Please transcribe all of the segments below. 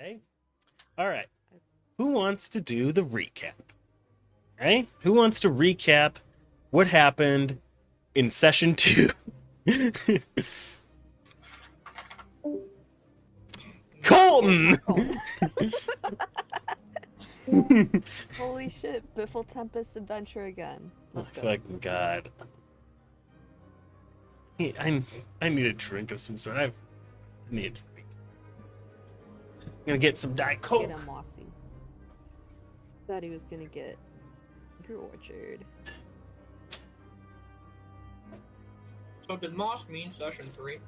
Okay. All right. Who wants to do the recap? Right? Who wants to recap what happened in session 2? Colton! Holy shit, Biffle Tempest adventure again. Let's go. Fucking God. I need a drink of some sort. I need a drink. I'm gonna get some Diet Coke. Get a Mossy. Thought he was gonna get your orchard. So did Moss mean session 3?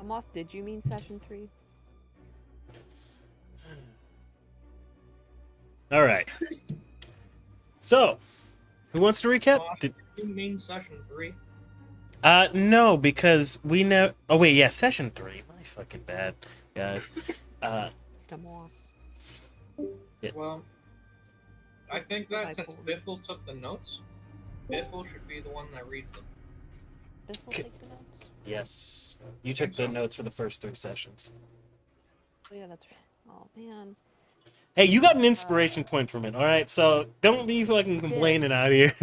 Moss, did you mean session 3? All right. So, who wants to recap? Moss, did you mean session 3? No, because we know. Oh wait, yeah, session 3. My fucking bad, guys. Mr. Moss. Yeah. Well, I think that since Biffle took the notes, Biffle should be the one that reads them. Biffle take the notes? Yes, you took the notes for the first 3 sessions. Oh yeah, that's right. Oh man. Hey, you got an inspiration point from it, all right? So don't be fucking complaining out here.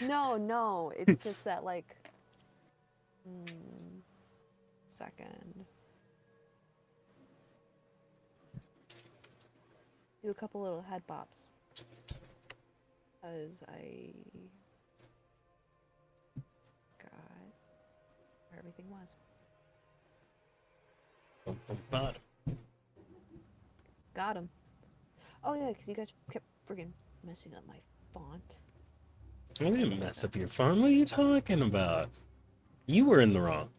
No, it's just that like. Second. Do a couple little head bops. Because I got where everything was. Got him. Oh yeah, because you guys kept friggin' messing up my font. I didn't mess up your font. What are you talking about? You were in the wrong.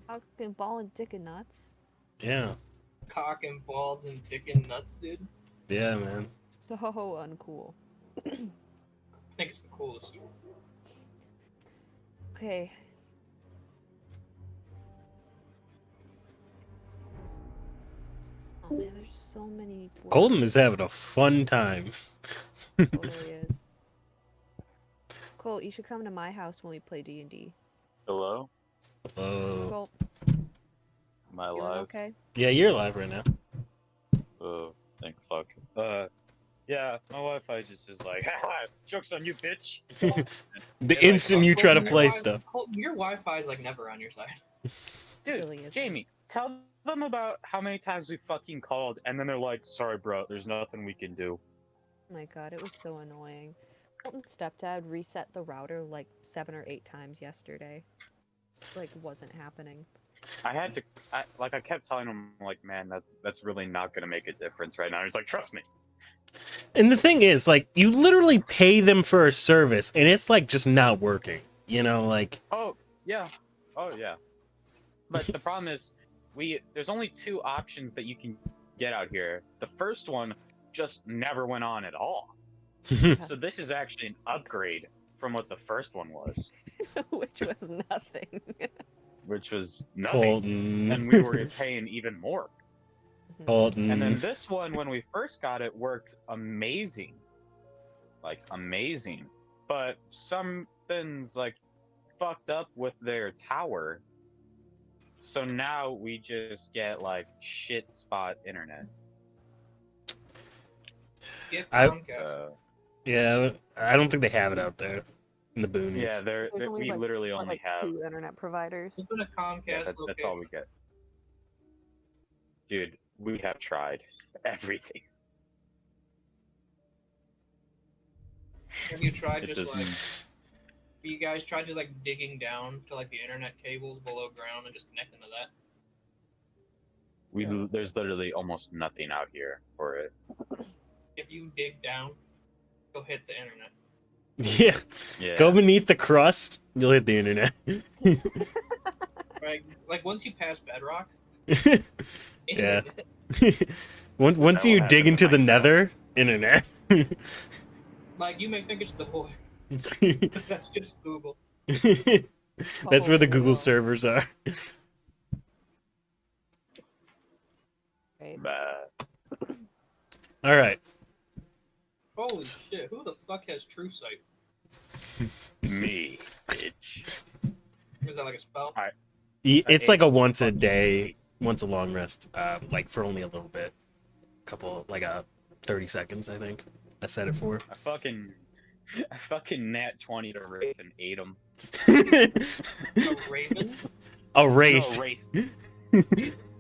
Fucking ball and dick and nuts. Yeah. Cock and balls and dick and nuts, dude. Yeah, man. So uncool. I think it's the coolest. Okay. Oh man, there's so many. Colton is having a fun time. Totally is. Colt, you should come to my house when we play D&D. Hello? Oh. Colt, Am I you live? okay? Yeah, you're live right now. Oh, thank fuck. Yeah, my Wi-Fi just is like, haha, joke's on you, bitch. The instant you try to Colton, play your stuff. Colton, your Wi-Fi is like never on your side. Dude, Really is. Jamie, tell them about how many times we fucking called, and then they're like, sorry, bro, there's nothing we can do. Oh my god, it was so annoying. Colton's stepdad reset the router like 7 or 8 times yesterday. Like, wasn't happening. I kept telling him, like, man, that's really not gonna make a difference right now. He's like, trust me. And the thing is, like, you literally pay them for a service, and it's, like, just not working. You know, like... Oh, yeah. But the problem is, there's only 2 options that you can get out here. The first one just never went on at all. So this is actually an upgrade from what the first one was. Which was nothing. Which was nothing. Colton. And we were paying even more. Colton. And then this one, when we first got it, worked amazing. Like, amazing. But something's, like, fucked up with their tower. So now we just get, like, shit spot internet. Get Comcast. Yeah, I don't think they have it out there in the boonies. Yeah, we literally only have 2 internet providers. Open a Comcast that's all we get. Dude, we have tried everything. Have you tried It just doesn't- like... You guys tried just like digging down to like the internet cables below ground and just connecting to that? There's literally almost nothing out here for it. If you dig down, you'll hit the internet. Yeah. Go beneath the crust, you'll hit the internet. Right? Like once you pass bedrock. Yeah. Internet. Once you dig into the nether, internet. Like you may think it's the void, but that's just Google. That's where the Google servers are. Right. All right. Holy shit! Who the fuck has True Sight? Me. bitch. Is that like a spell? It's like a once a fucking day, eight. once a long rest, like for only a little bit, couple like 30 seconds, I think. I set it for. I fucking nat 20 to Wraith and ate him. A raven? A No, wraith. Wraith.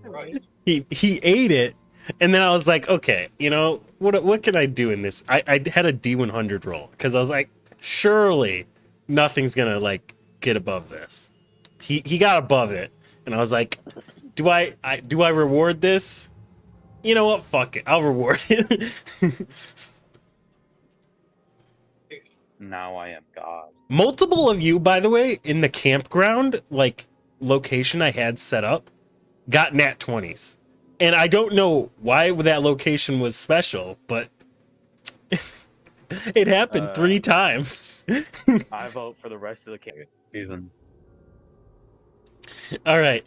Right. He ate it, and then I was like, okay, you know what can I do in this? I had a D100 roll because I was like, surely nothing's gonna like get above this. He got above it, and I was like, do I reward this? You know what? Fuck it, I'll reward it. Now I am God. Multiple of you, by the way, in the campground like location I had set up, got nat 20s. And I don't know why that location was special, but it happened 3 times. I vote for the rest of the season. All right.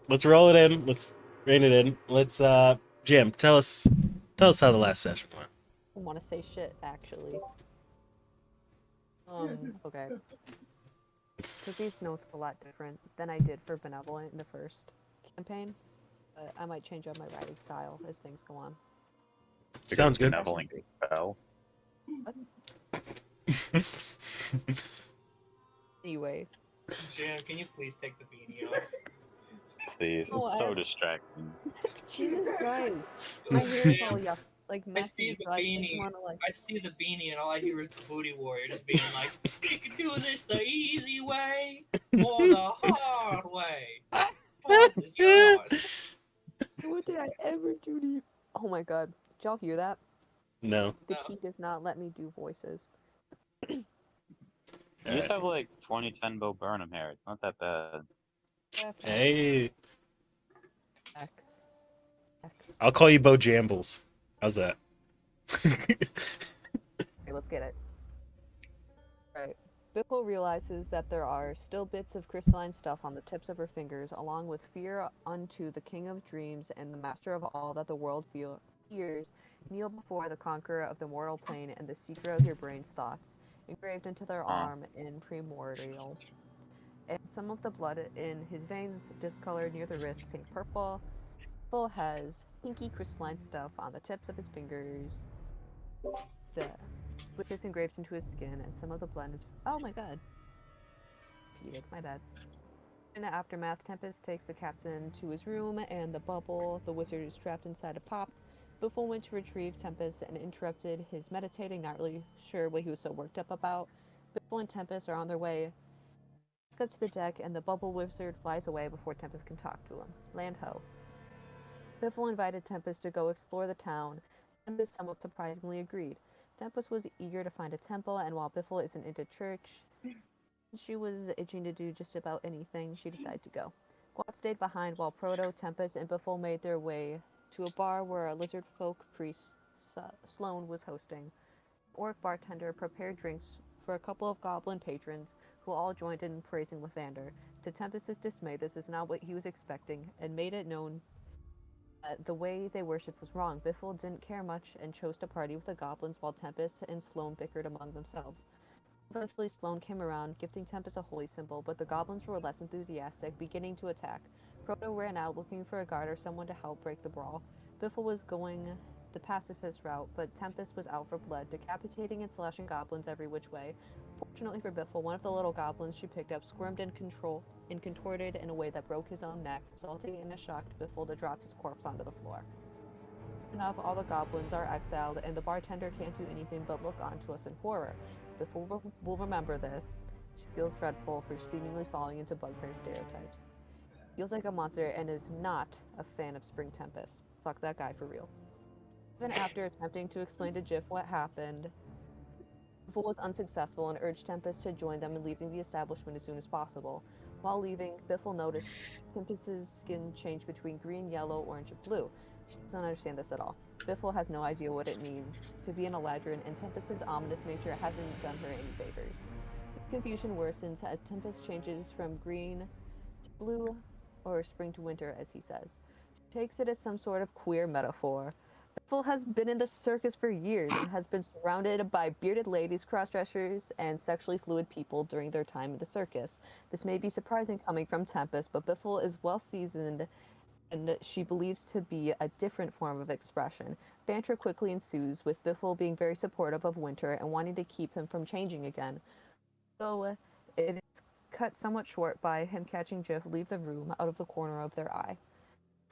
Let's roll it in. Let's rein it in. Let's Jim, tell us how the last session went. I want to say shit, actually. Okay. Took these notes a lot different than I did for Benevolent in the first campaign. But I might change up my writing style as things go on. Sounds good. Benevolent spell. Anyways. Jim, can you please take the beanie off? Please, Oh, it's so distracting. Jesus Christ. My hair is all yuck, like I messy, see the so I just beanie. want to like... I see the beanie, and all I hear is the booty warrior just being like, "We can do this the easy way or the hard way. Choice is yours." What did I ever do to you? Oh my god. Did y'all hear that? No. The No. key does not let me do voices. You just have like 2010 Bo Burnham hair. It's not that bad. Hey, X. I'll call you Bo Jambles. How's that? Okay, let's get it. Right. Biffle realizes that there are still bits of crystalline stuff on the tips of her fingers, along with fear unto the King of Dreams and the Master of all that the world fears. Kneel before the conqueror of the mortal plane and the seeker of your brain's thoughts, engraved into their arm in primordial. And some of the blood in his veins discolored near the wrist pink-purple. Biffle has pinky crystalline stuff on the tips of his fingers. With this engraved into his skin, and some of the blend is... Oh my god. Repeated, my bad. In the aftermath, Tempest takes the captain to his room, and the bubble the wizard is trapped inside a pop. Biffle went to retrieve Tempest and interrupted his meditating, not really sure what he was so worked up about. Biffle and Tempest are on their way up to the deck, and the bubble wizard flies away before Tempest can talk to him. Land ho. Biffle invited Tempest to go explore the town. Tempest somewhat surprisingly agreed. Tempest was eager to find a temple, and while Biffle isn't into church, she was itching to do just about anything. She decided to go. Quad stayed behind while Proto, Tempest, and Biffle made their way to a bar where a lizard folk priest, Sloane, was hosting. An orc bartender prepared drinks for a couple of goblin patrons, who all joined in praising Lathander. To Tempest's dismay, this is not what he was expecting, and made it known that the way they worshipped was wrong. Biffle didn't care much and chose to party with the goblins while Tempest and Sloane bickered among themselves. Eventually, Sloane came around, gifting Tempest a holy symbol, but the goblins were less enthusiastic, beginning to attack. Proto ran out looking for a guard or someone to help break the brawl. Biffle was going the pacifist route, but Tempest was out for blood, decapitating and slashing goblins every which way. Fortunately for Biffle, one of the little goblins she picked up squirmed and contorted in a way that broke his own neck, resulting in a shocked Biffle to drop his corpse onto the floor. Enough, all the goblins are exiled, and the bartender can't do anything but look on to us in horror. Biffle will remember this. She feels dreadful for seemingly falling into bugbear stereotypes. Feels like a monster and is not a fan of Spring Tempest. Fuck that guy for real. Even after attempting to explain to Jiff what happened, Biffle was unsuccessful and urged Tempest to join them in leaving the establishment as soon as possible. While leaving, Biffle noticed Tempest's skin change between green, yellow, orange, and blue. She doesn't understand this at all. Biffle has no idea what it means to be an Eladrin, and Tempest's ominous nature hasn't done her any favors. The confusion worsens as Tempest changes from green to blue, or spring to winter, as he says. She takes it as some sort of queer metaphor. Biffle has been in the circus for years and has been surrounded by bearded ladies, cross-dressers, and sexually fluid people during their time in the circus. This may be surprising coming from Tempest, but Biffle is well seasoned and she believes to be a different form of expression. Banter quickly ensues, with Biffle being very supportive of Winter and wanting to keep him from changing again. So it is cut somewhat short by him catching Jif leave the room out of the corner of their eye.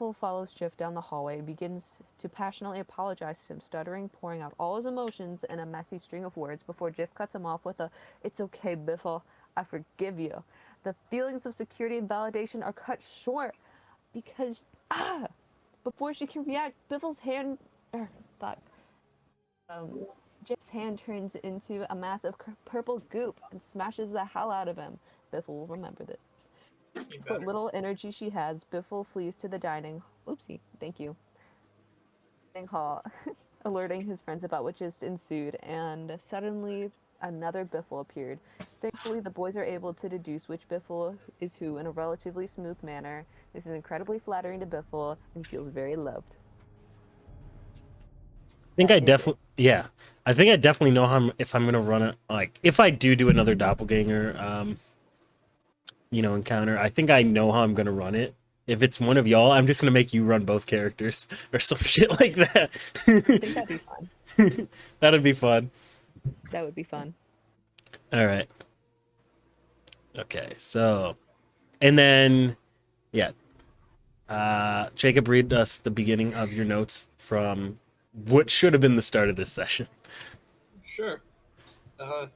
Biffle follows Jif down the hallway and begins to passionately apologize to him, stuttering, pouring out all his emotions in a messy string of words before Jif cuts him off with a, "It's okay, Biffle, I forgive you." The feelings of security and validation are cut short because before she can react, Biffle's hand, fuck, um, Jif's hand turns into a mass of purple goop and smashes the hell out of him. Biffle will remember this. You What better. little energy she has, Biffle flees to the oopsie, thank you, dining hall, alerting his friends about what just ensued, and suddenly another Biffle appeared. Thankfully, the boys are able to deduce which Biffle is who in a relatively smooth manner. This is incredibly flattering to Biffle, and he feels very loved. I think That I is it. definitely, yeah. I think I definitely know how if I'm gonna run it. Like, if I do another doppelganger, encounter, I think I know how I'm gonna run it. If it's one of y'all, I'm just gonna make you run both characters or some shit like that. I think that'd be fun. That'd be fun. That would be fun. All right. Okay. So, and then, yeah. Jacob, read us the beginning of your notes from what should have been the start of this session. Sure. Uh,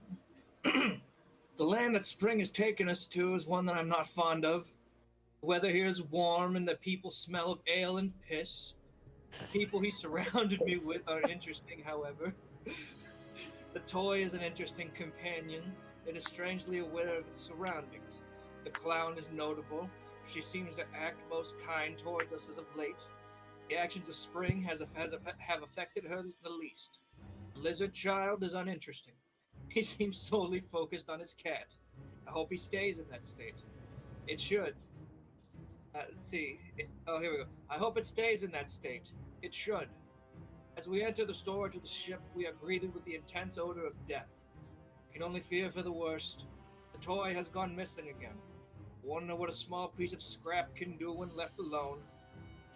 the land that spring has taken us to is one that I'm not fond of. The weather here is warm and the people smell of ale and piss. The people he surrounded me with are interesting, however. The toy is an interesting companion. It is strangely aware of its surroundings. The clown is notable. She seems to act most kind towards us as of late. The actions of Spring have affected her the least. The lizard child is uninteresting. He seems solely focused on his cat. I hope he stays in that state. It should. Let's see. Here we go. I hope it stays in that state. It should. As we enter the storage of the ship, we are greeted with the intense odor of death. I can only fear for the worst. The toy has gone missing again. I wonder what a small piece of scrap can do when left alone.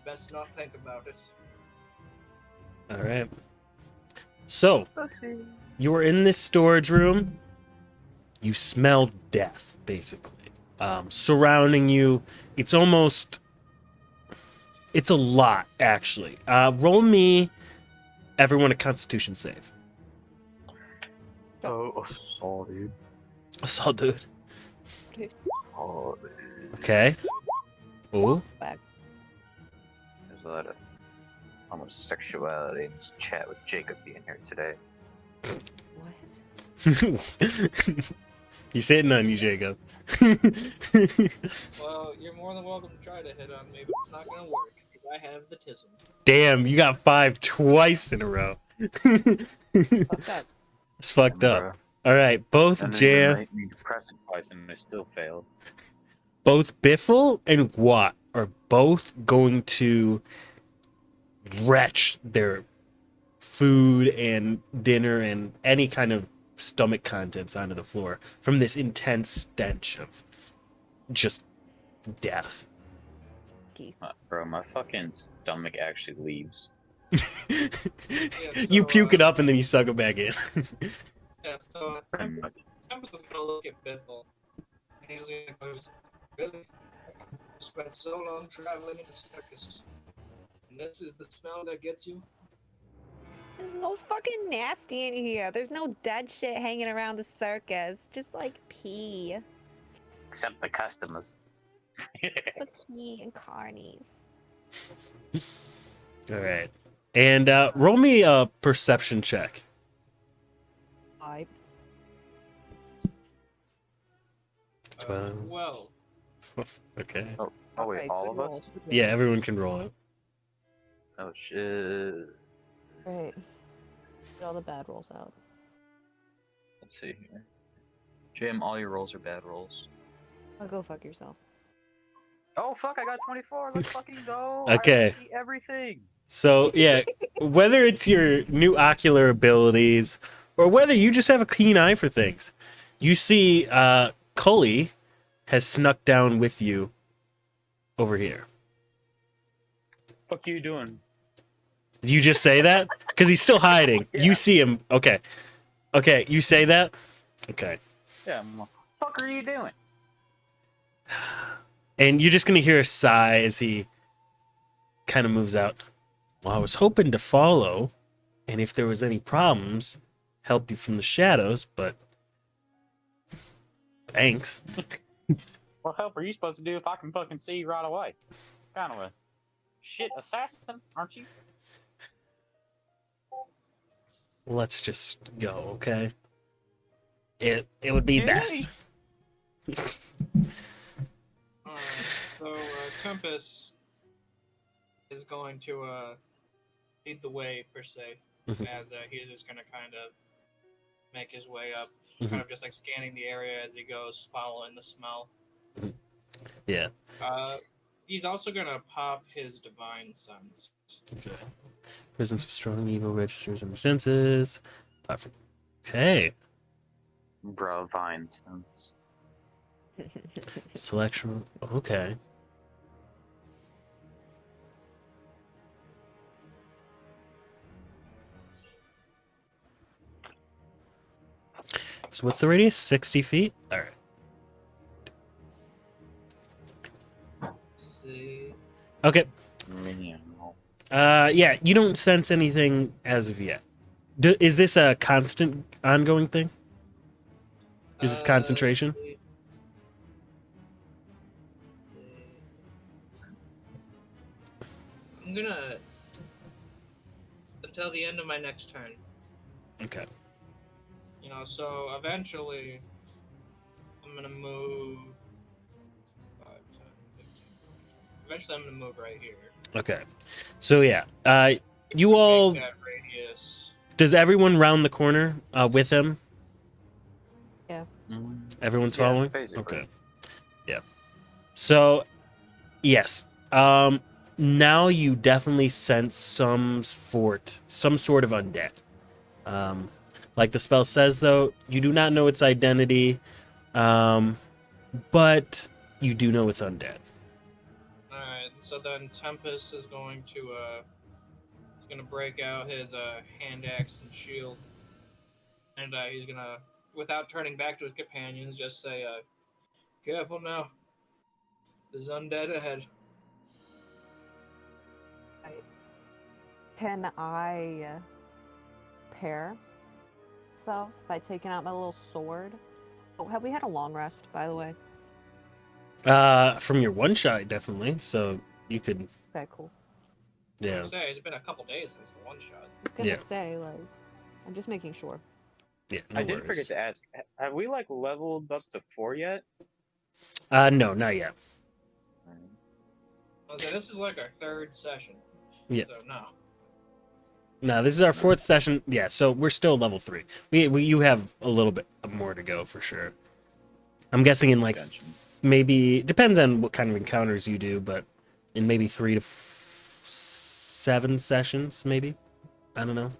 Best not think about it. All right. So, you were in this storage room. You smell death, basically. Surrounding you. It's a lot, actually. Roll me, everyone, a Constitution save. Oh, sorry. Assault, dude. Oh, Okay. Ooh. Back. there's a lot of homosexuality in this chat with Jacob being here today. What? He's hitting on you, Jacob. Well, you're more than welcome to try to hit on me, but it's not gonna work. I have the tism. Damn, you got 5 twice in a row. Fuck up. It's fucked up. All right, both And then Jam, you need to press it twice and I still failed. both Biffle and Watt are both going to retch their food and dinner and any kind of stomach contents onto the floor from this intense stench of just death. Bro, my fucking stomach actually leaves. You puke it up and then you suck it back in. Yeah, so Tempest is gonna look at Biffle, and he's gonna go, "Really? You spent so long traveling in the circus, and this is the smell that gets you?" It smells fucking nasty in here. There's no dead shit hanging around the circus. Just like pee. Except the customers. The pee and carnies. All right. And roll me a perception check. I 12. Okay. Oh wait, Alright, all good of us? roll, good roll. Yeah, everyone can roll it. Oh shit. Right. Get all the bad rolls out. Let's see here. Jim, all your rolls are bad rolls. Oh, go fuck yourself. Oh fuck, I got 24. Let's fucking go. Okay. I see everything. So yeah, whether it's your new ocular abilities or whether you just have a keen eye for things, you see Cully has snuck down with you over here. Fuck you doing? Did you just say that? Because he's still hiding. Yeah. You see him. Okay. Okay, you say that? Okay. Yeah. What the fuck are you doing? And you're just going to hear a sigh as he kind of moves out. Well, I was hoping to follow, and if there was any problems, help you from the shadows, but thanks. What help are you supposed to do if I can fucking see you right away? Kind of a shit assassin, aren't you? Let's just go, okay? It would be Yay. best. Alright, so Tempest is going to lead the way, per se, Mhm. as he's just going to kind of make his way up, Mhm. kind of just like scanning the area as he goes, following the smell. Yeah. He's also going to pop his divine sense. Okay. Presence of strong evil registers under senses. Okay. Bro, vine sense. Selection. Okay. So what's the radius? 60 feet? All right. See? Okay. Meow. Yeah, you don't sense anything as of yet. Is this a constant, ongoing thing? Is this concentration? I'm gonna until the end of my next turn. Okay. You know, so eventually I'm gonna move 5, 10, 15, 20. Eventually I'm gonna move right here. Okay. So yeah, you all. Make that radius. Does everyone round the corner with him? Everyone's Yeah, following. basically. Okay. Yeah. So, yes. Now you definitely sense some sort of undead. Like the spell says, though, you do not know its identity, but you do know it's undead. Alright, so then Tempest is going to he's gonna break out his hand axe and shield. And he's gonna, without turning back to his companions, just say, careful now. There's undead ahead. Can I pair myself by taking out my little sword? Oh, have we had a long rest, by the way? From your one shot, definitely. So you could, Okay, cool. yeah. Say, it's been a couple days since the one shot. I was gonna Yeah. say, like, I'm just making sure. Yeah, no I did worries. forget to ask. Have we like leveled up to 4 yet? No, not yet. Okay, this is like our third session. Yeah. So no. No, this is our fourth session. Yeah, so we're still level 3. You have a little bit more to go for sure. I'm guessing in like Gotcha. maybe depends on what kind of encounters you do, but in maybe 3 to 7 sessions, maybe. I don't know.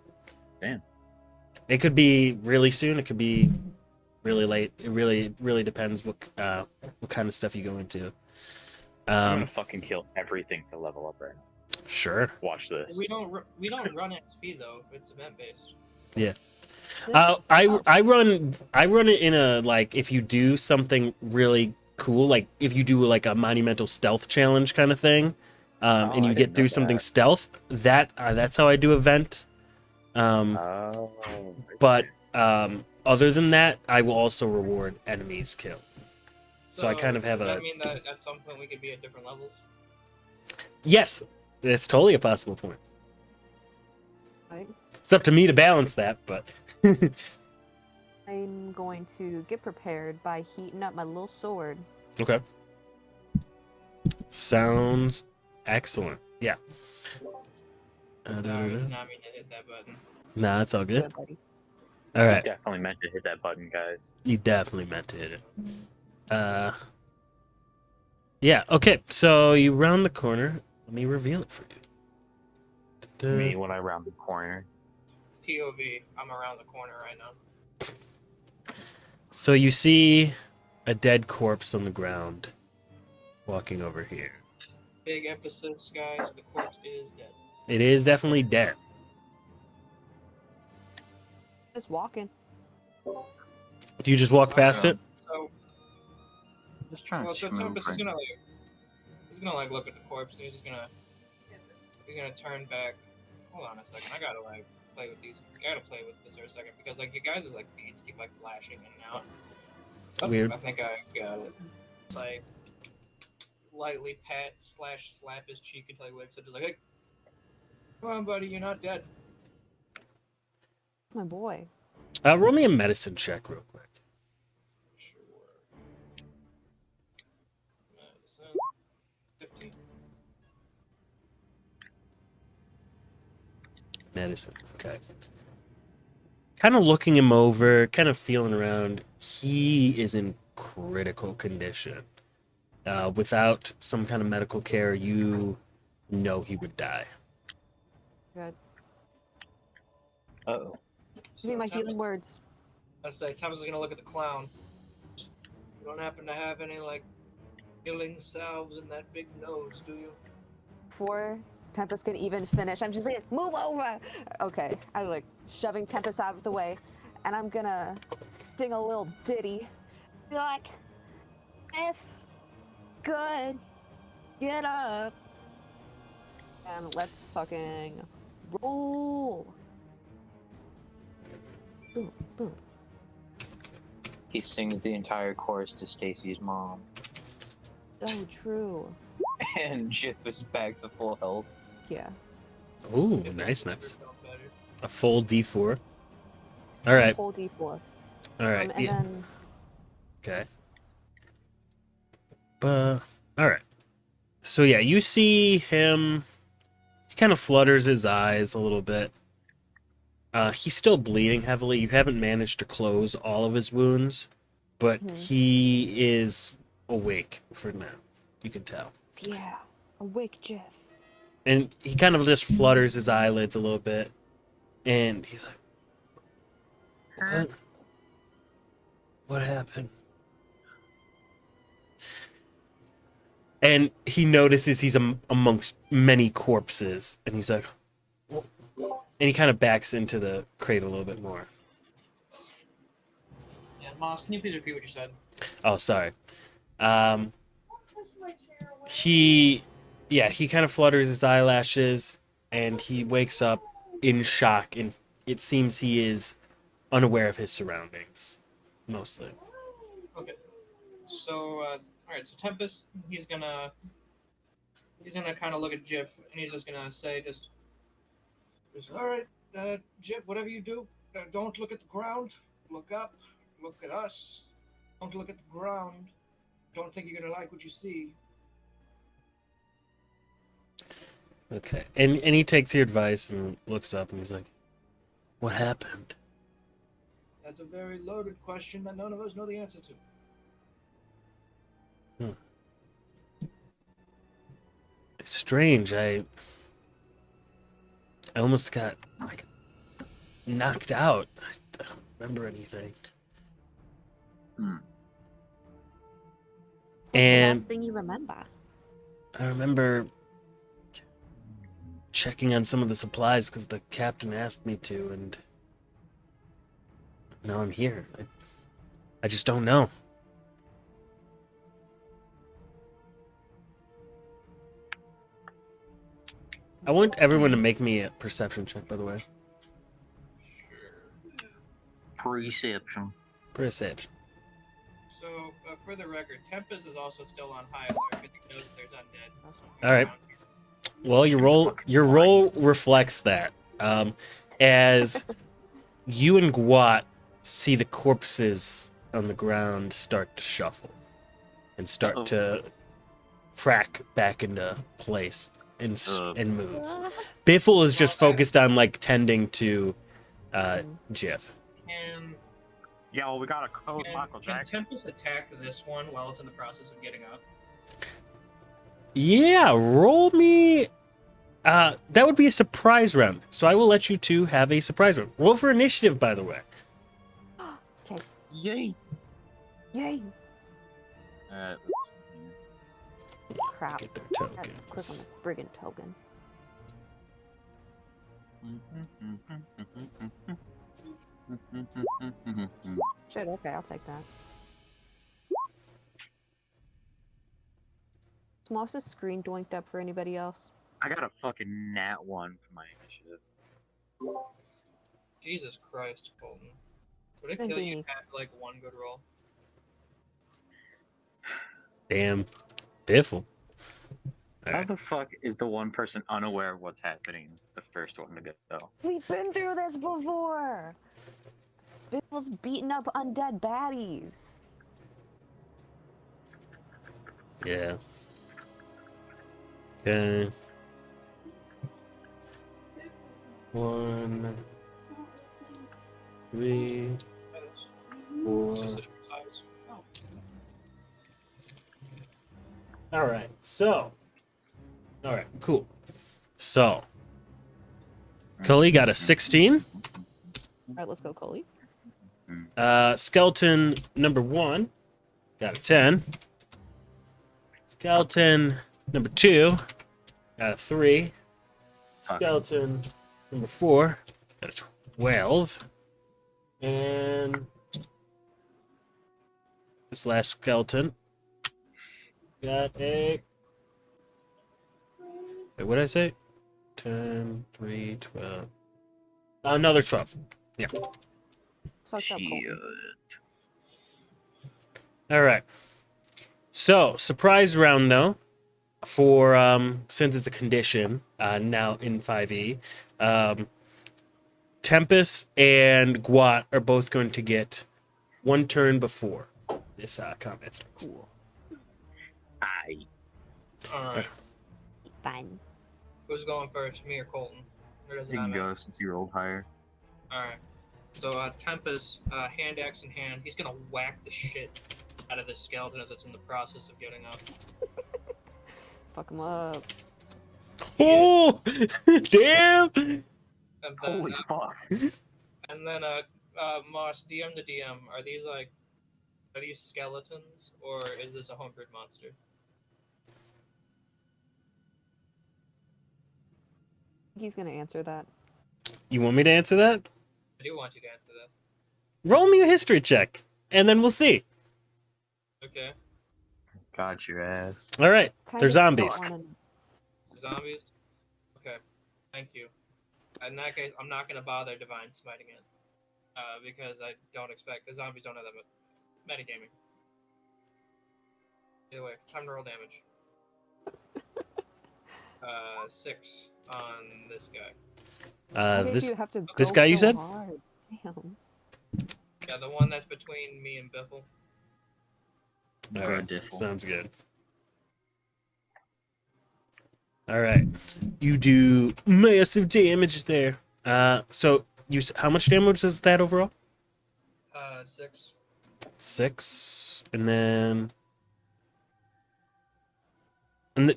Damn. It could be really soon. It could be really late. It really depends what kind of stuff you go into. I'm gonna fucking kill everything to level up right now. Sure. Watch this. We don't run XP though. It's event based. Yeah. I run it in a, like, if you do something really cool, like if you do like a monumental stealth challenge kind of thing, and I you didn't get know through something that. stealth, that's how I do event. Oh. But other than that, I will also reward enemies killed. So I kind of have does a- that mean that at some point we could be at different levels? Yes, it's totally a possible point. Right? It's up to me to balance that, but I'm going to get prepared by heating up my little sword. okay. Sounds excellent. Yeah. Sorry, I did not mean to hit that button. Nah, that's all good. Yeah, buddy. All You right. definitely meant to hit that button, guys. You definitely meant to hit it. Yeah, okay. So you round the corner. Let me reveal it for you. Me when I round the corner. POV. I'm around the corner right now. So you see a dead corpse on the ground walking over here. Big emphasis, guys. The corpse is dead. It is definitely dead. Just walking. Do you just walk past it? So, Just trying well, to so smooth Tempest is right gonna now. like, he's gonna like look at the corpse and he's gonna turn back. Hold on a second. I gotta like play with these. I gotta play with this for a second because like you guys' like feeds keep like flashing in and out. Oh, Weird. I think I got it. It's like lightly pat / slap his cheek until he wakes up. Just like, hey, come on, buddy, you're not dead. My boy. Roll me a medicine check real quick. Sure. Medicine. 15. Medicine. Okay. Kind of looking him over, kind of feeling around. He is in critical condition. Without some kind of medical care, you know he would die. Good. Uh-oh. Using my healing words. I say, Tempest is gonna look at the clown. You don't happen to have any like healing salves in that big nose, do you? Before Tempest can even finish, I'm just like, move over! Okay, I'm like shoving Tempest out of the way, and I'm gonna sting a little ditty. Be like, if good, get up. And let's fucking roll. Boom, boom. He sings the entire chorus to Stacy's mom. So true. And Jip is back to full health. Yeah. Ooh, If nice, it's nice. better. A full D4. All right, Full D4. all right. And Yeah. then Okay. But all right. So yeah, you see him. He kind of flutters his eyes a little bit. He's still bleeding heavily. You haven't managed to close all of his wounds, but Mhm. he is awake for now. You can tell. yeah, awake Jeff. And he kind of just flutters his eyelids a little bit, and he's like, "What? What happened?" And he notices he's amongst many corpses, and he's like, "Wha-" and he kind of backs into the crate a little bit more. Yeah, Moss, can you please repeat what you said? Oh, sorry. He kind of flutters his eyelashes, and he wakes up in shock, and it seems he is unaware of his surroundings, mostly. Okay. So, all right. So Tempest, he's gonna kind of look at Jiff, and he's just gonna say, just all right, Jiff, whatever you do, don't look at the ground. Look up. Look at us. Don't look at the ground. Don't think you're gonna like what you see. Okay. And he takes your advice and looks up, and he's like, "What happened?" That's a very loaded question that none of us know the answer to. Strange. I almost got like knocked out. I don't remember anything. Hmm. What's the And last thing you remember? I remember checking on some of the supplies because the captain asked me to, and now I'm here. I just don't know. I want everyone to make me a perception check, by the way. Perception. Perception. So, for the record, Tempest is also still on high alert because he knows that there's undead. All right. Well, your roll reflects that. As you and Gwat see the corpses on the ground start to shuffle and start to crack back into place and move. Biffle is just focused on like tending to Jiff. Can Yeah, well, we got a code Michael can Jackson. Tempest attack this one while it's in the process of getting up? Yeah, roll me. That would be a surprise round. So I will let you two have a surprise round. Roll for initiative, by the way. Okay. Yay! Yay! Let's Crap. Get their I had to click on tokens. the friggin' token. see. Shit, okay, I'll take that. Is Moss's screen doinked up for anybody else? I got a fucking nat 1 for my initiative. Jesus Christ, Colton. Would it Then kill do you me. if you had like one good roll? Damn. Biffle. How Alright. the fuck is the one person unaware of what's happening the first one to get though? We've been through this before! Biffle's beating up undead baddies. Yeah. Okay. 1, 3, 4. Just a different size. Alright, so. Alright, cool. So. Cully got a 16. Alright, let's go, Coley. Skeleton number 1 got a 10. Skeleton number 2 got a 3. Skeleton number 4 got a 12. And this last skeleton got a. Wait, what did I say? 10, 3, 12. Another 12. Yeah. It's fucked up, Colton. All right. So, surprise round though, for since it's a condition now in 5e, Tempest and Gwat are both going to get one turn before this combat starts. Cool. Alright. Fine. Who's going first? Me or Colton? Or does it You not can matter? go since you rolled higher. Alright. So Tempest, hand axe in hand, he's gonna whack the shit out of this skeleton as it's in the process of getting up. Fuck him up. Oh, damn! And then, Holy fuck! Moss, DM the DM, are these skeletons, or is this a homebrewed monster? He's gonna answer that. You want me to answer that? I do want you to answer that. Roll me a history check, and then we'll see. Okay. Got your ass. All right, Kind they're of zombies. don't wanna- Zombies? Okay. Thank you. In that case, I'm not gonna bother Divine Smiting it. Because I don't expect the zombies don't have that metagaming. Either way, time to roll damage. 6 on this guy. Why did This you have to this go guy you so said? hard? Damn. Yeah, the one that's between me and Biffle. all right, Diffle. sounds good. All right, you do massive damage there. So how much damage is that overall? 6. 6, and then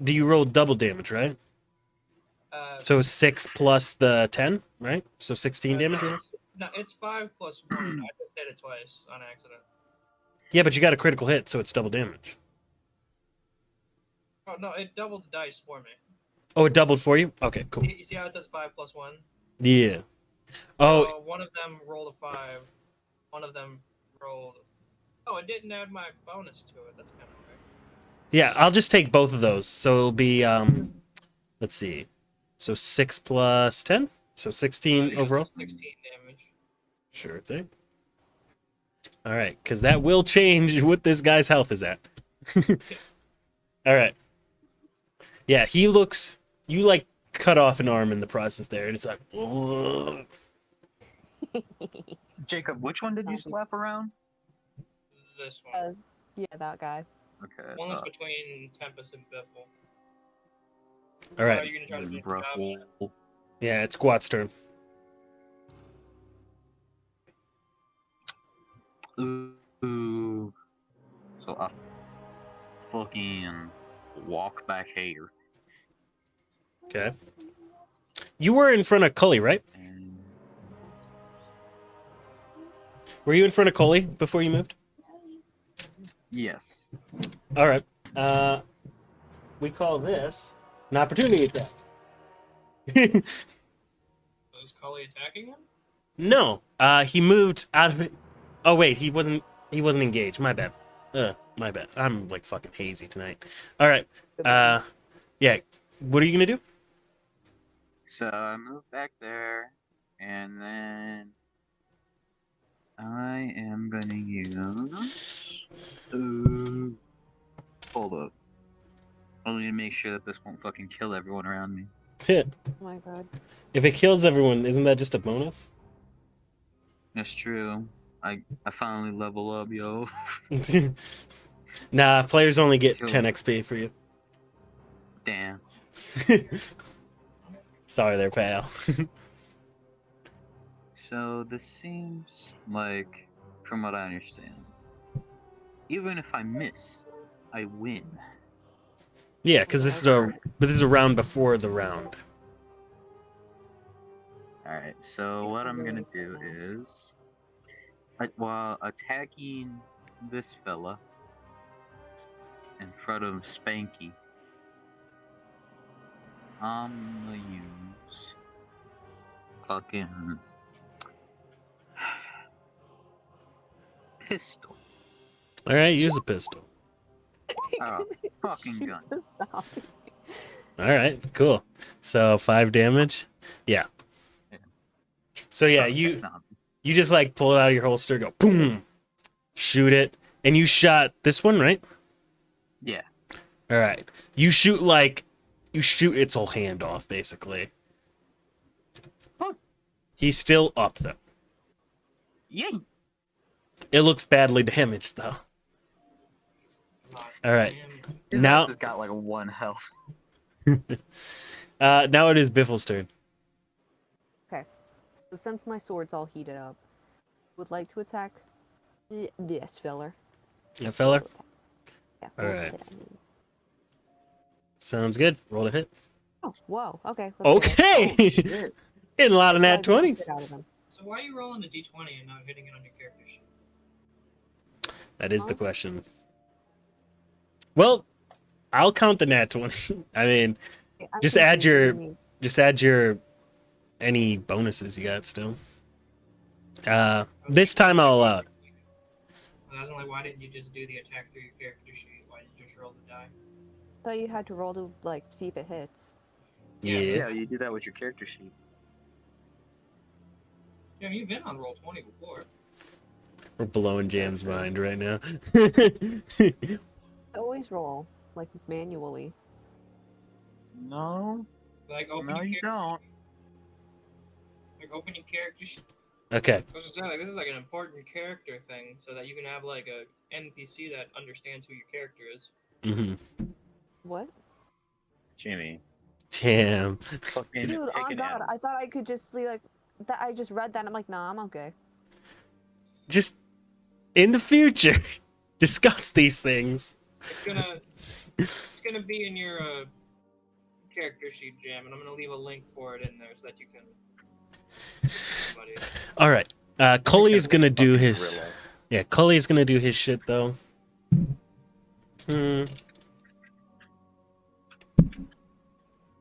do you roll double damage, right? So 6 plus the 10, right? So 16 damage. Right? It's 5 plus 1. I just did it twice on accident. Yeah, but you got a critical hit, so it's double damage. Oh no, it doubled the dice for me. Oh, it doubled for you? Okay, cool. You see how it says 5 plus 1? Yeah. Oh, So one of them rolled a 5. One of them rolled. Oh, it didn't add my bonus to it. That's kind of weird. yeah, I'll just take both of those. So it'll be, let's see. So 6 plus 10? So 16 Yeah, so overall? 16 damage. Sure thing. All right, because that will change what this guy's health is at. All right. Yeah, he looks. You like cut off an arm in the process there, and it's like. Ugh. Jacob, which one did you slap around? This one. Yeah, that guy. Okay. One that's between Tempest and Biffle. All Are right. you gonna try to finish the job? Ruffle. Yeah, it's Squat's turn. Ooh. So I fucking walk back here. Okay. You were in front of Cully, right? And Were you in front of Cully before you moved? yes. All right. We call this an opportunity attack. Was Cully attacking him? No. He moved out of it. Oh wait, he wasn't. He wasn't engaged. My bad. My bad. I'm like fucking hazy tonight. All right. Yeah. What are you gonna do? So I move back there, and then I am gonna use. Hold up. I need to make sure that this won't fucking kill everyone around me. Hit. Oh my god. If it kills everyone, isn't that just a bonus? That's true. I finally level up, yo. Nah, players only get Kill 10 me. XP for you. Damn. Sorry there, pal. So this seems like, from what I understand, even if I miss, I win. Yeah, because this is a round before the round. Alright, so what I'm gonna do is, while attacking this fella in front of Spanky, I'm gonna use fucking pistol. All right, use a pistol. Fucking gun. The zombie. All right, cool. So 5 damage. Yeah. Yeah. So yeah, Fuck that you zombie. just like pull it out of your holster, go boom, shoot it, and you shot this one, right? Yeah. All right. You shoot its whole hand off, basically. Huh. He's still up though. Yay! It looks badly damaged though. All right. His Now- ass has got like 1 health. Now it is Biffle's turn. So since my sword's all heated up, would like to attack this filler. That fella. Yeah. All roll right. hit, I mean. Sounds good. Roll a hit. Oh, whoa. Okay. let's do it. Okay. Oh, shit. In a lot of nat Try to 20s. get out of them. So why are you rolling a d20 and not hitting it on your character sheet? That is the question. Well, I'll count the nat 20. I mean, Okay, I'm Just add confused, your- what do you mean? just add your any bonuses you got still. This time I'll allow it. I was like, why didn't you just do the attack through your character sheet? Why did you just roll the die? I thought you had to roll to like see if it hits. Yeah. Yeah, you do that with your character sheet. Yeah, you've been on roll 20 before. We're blowing Jam's mind right now. I always roll like manually. No, Like open no, your you character don't. sheet. Like open your character sheet. Okay. I was just saying, like, this is like an important character thing, so that you can have like a NPC that understands who your character is. hmm What? Jimmy. Jam. Fucking Dude, pick on an God, animal. I thought I could just be like that. I just read that. And I'm like, nah, I'm okay. Just in the future, discuss these things. It's gonna be in your character sheet, Jam, and I'm gonna leave a link for it in there so that you can. Somebody. All right. Cully is gonna do Fucking his. gorilla. Yeah, Cully is gonna do his shit though. Hmm.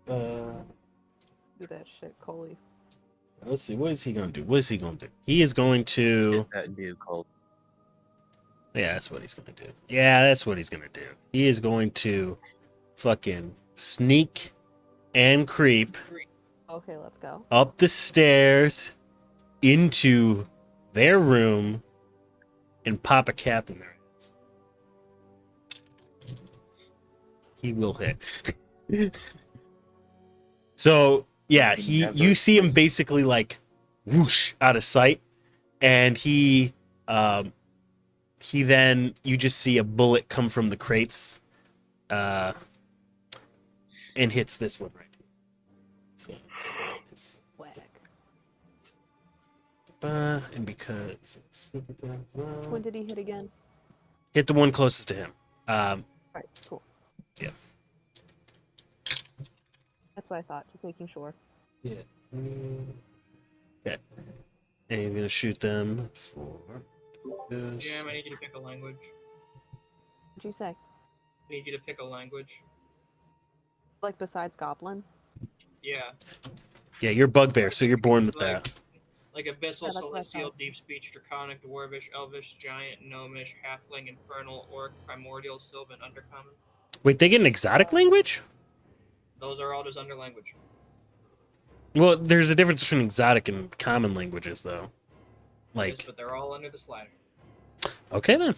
Do that shit, Coley. Let's see. What is he gonna do? What is he gonna do? He is going to. Shit that dude called. Yeah, that's what he's gonna do. Yeah, that's what he's gonna do. He is going to fucking sneak and creep Okay, let's go. up the stairs into their room and pop a cap in their heads. He will hit. So yeah, you see him basically like whoosh out of sight, and he then you just see a bullet come from the crates and hits this one right here. So it's Whack. and because Which one did he hit again? hit the one closest to him. Alright, cool. Yeah. That's what I thought, just making sure. Yeah. Okay. And you're gonna shoot them for this. Jam, I need you to pick a language. What'd you say? I need you to pick a language. Like besides Goblin? Yeah. Yeah, you're bugbear, so you're born with Like, that. like Abyssal, Yeah, that's what I Celestial, thought. Deep Speech, Draconic, Dwarvish, Elvish, Giant, Gnomish, Halfling, Infernal, Orc, Primordial, Sylvan, Undercommon. Wait, they get an exotic language? Those are all just under language. Well, there's a difference between exotic and common languages, though. Yes, Like, but they're all under the slider. okay then.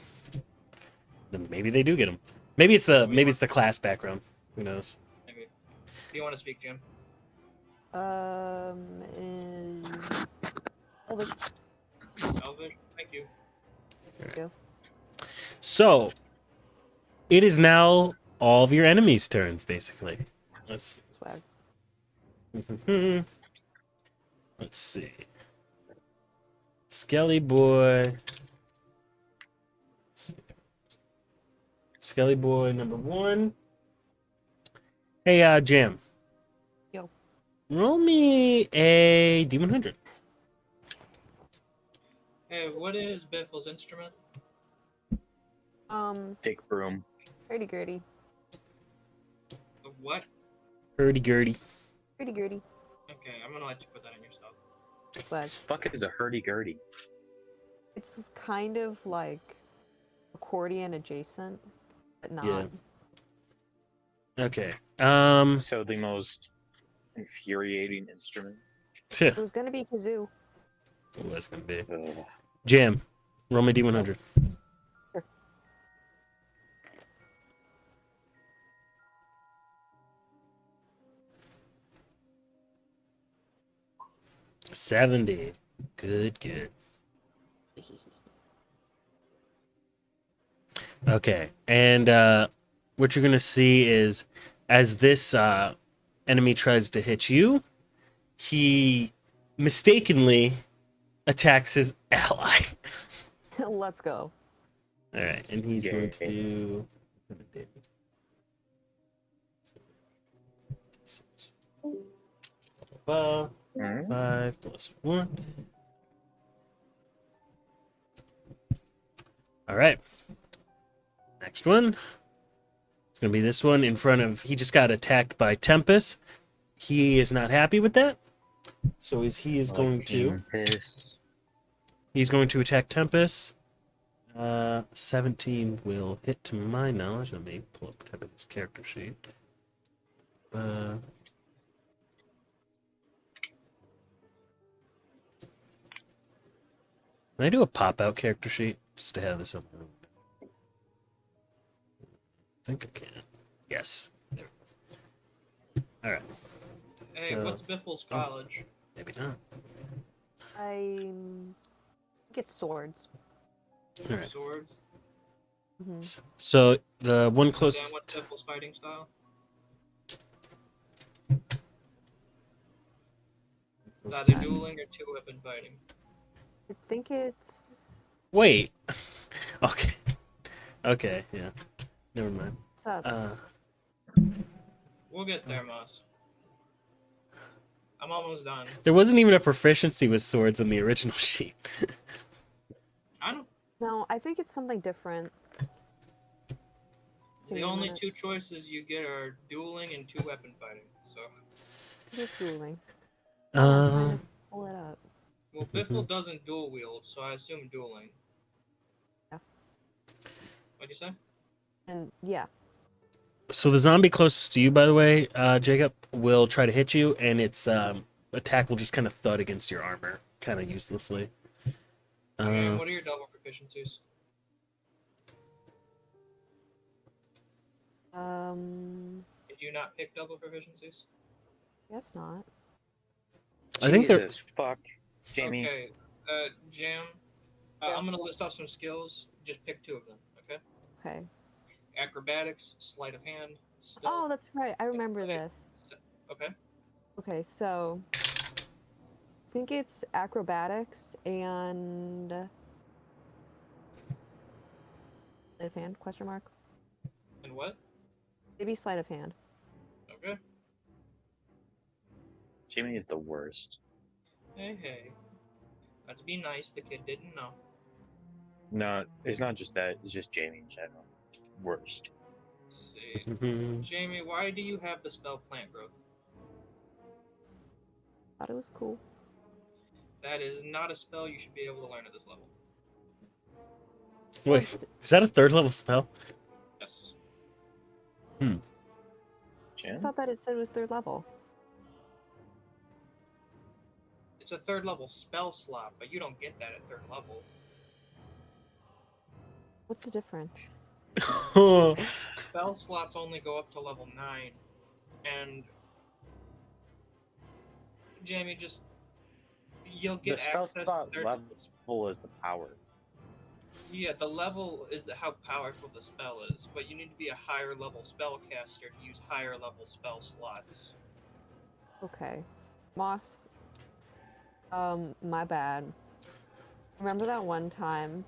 Then maybe they do get them. Maybe it's the class background. Who knows? Maybe. Do you want to speak, Jim? Elvish. Elvish? Thank you. Yeah. So it is now all of your enemies' turns, basically. Let's Swag. let's see. Skelly boy. Let's see. Skelly boy number 1. Hey, Jam. Yo. Roll me a D100. Hey, what is Biffle's instrument? Dick broom. Hurdy-gurdy. The what? Hurdy-gurdy. Hurdy-gurdy. Okay, I'm gonna let you put that in yourself. Swag. Fuck is a hurdy-gurdy? It's kind of like accordion adjacent, but not. Yeah. Okay. So the most infuriating instrument. It was gonna be kazoo. What was gonna be? Ugh. Jam. Roll me D100. Sure. $70. Good. Okay. And what you're gonna see is as this enemy tries to hit you, he mistakenly attacks his ally. Let's go. All right, and he's going to do. Hmm? 5 plus 1. All right. Next one. It's going to be this one in front of. He just got attacked by Tempest. He is not happy with that. So he is going to. He's going to attack Tempest. 17 will hit to my knowledge. Let me pull up Tempest's character sheet. Can I do a pop-out character sheet just to have this up? I think I can. Yes. There. All right. Hey, So- what's Biffle's college? Maybe not. I get swords. All right. Swords. Hmm. So the one Then closest. what's Biffle's fighting style? It's either dueling or two-weapon fighting. I think it's. Wait. Okay. Okay. Yeah. Never mind. What's up? We'll get there, Moss. I'm almost done. There wasn't even a proficiency with swords in the original sheet. I don't. No, I think it's something different. The Wait a only minute. two choices you get are dueling and two-weapon fighting. So, It's dueling. I'm trying Uh, to pull it up. well, Biffle doesn't dual wield, so I assume dueling. Yeah. What'd you say? And yeah, so the zombie closest to you, by the way, Jacob, will try to hit you, and its attack will just kind of thud against your armor, kind of uselessly. And what are your double proficiencies? Did you not pick double proficiencies? guess not. I think they're. Jesus fuck, Jamie. Okay, Jam. Yeah. I'm gonna list off some skills. Just pick two of them, okay? Okay. Acrobatics, sleight of hand, stealth. Oh, that's right. I remember Insight. this. Okay. Okay, so I think it's acrobatics and sleight of hand? Question mark. And what? Maybe sleight of hand. Okay. Jamie is the worst. Hey. Let's be nice. The kid didn't know. No, it's not just that. It's just Jamie in general. Worst. Let's see. Jamie, why do you have the spell plant growth? Thought it was cool. That is not a spell you should be able to learn at this level. Wait, is that a third level spell? Yes. I Jim? thought that it said it was 3rd level. It's a 3rd level spell slot, but you don't get that at 3rd level. What's the difference? Spell slots only go up to level 9. And Jamie, just you'll The get spell access slot to level is the power. Yeah, the level is how powerful the spell is, but you need to be a higher level spellcaster to use higher level spell slots. Okay. Moss. My bad. Remember that one time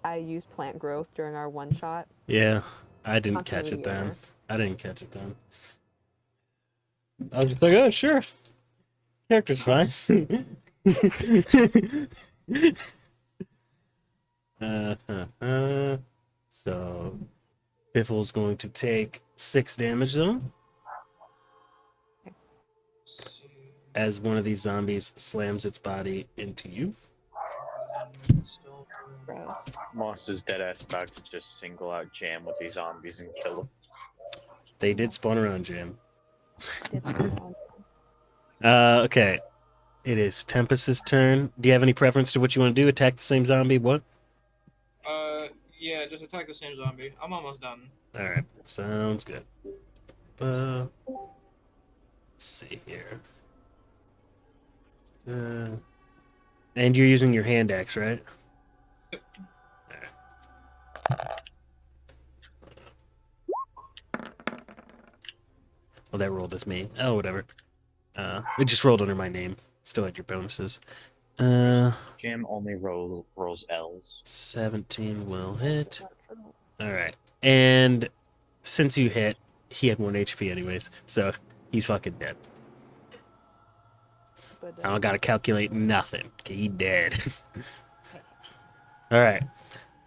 I used plant growth during our one shot? Yeah, I didn't catch it then. I didn't catch it then. I was just like, oh, sure. Character's fine. So, Biffle's going to take 6 damage though, as one of these zombies slams its body into you. Gross. Moss is dead ass about to just single out Jam with these zombies and kill them. They did spawn around Jim. Did that. Okay. It is Tempest's turn. Do you have any preference to what you want to do? Attack the same zombie? What? Yeah, just attack the same zombie. I'm almost done. Alright. Sounds good. Let's see here. And you're using your hand axe, right? Yep. Well, that rolled as me. Oh, whatever. It just rolled under my name. Still had your bonuses. Jam only rolls L's. 17 will hit. Alright. And since you hit, he had 1 HP anyways, so he's fucking dead. But, I don't gotta calculate nothing. Okay, he dead. Alright.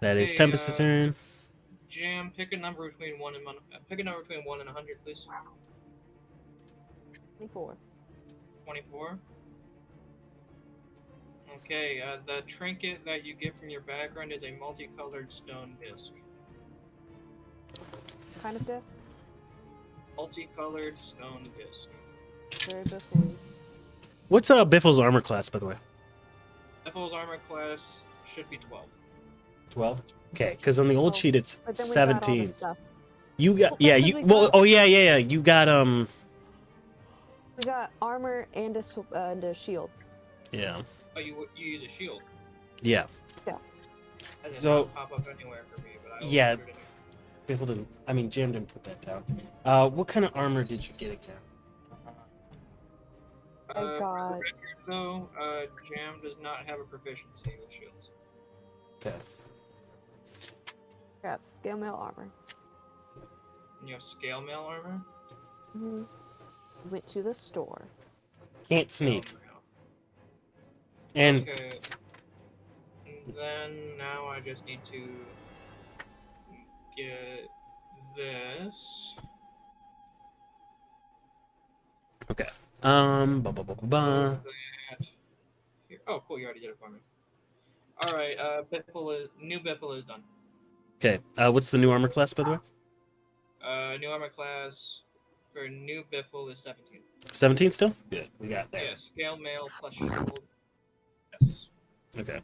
That is Hey, Tempest's turn. Jam, pick a number between 1 and 100, please. 24. 24. Okay, the trinket that you get from your background is a multicolored stone disc. What kind of disc? Multicolored stone disc. Very biffly. What's Biffle's armor class, by the way? Biffle's armor class should be 12. 12? Okay, because on the old Oh, sheet it's But then we got all the 17. stuff. You got, Well, yeah, that's you, 'cause we well, got- oh yeah, you got, We got armor and a shield. yeah, Oh, you use a shield. yeah. That did So- not pop up anywhere for me, but I will Yeah. put it Biffle didn't, I mean, Jim didn't put that down. What kind of armor did you get again? I For the got- record, though, Jam does not have a proficiency with shields. Okay. Got scale mail armor. And you have scale mail armor? Mm-hmm. Went to the store. Can't sneak. Scale mail. And Okay. And then now I just need to get this. okay. Ba. That. Here. Oh, cool! You already did it for me. All right. New Biffle is done. Okay. What's the new armor class, by the way? New armor class for new Biffle is 17. 17 still? Good. We got that. Yeah, scale mail plus shield. Yes. Okay.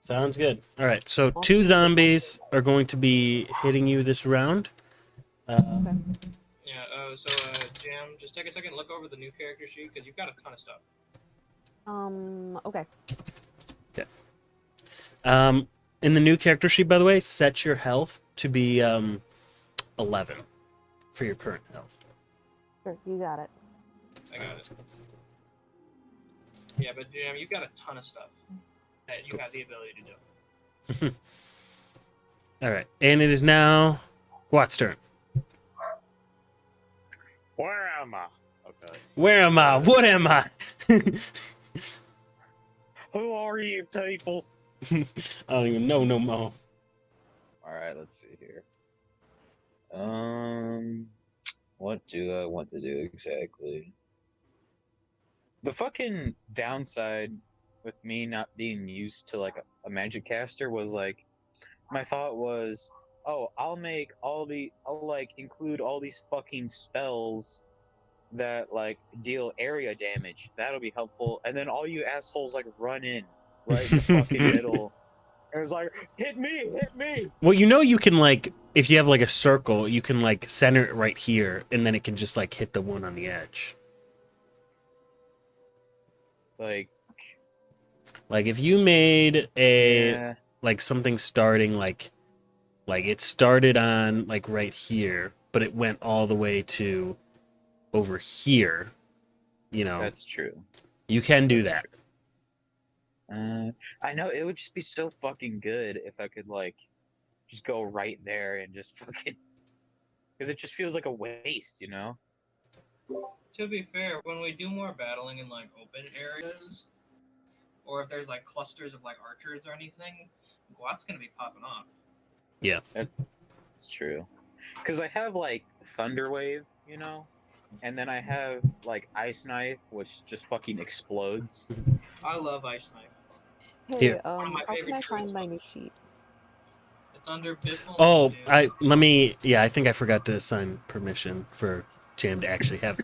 Sounds good. All right. So 2 zombies are going to be hitting you this round. Yeah. Jam, just take a second, look over the new character sheet because you've got a ton of stuff. Okay. In the new character sheet, by the way, set your health to be 11 for your current health. Sure, you got it. I got it. Yeah, but Jam, you've got a ton of stuff that you have the ability to do. All right. And it is now Guat's turn. Where am I? Okay. Where am I? What am I? Who are you, people? I don't even know no more. All right, let's see here. What do I want to do exactly? The fucking downside with me not being used to like a magic caster was like my thought was, oh, I'll like include all these fucking spells that like deal area damage. That'll be helpful. And then all you assholes like run in right in the fucking middle. And it was like, hit me, hit me. Well, you know, you can like, if you have like a circle, you can like center it right here, and then it can just like hit the one on the edge. Like if you made a Yeah, like something starting like it started on like right here, but it went all the way to over here, you know, that's true. you can do That's that. I know it would just be so fucking good if I could like just go right there and just fucking because it just feels like a waste, you know? To be fair, when we do more battling in like open areas, or if there's like clusters of like archers or anything, Guat's gonna be popping off. Yeah. It's true. Because I have like Thunder Wave, you know, and then I have like Ice Knife, which just fucking explodes. I love Ice Knife. Hey, Here. One of my how can favorite I find traits. my new sheet? It's under Biffle. Oh, dude. I think I forgot to assign permission for Jam to actually have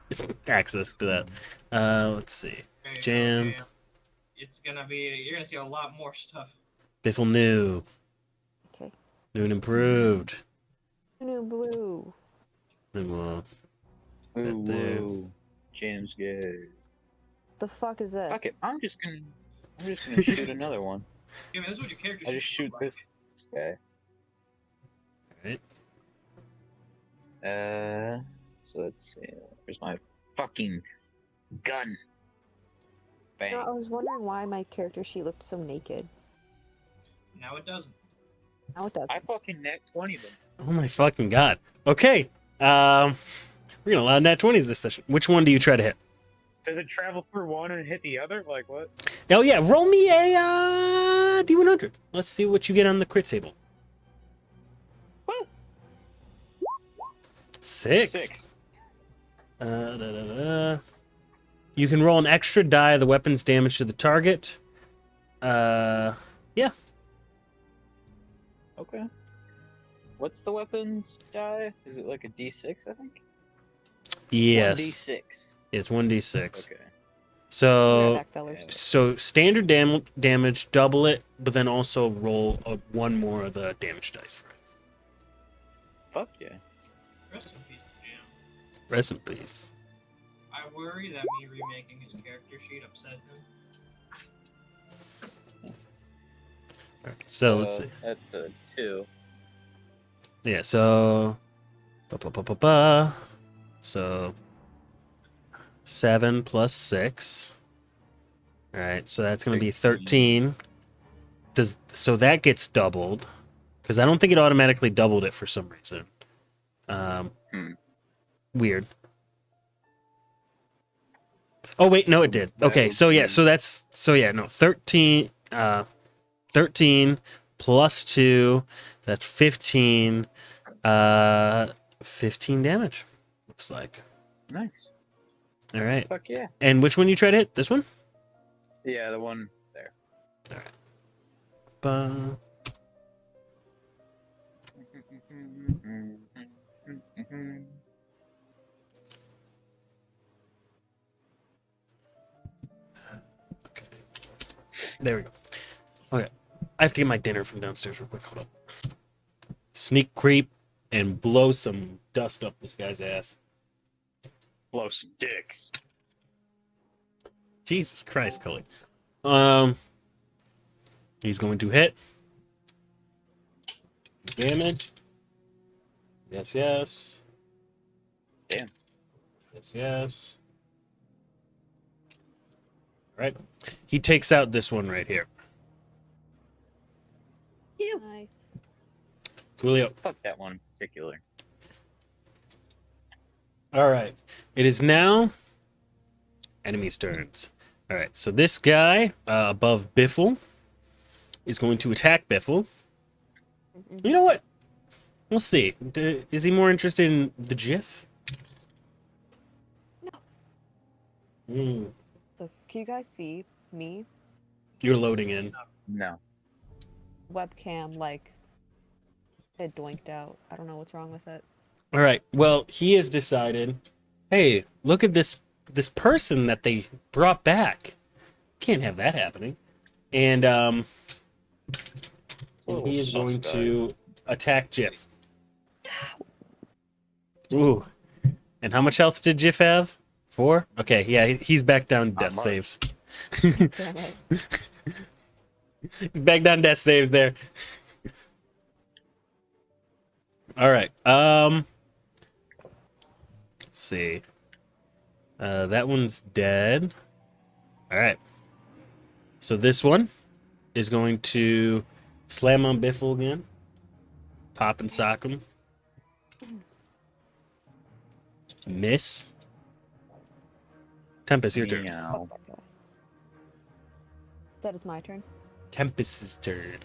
access to that. Let's see. There you Jam. go, it's gonna be. You're gonna see a lot more stuff. Biffle new. Okay. New and improved. New blue. And we'll Ooh, That there. whoa. Jam's good. The fuck is this? Fuck it. I'm just gonna shoot another one. Jimmy, this is what your character I just sheet shoot look like. this guy. Right. So let's see. Where's my fucking gun? Bang. You know, I was wondering why my character sheet looked so naked. Now it doesn't. Now it doesn't. I fucking net 20 them. Oh my fucking god. Okay. We're gonna allow nat 20s this session. Which one do you try to hit? Does it travel through one and hit the other? Like what? Oh yeah, roll me a D100. Let's see what you get on the crit table. Woo! 6. 6. You can roll an extra die of the weapon's damage to the target. Yeah. Okay. What's the weapons die? Is it like a D6, I think? Yes. 1D6. It's 1d6. Okay. So, Back, fellers. so standard damage, double it, but then also roll one more of the damage dice for it. Fuck yeah. Rest in peace to Jam. Rest in peace. I worry that me remaking his character sheet upset him. All right, so let's see. That's a 2. Yeah, so so 7 plus 6. All right, so that's going to be 13. So that gets doubled because I don't think it automatically doubled it for some reason. Weird. Oh wait, no, it did. Okay, so yeah, no, 13 13 plus 2, that's 15 15 damage. Looks like. Nice. All right. Fuck yeah. And which one you try to hit? This one? Yeah, the one there. All right. Ba- Okay. There we go. Okay. I have to get my dinner from downstairs real quick. Hold up. Sneak creep and blow some dust up this guy's ass. Blow some dicks. Jesus Christ, Cully. He's going to hit. Damage. Yes, yes. Damn. Yes, yes. Right. He takes out this one right here. Nice. Coolio. Fuck that one in particular. All right. It is now Enemies' turns. All right, so this guy above Biffle is going to attack Biffle. You know what? We'll see. Is he more interested in the GIF? No. Mm, So can you guys see me? you're loading in. No. Webcam like it doinked out. I don't know what's wrong with it. All right. Well, he has decided. Hey, look at this person that they brought back. Can't have that happening. And he is going to attack Jiff. Ooh. And how much health did Jiff have? 4? Okay, yeah, he's back down death saves. Damn it. Back down death saves there. All right. Let's see. That one's dead. All right. So this one is going to slam on Biffle again. Pop and sock him. Miss. Tempest, your turn. Meow. Oh my god. That is my turn. Tempest's turn.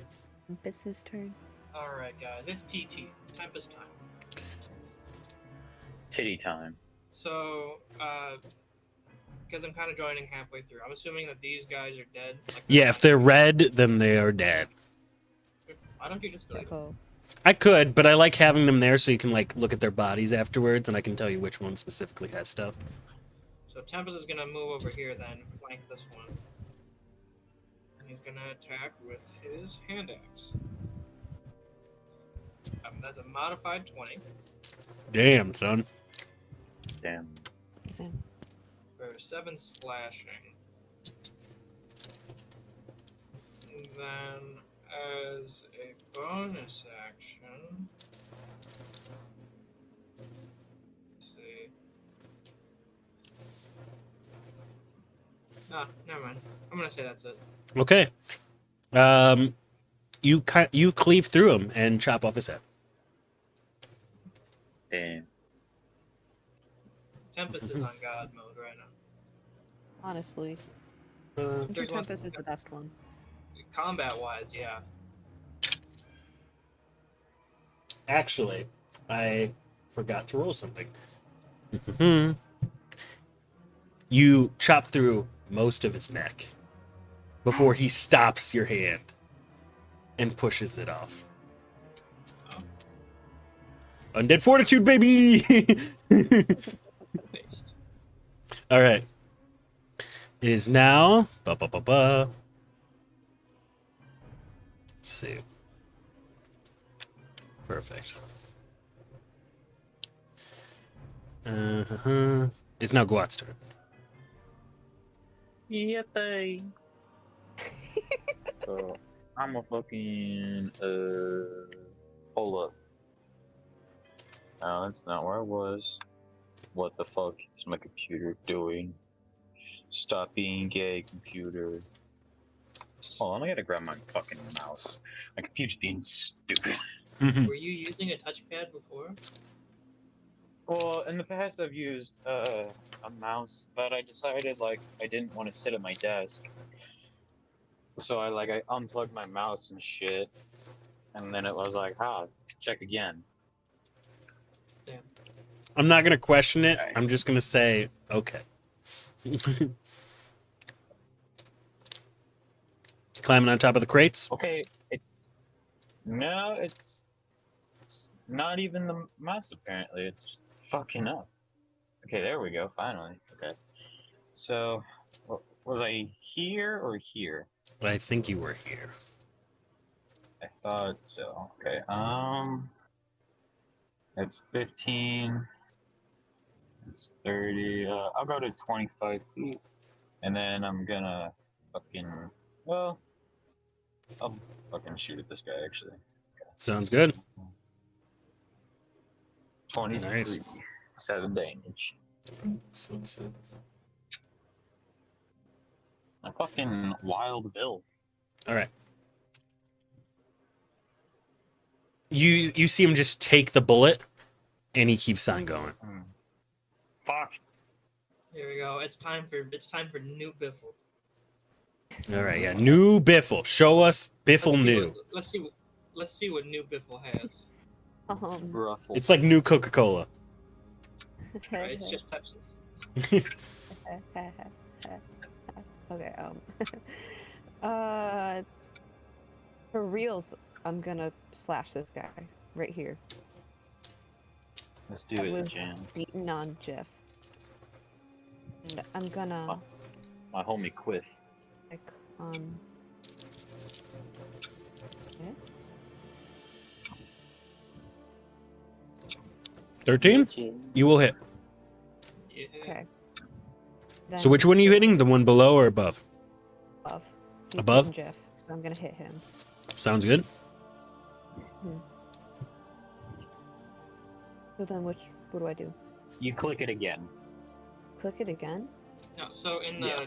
Tempest's turn. Alright, guys, it's TT. Tempest time. Titty time. So, because I'm kind of joining halfway through, I'm assuming that these guys are dead. Like Yeah, if they're red, then they are dead. Why don't you just delete them? Oh. I could, but I like having them there so you can like look at their bodies afterwards, and I can tell you which one specifically has stuff. So Tempest is gonna move over here then, flank this one. And he's gonna attack with his hand axe. That's a modified 20 Damn, son. Damn. Listen. for 7 slashing. And then, as a bonus action, let's see. Ah, never mind. I'm gonna say that's it. Okay. You cleave through him and chop off his head. Damn. Tempest is on God mode right now. Honestly. Uh, There's one- Tempest is the best one. Combat wise, yeah. actually, I forgot to roll something. Mhm. You chop through most of his neck before he stops your hand and pushes it off. Undead fortitude, baby! Based. All right. It is now. Let's see. Perfect. It's now Guat's turn. Yippee. So I'm a fucking hold up. No, that's not where I was. What the fuck is my computer doing? Stop being gay, computer. Hold on, I gotta grab my fucking mouse. My computer's being stupid. Mhm. Were you using a touchpad before? Well, in the past I've used a mouse, but I decided like I didn't want to sit at my desk. So I unplugged my mouse and shit. And then it was like, check again. Damn. I'm not going to question it. I'm just going to say, okay. Climbing on top of the crates. Okay, it's not even the mouse apparently. It's just fucking up. Okay, there we go. Finally. Okay. So, was I here or here? I think you were here. I thought so. Okay. It's 15. It's 30. I'll go to 25 feet, and then I'm gonna fucking I'll fucking shoot at this guy actually. Sounds good. 23. Nice. 7 damage. A fucking wild bill. All right. You see him just take the bullet, and he keeps on going. Fuck. Here we go. It's time for new Biffle. All right, yeah. New Biffle. Show us Biffle Let's see new. what- let's see what new Biffle has. Ruffle. It's like new Coca-Cola. It's just Pepsi. Okay. For reals, I'm gonna slash this guy right here. Let's do That it, was Jam. beaten on Jeff. And I'm gonna My homie Quiff. click on this. 13? You will hit. Yeah. Okay. So Then which one are you hitting? The one below or above? above. He's Above? beaten Jeff, so I'm gonna hit him. Sounds good. So then what do I do? You click it again. Click it again? No, so in the Yeah.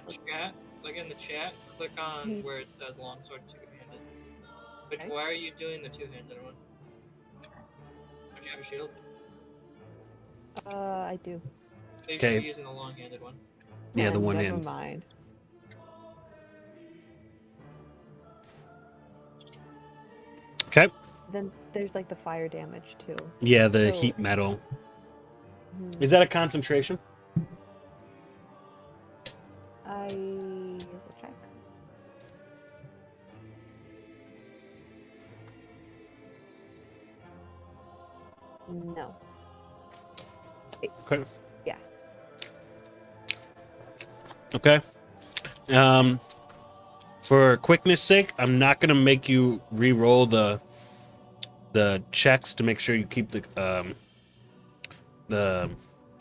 chat, click on Mhm. where it says longsword two-handed. Which Okay. why are you doing the two-handed one? Don't you have a shield? I do. So you Okay. should be using the long-handed one. Yeah, the one Never hand. mind. Okay. Then there's like the fire damage too. Yeah, the So- heat metal. Hmm. Is that a concentration? I will check. No. Okay. Yes. Okay. For quickness sake, I'm not gonna make you re-roll the checks to make sure you keep the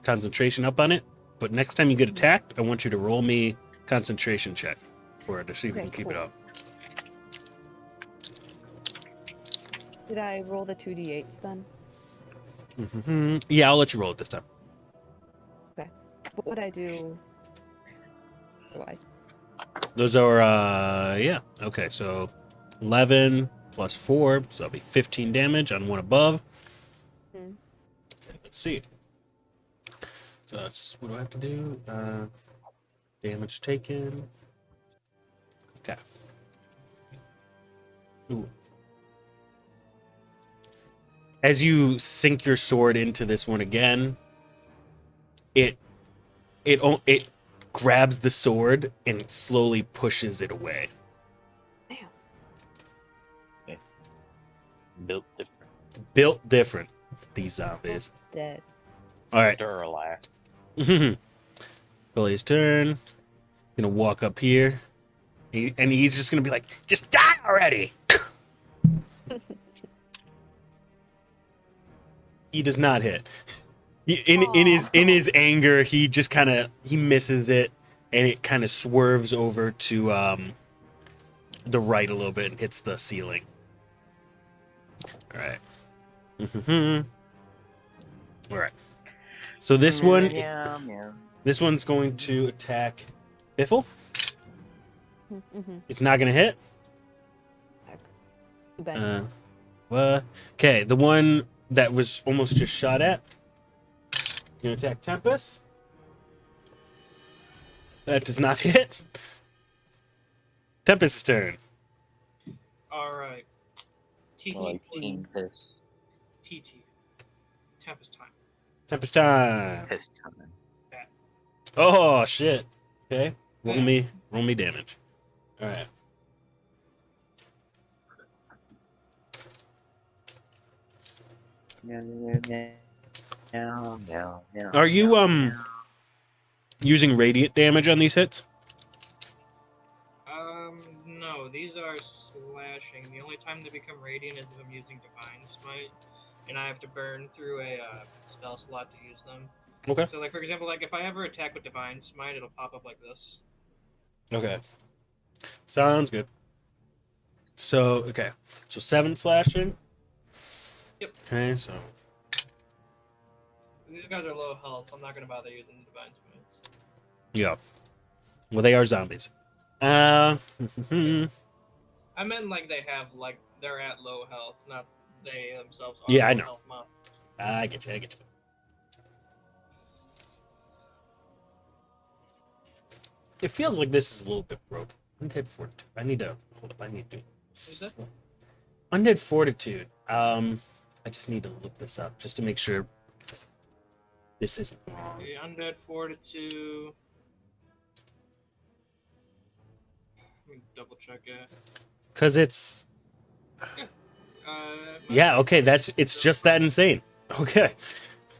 concentration up on it. But next time you get attacked, I want you to roll me concentration check for it to see if we Okay, can keep it cool. up. Did I roll the 2d8s then? Yeah, I'll let you roll it this time. What would I do otherwise? Those are yeah. Okay, so 11 plus 4, so that'll be 15 damage on one above. Hmm. Okay, let's see. So that's what do I have to do? Damage taken. Okay. Ooh. As you sink your sword into this one again, it grabs the sword and it slowly pushes it away. Damn. Built different. Built different, these zombies. Dead. All right. Duralast. Billy's turn. Gonna walk up here. And he's just gonna be like, just die already! He does not hit. In his anger, he just he misses it, and it kind of swerves over to the right a little bit and hits the ceiling. All right. All right. So this one, this one's going to attack Biffle. Mm-hmm. It's not gonna hit. Too bad. Okay, the one that was almost just shot at. Gonna attack Tempest. That does not hit. Tempest's turn. Alright. TT. Like Team Piss. TT. Tempest time. Tempest time. Piss time. Oh shit. Okay. Roll me damage. All right. Are you using radiant damage on these hits? No, these are slashing. The only time they become radiant is if I'm using Divine Smite, and I have to burn through a spell slot to use them. Okay. So, like, for example, like, if I ever attack with Divine Smite, it'll pop up like this. Okay. Sounds good. So, okay. So 7 slashing. Yep. Okay, so These guys are low health, so I'm not going to bother using the Divine Smites. yeah. Well, they are zombies. I meant, like, they're at low health, not they themselves are Yeah, I low know. health monsters. I get you. It feels like this is a little bit broken. Undead Fortitude. I need to hold up. I need to. is that? Undead Fortitude. I just need to look this up just to make sure this isn't wrong. The Undead Fortitude. Let me double check it. Cause it's Uh, yeah, okay, it's just that insane. Okay.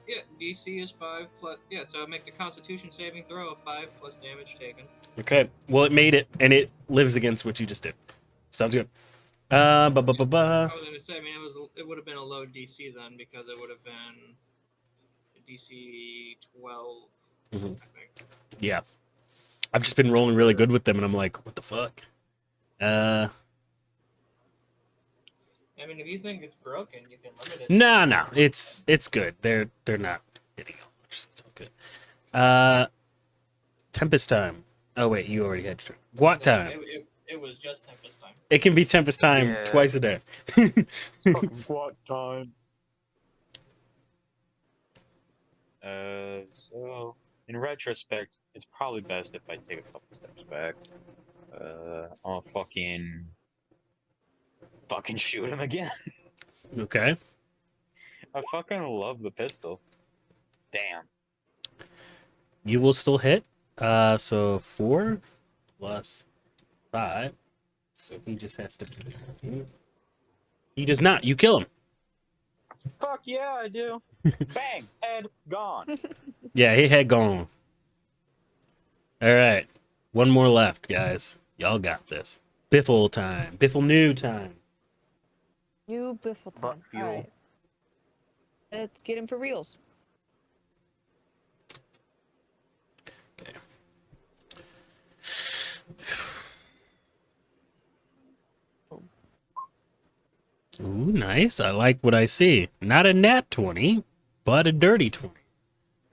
Yeah, DC is 5 plus. Yeah, so it makes a Constitution saving throw of 5 plus damage taken. Okay. Well, it made it, and it lives against what you just did. Sounds good. I was gonna say, I mean, it would have been a low DC then because it would have been a DC 12, Mhm. I think. Yeah. I've just been rolling really good with them, and I'm like, what the fuck? I mean, if you think it's broken, you can limit it. No, it's good. They're not hitting out much, so it's all good. Tempest time. Oh wait, you already had your turn. Guat time. It was just Tempest time. It can be Tempest time Yeah. twice a day. It's fucking squat time. So in retrospect, it's probably best if I take a couple steps back. I'll fucking shoot him again. Okay. I fucking love the pistol. Damn. You will still hit. So 4 plus 5. So he just has to. He does not. You kill him. Fuck yeah, I do. Bang, head gone. Yeah, he had gone. All right. One more left, guys. Y'all got this. Biffle time. Biffle new time. New biffle time. Butt fuel. Alright. Let's get him for reals. Ooh, nice. I like what I see. Not a nat 20, but a dirty 20.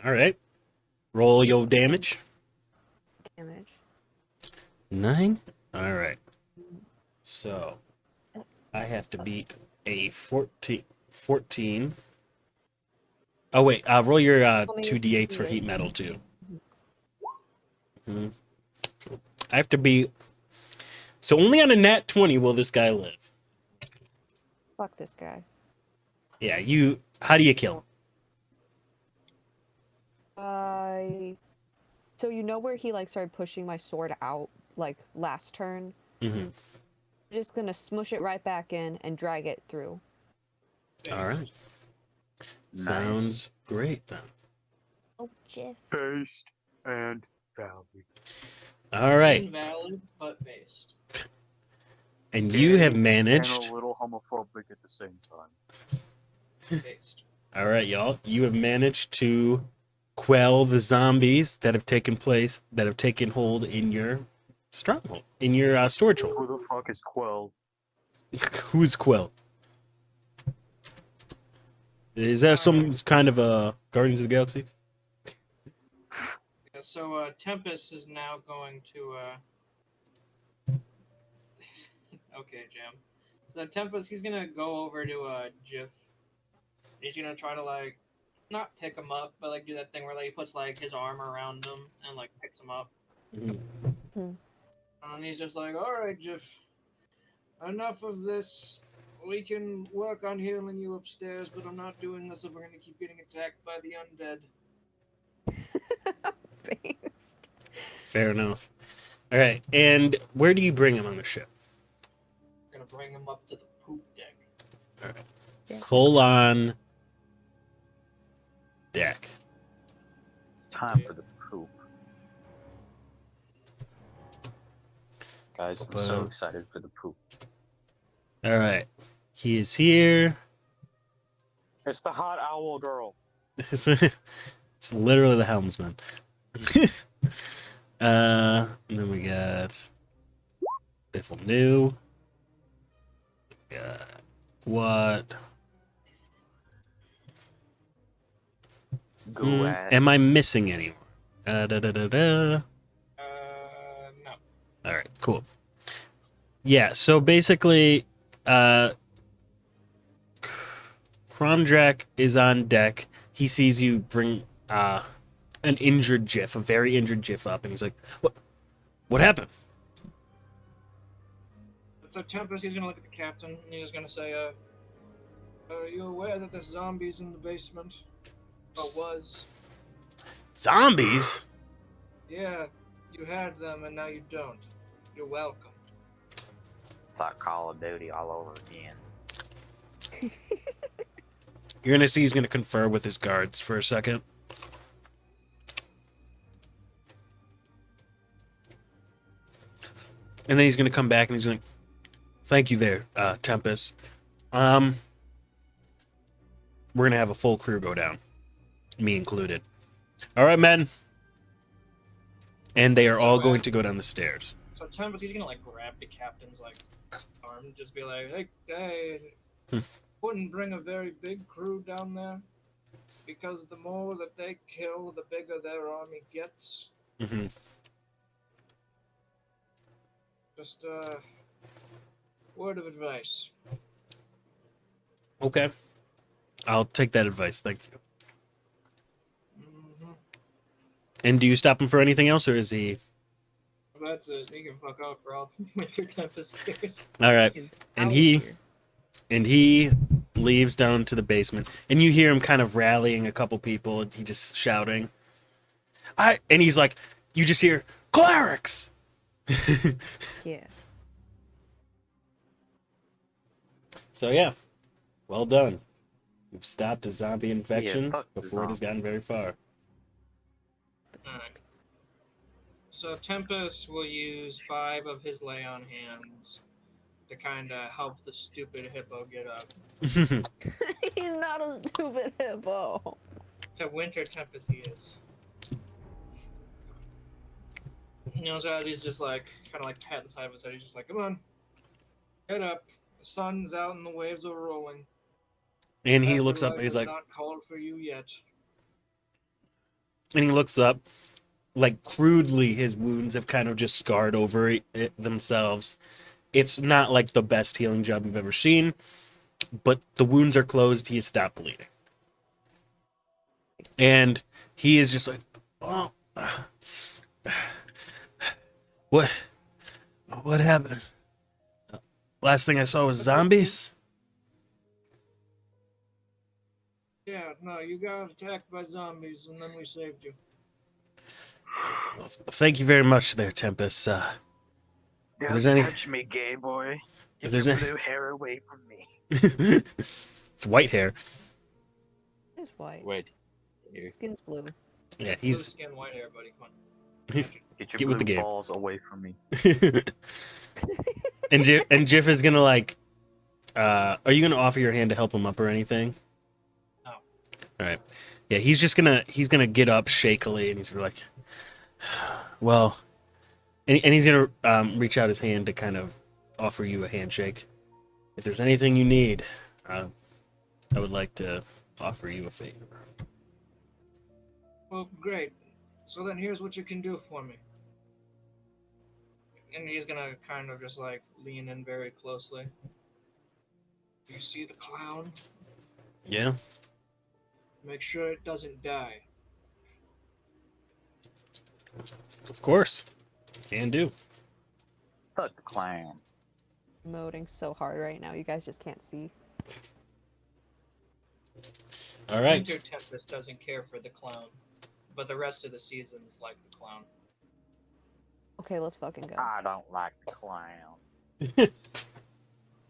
All right. Roll your damage. Damage. 9. All right. So I have to beat a 14. Oh, wait. Roll your 2d8s for heat metal, too. Mhm. I have to be. So only on a nat 20 will this guy live. Fuck this guy. Yeah, you. How do you kill him? So you know where he like started pushing my sword out like last turn? Mm-hmm. I'm just gonna smush it right back in and drag it through. All right. Nice. Sounds great then. Oh, Jeff. Based and value. All right. Invalid, but based. And you have managed. And a little homophobic at the same time. Based. All right, y'all. You have managed to quell the zombies that have taken hold in your stronghold, in your storage hold. Who the fuck is Quell? Who's Quell? Is that some kind of Guardians of the Galaxy? Yeah, so Tempest is now going to. Okay, Jam. So Tempest, he's gonna go over to Jiff. He's gonna try to like, not pick him up, but like do that thing where like he puts like his arm around him and like picks him up. Mhm. And he's just like, all right, Jiff. Enough of this. We can work on healing you upstairs, but I'm not doing this if we're gonna keep getting attacked by the undead. Based. Fair enough. All right, and where do you bring him on the ship? Gonna bring him up to the poop deck. All right. Yeah. Full on deck. It's time for the poop. Guys, I'm so excited for the poop. All right. He is here. It's the hot owl girl. It's literally the helmsman. And then we got Biffle New. We got what? Go at. Am I missing anyone? No. All right, cool. Yeah, so basically, Kromdrak is on deck. He sees you bring an injured Jiff, a very injured Jiff up, and he's like, What happened? So Tempest, he's gonna look at the captain, and he's just gonna say, are you aware that there's zombies in the basement? Or was? Zombies? Yeah, you had them, and now you don't. You're welcome. It's like Call of Duty all over again. You're gonna see he's gonna confer with his guards for a second. And then he's gonna come back and he's gonna, thank you there, Tempest. We're gonna have a full crew go down, me included. All right, men. And they are all going to go down the stairs. So Tempest, he's gonna like grab the captain's like arm, and just be like, hey, Hmm. wouldn't bring a very big crew down there, because the more that they kill, the bigger their army gets. Mm-hmm. Just word of advice. Okay. I'll take that advice. Thank you. Mm-hmm. And do you stop him for anything else, or is he? That's it. He can fuck off for all Winter Tempest cares. All right. Is And out he- here. And he leaves down to the basement, and you hear him kind of rallying a couple people. He just shouting, and he's like, you just hear clerics. Yeah. So yeah, well done. You've stopped a zombie infection fuck the before it has gotten very far. Alright. So Tempest will use 5 of his lay on hands to kind of help the stupid hippo get up. He's not a stupid hippo. To Winter Tempest he is. You know, so as he's just like, kind of like patting the side of his head, he's just like, come on, get up. The sun's out and the waves are rolling. And he looks up and Afterlife he's is like, not called for you yet. and he looks up, like crudely, his wounds have kind of just scarred over it themselves. It's not like the best healing job you've ever seen, but the wounds are closed. He has stopped bleeding. And he is just like, oh, what happened? Last thing I saw was zombies. Yeah, no, you got attacked by zombies and then we saved you. Well, thank you very much there, Tempest. Don't there's any- touch me, gay boy. If Get there's your any- blue hair away from me. It's white hair. He's white. Wait. You Skin's blue. Yeah, Blue he's skin, white hair, buddy. Come on. get your Get with blue the game. balls away from me. and Jiff is gonna like. Are you gonna offer your hand to help him up or anything? No. All right. Yeah, he's gonna get up shakily and he's like, well, and he's gonna reach out his hand to kind of offer you a handshake. If there's anything you need, I would like to offer you a favor. Well, great. So then here's what you can do for me. And he's gonna kind of just like lean in very closely. You see the clown? Yeah. Make sure it doesn't die. Of course. Can do. Fuck the clown. Emoting so hard right now. You guys just can't see. All right. Winter Tempest doesn't care for the clown, but the rest of the season's like the clown. Okay, let's fucking go. I don't like the clown.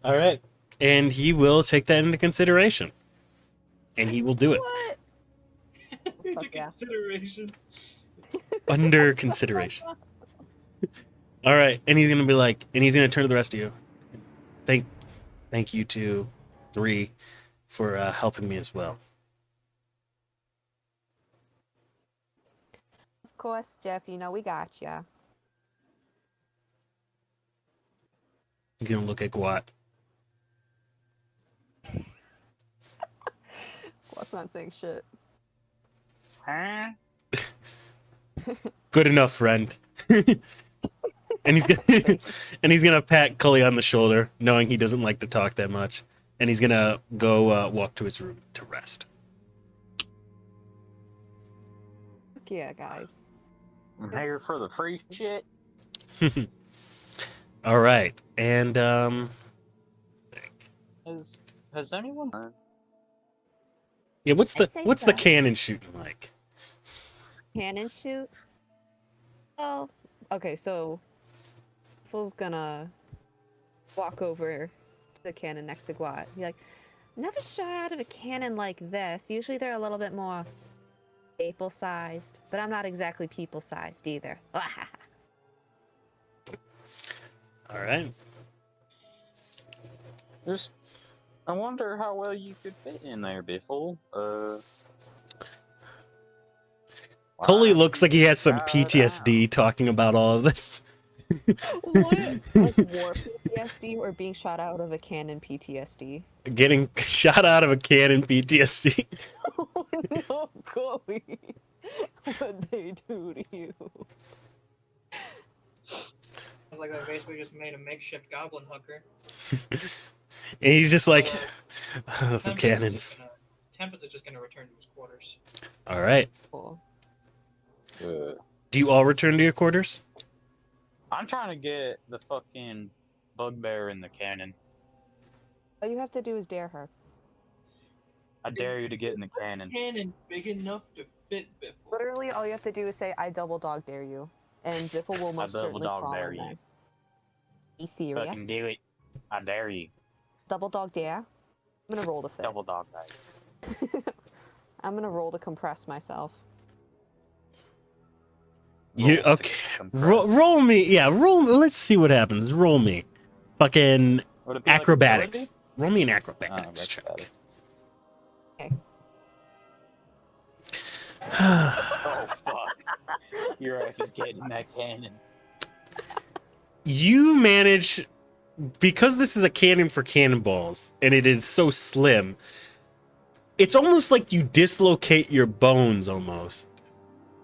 All right. And he will take that into consideration. And he will do it. What? Into Fuck yeah. consideration. Under consideration. All right. And he's going to be like, and he's going to turn to the rest of you. Thank you to 3 for helping me as well. Of course, Jeff, you know we got ya. He's going to look at Gwat. What's not saying shit. Huh? Good enough, friend. and he's gonna pat Cully on the shoulder, knowing he doesn't like to talk that much. And he's gonna go walk to his room to rest. Fuck yeah, guys. I'm here for the free shit. All right, and Has anyone? yeah, what's I'd the say what's the so. cannon shooting like? Cannon shoot. Oh, okay. So, Fool's gonna walk over to the cannon next to Guat. Be like, never shot out of a cannon like this. Usually they're a little bit more staple-sized, but I'm not exactly people-sized either. All right. Just, I wonder how well you could fit in there, Biffle. Coley why looks don't like he you has some try it out? PTSD talking about all of this. What? Like war PTSD or being shot out of a cannon PTSD? Getting shot out of a cannon PTSD. Oh no, Chloe. What'd they do to you? I was like, I basically just made a makeshift goblin hooker. And he's just like, So, oh, the cannons. Tempest is just gonna return to his quarters. All right. Cool. Do you all return to your quarters? I'm trying to get the fucking bugbear in the cannon. All you have to do is dare her. I dare you to get in the Is this cannon. cannon big enough to fit Biffle? Literally, all you have to do is say, "I double dog dare you," and Biffle will most double certainly dog crawl dare in you. there. Be serious. Fucking do it. I dare you. Double dog dare. I'm gonna roll to fit. Double dog dare. I'm gonna roll to compress myself. You Rolls to okay? compress. Roll me. Yeah, roll. Let's see what happens. Roll me. Fucking Would it be like acrobatics. agility? Roll me an Oh, acrobatics check. acrobatics. Okay. Oh fuck! Your ass is getting in that cannon. You manage, because this is a cannon for cannonballs and it is so slim, it's almost like you dislocate your bones almost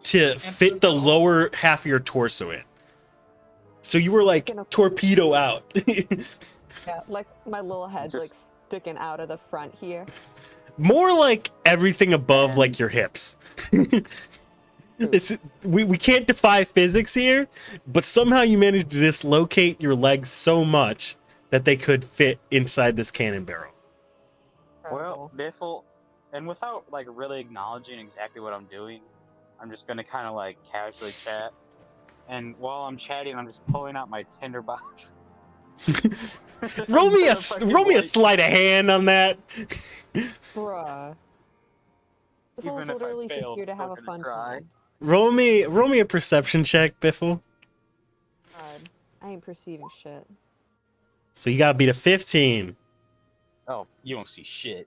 to fit the lower half of your torso in. So you were like torpedo out. Yeah, like my little head's like Just- sticking out of the front here. More like everything above And- like your hips. We can't defy physics here, but somehow you managed to dislocate your legs so much that they could fit inside this cannon barrel. Well, Biffle, and without like really acknowledging exactly what I'm doing, I'm just gonna kind of like casually chat. And while I'm chatting, I'm just pulling out my tinderbox. roll me a Fucking roll me a like- sleight of hand on that. Bruh. Biffle's Even if I literally just fail, here to I'm have a still fun gonna try. time. Roll me a perception check, Biffle. God, I ain't perceiving shit. So you gotta beat a 15. Oh, you don't see shit.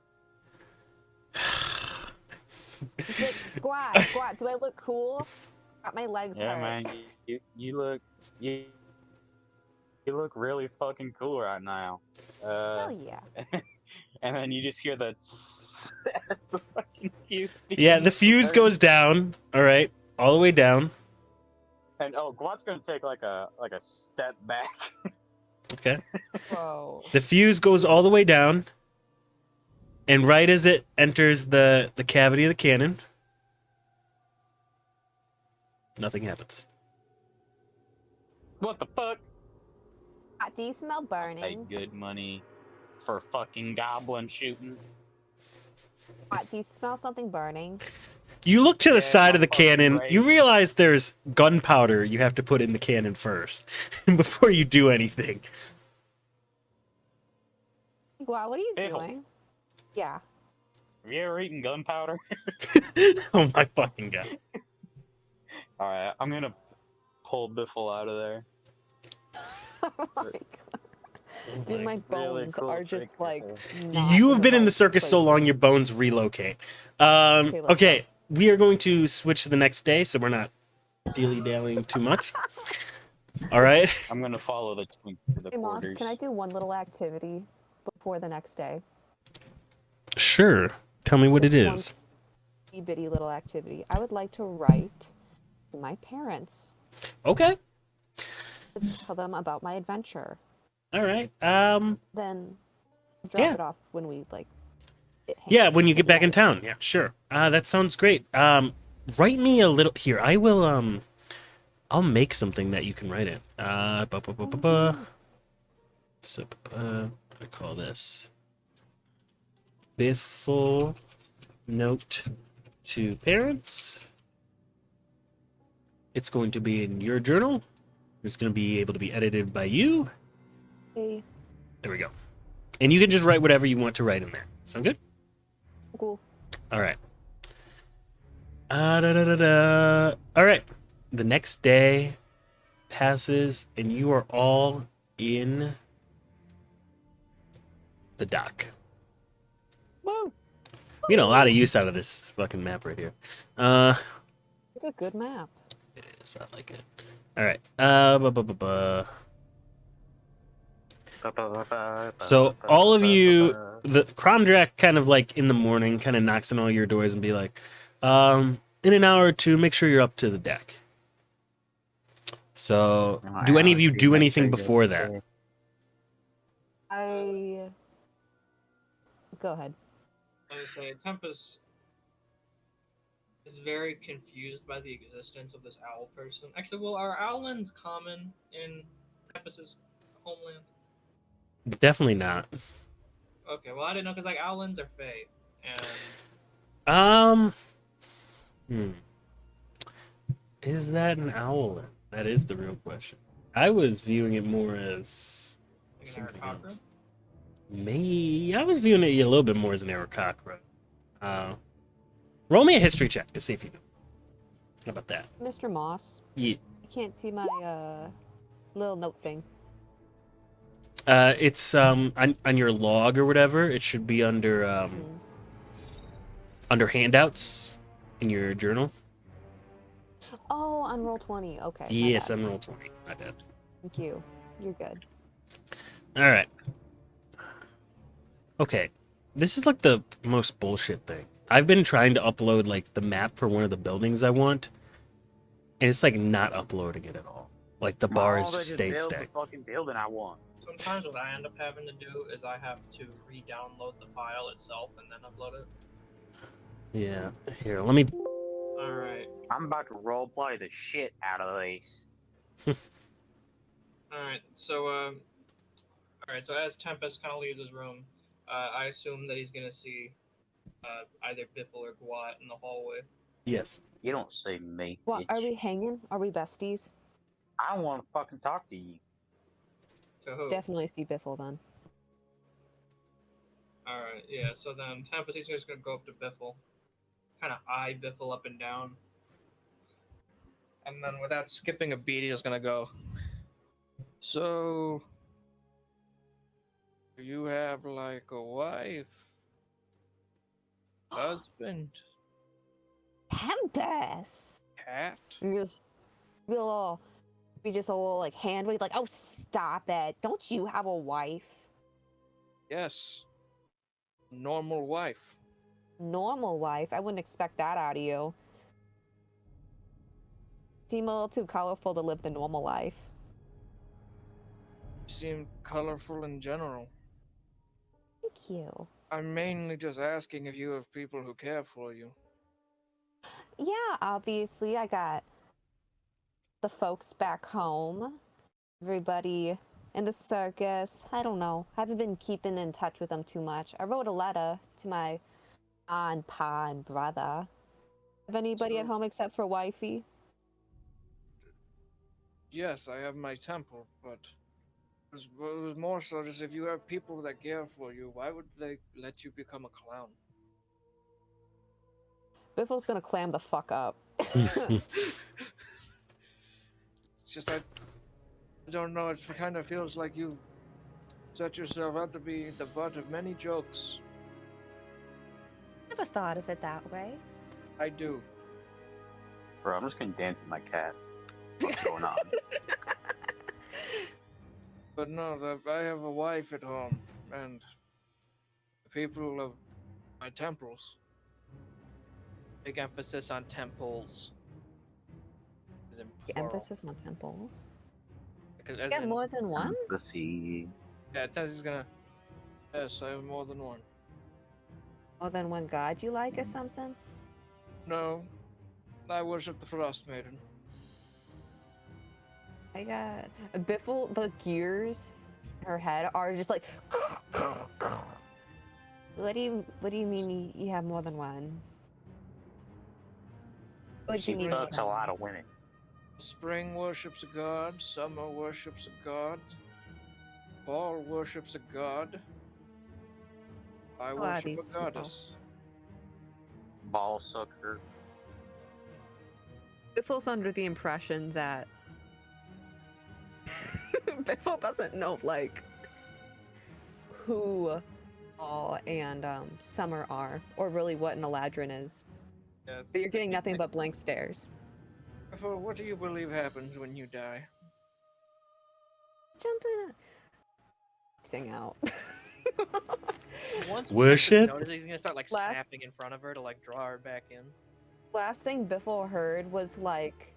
Squat, do I look cool? Got my legs Yeah, hurt. man, you look really fucking cool right now. Hell yeah. And then you just hear the as the fucking fuse. Yeah, the begins to fuse burn. goes down. All right, all the way down. And Gwat's gonna take like a step back. Okay. Bro. The fuse goes all the way down, and right as it enters the cavity of the cannon, nothing happens. What the fuck? Do you smell Pay burning? good money for fucking goblin shooting. Do you smell something burning? You look to the Yeah, side of the my fucking cannon. brain. You realize there's gunpowder you have to put in the cannon first before you do anything. Wow, what are you Ew. doing? Yeah. Have you ever eaten gunpowder? Oh my fucking god. Alright, I'm gonna pull Biffle out of there. Oh my god. Dude, my Really bones cool are trick, just like. Biffle. not You have been in the right circus so place. long, your bones relocate. let's Okay, we are going to switch to the next day, so we're not dilly-dallying too much. All right. I'm gonna follow the twink to the Hey, Moss, quarters. can I do one little activity before the next day? Sure. Tell me what it Just one is. bitty little activity. I would like to write to my parents Okay. to tell them about my adventure. All right. Then drop Yeah. it off when we like. Yeah, when you get back in town. Yeah, sure. That sounds great. Write me a little here. I'll I'll make something that you can write in. So, I call this Biffle Note to Parents. It's going to be in your journal. It's going to be able to be edited by you. Hey, There we go. And you can just write whatever you want to write in there. Sound good? cool. All right. All right. The next day passes, and you are all in the dock. Woo! We get a lot of use out of this fucking map right here. It's a good map. It is. I like it. All right. So all of you, the Cromdrack kind of like in the morning, kind of knocks on all your doors and be like, in an hour or two, make sure you're up to the deck. So, do any of you do anything before that? Go ahead. I was saying, Tempest is very confused by the existence of this owl person. Actually, well, are owlins common in Tempest's homeland? Definitely not. Okay, well, I didn't know because like owlins are fey, and Is that an owlet? That is the real question. I was viewing it more as like an something Aarakocra. else. Maybe I was viewing it a little bit more as an Aarakocra. Roll me a history check to see if you know. How about that? Mr. Moss, Yeah. I can't see my little note thing. It's on your log or whatever. It should be under under handouts in your journal. Oh, on roll 20. Okay. my Yes, bad. on roll 20. My bad. Thank you. You're good. All right. Okay. This is like the most bullshit thing. I've been trying to upload like the map for one of the buildings I want, and it's like not uploading it at all. Like the bar is just stayed build stacked. the fucking building I want. Sometimes what I end up having to do is I have to re-download the file itself and then upload it. Yeah. Here, let me. All right. I'm about to roleplay the shit out of these. All right. So So as Tempest kind of leaves his room, I assume that he's gonna see either Biffle or Gwat in the hallway. Yes. You don't see me. What? Are bitch. we hanging? Are we besties? I don't want to fucking talk to you. To who? Definitely see Biffle then. All right. Yeah. So then Tempest he's just gonna go up to Biffle, kind of eye Biffle up and down, and then without skipping a beat, he's gonna go. So, you have like a wife, husband, Tempest! cat? You just be a little like hand wave, like, oh, stop it. Don't you have a wife? Yes. Normal wife. Normal wife? I wouldn't expect that out of you. Seem a little too colorful to live the normal life. You seem colorful in general. Thank you. I'm mainly just asking if you have people who care for you. Yeah, obviously, I got the folks back home, everybody in the circus. I don't know. I haven't been keeping in touch with them too much. I wrote a letter to my aunt, pa, and brother. Have anybody at So- home except for wifey? Yes, I have my temple, but it was more so just if you have people that care for you, why would they let you become a clown? Biffle's gonna clam the fuck up. It's just I don't know. It kind of feels like you've set yourself up to be the butt of many jokes. Never thought of it that way. I do. Bro, I'm just gonna dance with my cat. What's going on? But no, I have a wife at home, and the people of my temples. Big emphasis on temples. Is in The plural. emphasis on temples. Because You as got in, more than one? The sea. yeah, Tenz's gonna. Yes, I have more than one. More than one god you like or something? No, I worship the Frost Maiden. I got Biffle. The gears in her head are just like. What do you mean you have more than one? What do She you mean? fucks a lot of women. Spring worships a god, summer worships a god, fall worships a god. I are worship these a people? goddess. Ball sucker. Biffle's under the impression that Biffle doesn't know like who All and Summer are, or really what an Eladrin is. Yes. But you're getting nothing but blank stares. Therefore, what do you believe happens when you die? Jump in. Sing out. Once Worship? Tempest notices, he's gonna start like Last- snapping in front of her to like draw her back in. Last thing Biffle heard was like,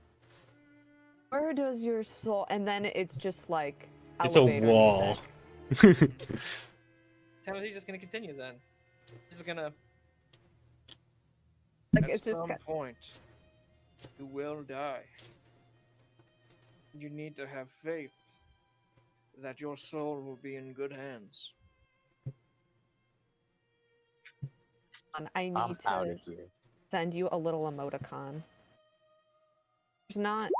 "Where does your soul?" And then it's just like It's a elevator wall. music. Tempest's just gonna continue then. He's gonna. Like At it's just some ki- point, you will die. You need to have faith that your soul will be in good hands. I I'm need out to of here. send you a little emoticon. There's not.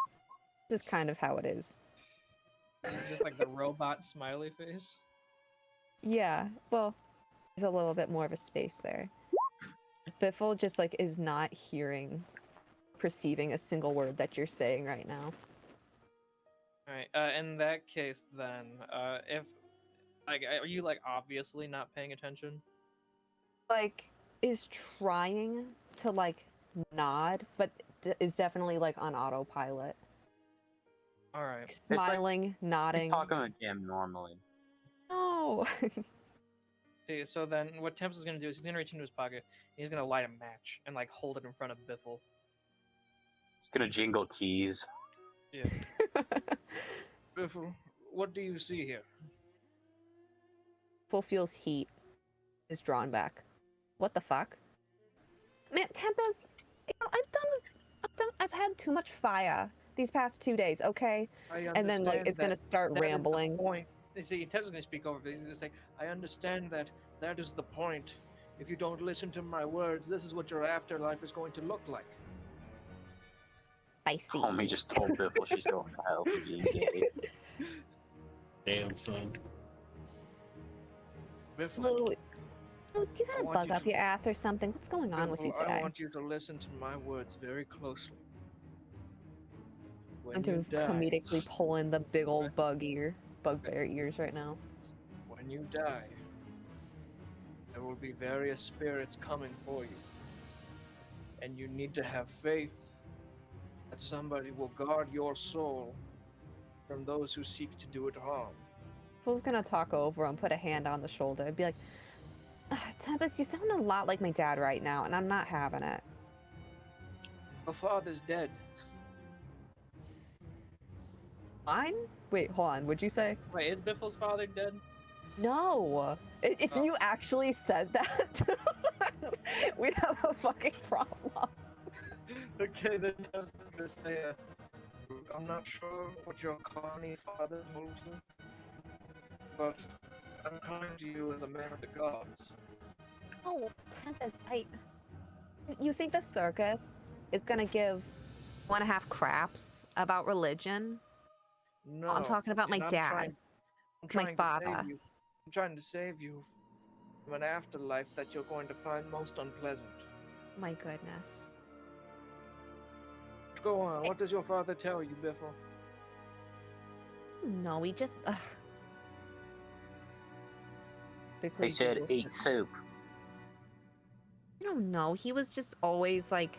This is kind of how it is. Just like the robot smiley face. Yeah, well, there's a little bit more of a space there. Biffle just like is not hearing, perceiving a single word that you're saying right now. Alright, in that case then, if like are you like obviously not paying attention? Like, is trying to like nod, but is definitely like on autopilot. Alright. Smiling, He's nodding. talking to him normally. No. See, so then what Tempest is gonna do is he's gonna reach into his pocket and he's gonna light a match and like hold it in front of Biffle. He's gonna jingle keys. Yeah. Biffle, what do you see here? Biffle feels heat. Is drawn back. What the fuck? Man, Tempest, you know, I've had too much fire these past 2 days, okay? I And then like understand it's gonna that start that is the rambling. point. You see, Tempest is going to speak over this. He's going to say, I understand that that is the point. If you don't listen to my words, this is what your afterlife is going to look like. Spicy. Homie just told Biffle she's going to hell for being gay. Damn, son. Biffle, Luke, you got I a want bug you up to- your ass or something? What's going on with you Biffle, I today? want you to listen to my words very closely. When I'm to you die, comedically pull in the big old bugbear ears right now. when you die, there will be various spirits coming for you. And you need to have faith that somebody will guard your soul from those who seek to do it harm. Phil's gonna talk over him, put a hand on the shoulder, and be like, Tempest, you sound a lot like my dad right now, and I'm not having it. Your father's dead. Mine? Wait, hold on. What'd you say? Wait, is Biffle's father dead? No. If Oh. you actually said that, we'd have a fucking problem. Okay, then I was gonna say, I'm not sure what your carny father told you, but I'm coming to you as a man of the gods. Oh, Tempest, you think the circus is gonna give 1.5 craps about religion? No, I'm talking about my and dad. I'm my trying father. to save you. I'm trying to save you from an afterlife that you're going to find most unpleasant. My goodness. Go on. What does your father tell you, Biffle? No, we just. They said eat soup. I don't know. He was just always like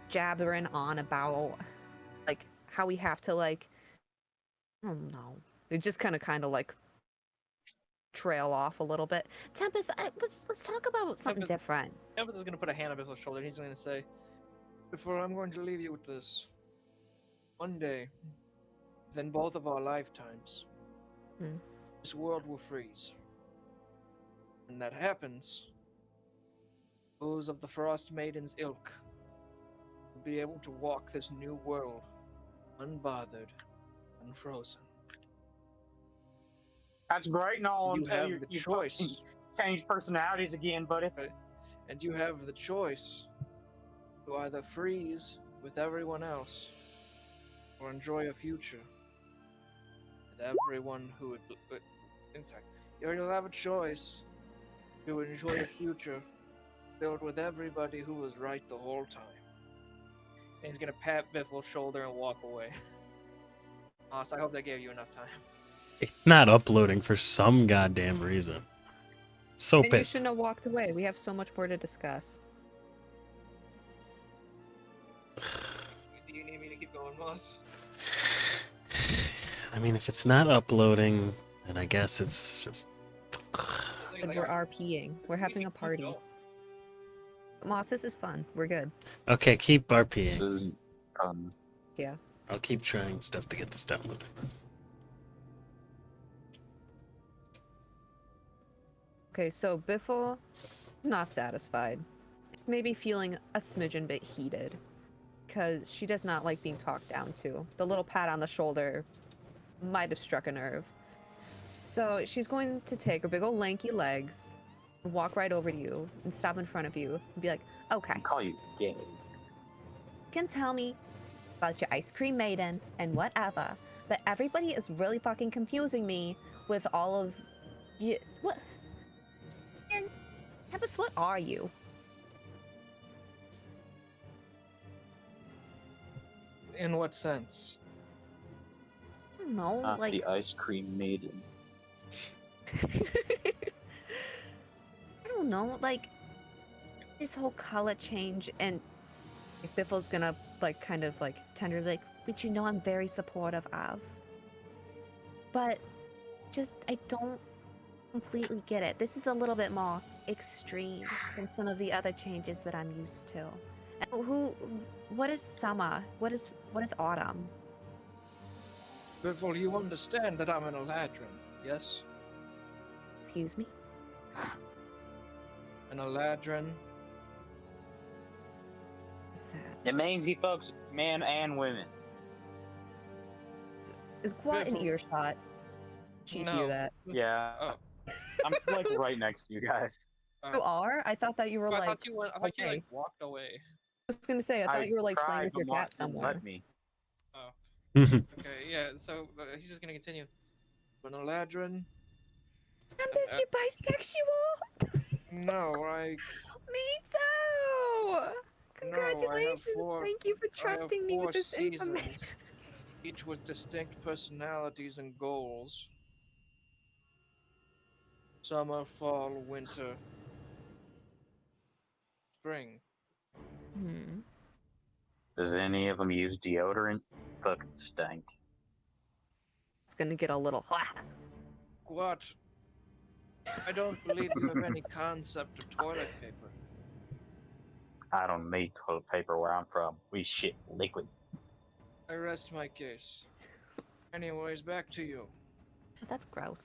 jabbering on about like how we have to like. I don't know. It just kind of like trail off a little bit. Tempest, let's talk about something Tempest- different. Tempest is gonna put a hand on Biffle's shoulder and he's gonna say, Before I'm going to leave you with this. One day, within both of our lifetimes, Hmm. this world will freeze. When that happens, those of the Frost Maiden's ilk will be able to walk this new world unbothered unfrozen. That's great and all You until have you, the you choice. fucking change personalities again, buddy. And you have the choice to either freeze with everyone else or enjoy a future with everyone who would. Inside. You'll have a choice to enjoy a future filled with everybody who was right the whole time. And he's gonna pat Biffle's shoulder and walk away. So I hope that gave you enough time. It's not uploading for some goddamn reason. So And you pissed. shouldn't have walked away. We have so much more to discuss. Do you need me to keep going, Moss? I mean, if it's not uploading, then I guess it's just. And we're RPing. We're having a party. Moss, this is fun. We're good. Okay, keep This RPing. is Yeah. I'll keep trying stuff to get this downloaded. Okay, so Biffle is not satisfied. Maybe feeling a smidgen bit heated. Because she does not like being talked down to. The little pat on the shoulder might have struck a nerve. So she's going to take her big old lanky legs, and walk right over to you, and stop in front of you, and be like, okay, I call you gay. you can tell me about your ice cream maiden and whatever, but everybody is really fucking confusing me with all of you. What? And Tempest, what are you? In what sense? I don't know, Not like the ice cream maiden. I don't know, like this whole color change, and Biffle's gonna like kind of like tenderly like, which you know I'm very supportive of. But just I don't completely get it. This is a little bit more extreme than some of the other changes that I'm used to. And what is summer? What is autumn? Biffle, you understand that I'm an Alarian, yes? Excuse me? An Alarian. What's that? It means he fucks men and women. Is Quat in Biffle. earshot? She'd No. hear that. Yeah, Oh. I'm like right next to you guys. You are? I thought that you were I like. thought you went. I thought you okay. like walked away. I was gonna say, I thought you were like playing tried, with but your Moss cat didn't somewhere. Let me. Okay, yeah. So he's just gonna continue. An Alarian. Tempest, you bisexual? No, I. Me too! Congratulations! four- Thank you for I have trusting me 4 with this seasons, information. each with distinct personalities and goals. Summer, fall, winter, spring. Does any of them use deodorant? Fucking stank. It's gonna get a little hot. What? I don't believe you have any concept of toilet paper. I don't need toilet paper where I'm from. We shit liquid. I rest my case. Anyways, back to you. That's gross.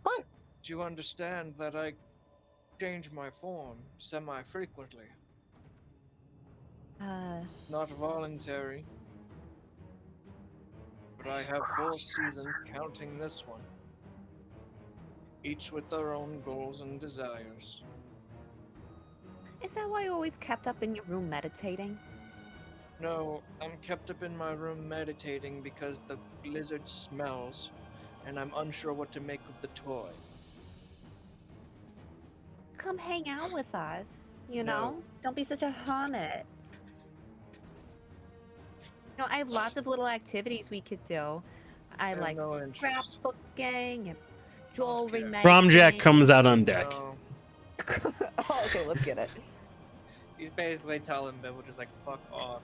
Do you understand that I change my form semi-frequently? Not voluntary. But I have 4 seasons counting this one. Each with their own goals and desires. Is that why you always kept up in your room meditating? No, I'm kept up in my room meditating because the lizard smells, and I'm unsure what to make of the toy. Come hang out with us, you No. know? Don't be such a hermit. You know, I have lots of little activities we could do. I have like no interest. scrapbooking and jewelry care. making. Prom Jack comes out on deck. No. Oh, okay, let's get it. He's basically telling Bill, just like, fuck off.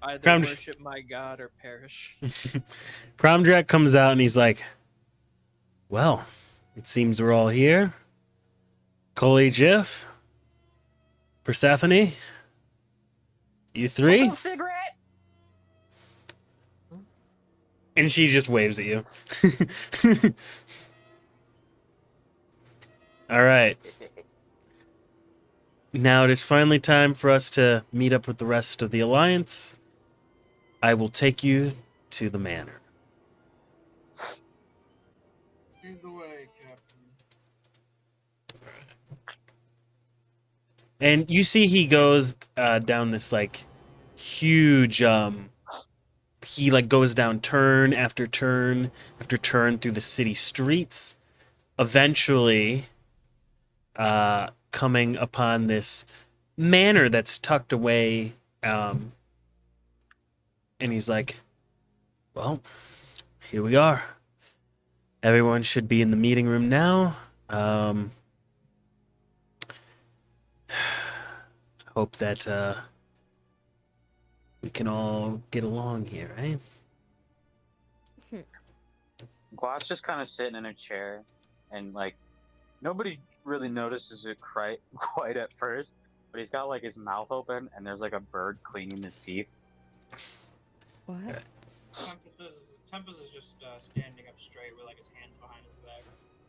Either Prom- worship my god or perish. Prom Jack comes out and he's like, well, it seems we're all here. Coley, Jiff, Persephone, you three? Cigarette? And she just waves at you. All right. Now it is finally time for us to meet up with the rest of the Alliance. I will take you to the manor. Lead the way, Captain. And you see he goes down this like huge he like goes down turn after turn after turn through the city streets, eventually coming upon this manor that's tucked away, and he's like, well, here we are. Everyone should be in the meeting room now. Hope that we can all get along here, right? Guat's just kind of sitting in a chair, and like nobody really notices it quite at first. But he's got like his mouth open, and there's like a bird cleaning his teeth. What? Tempest is just standing up straight with like his hands behind his back.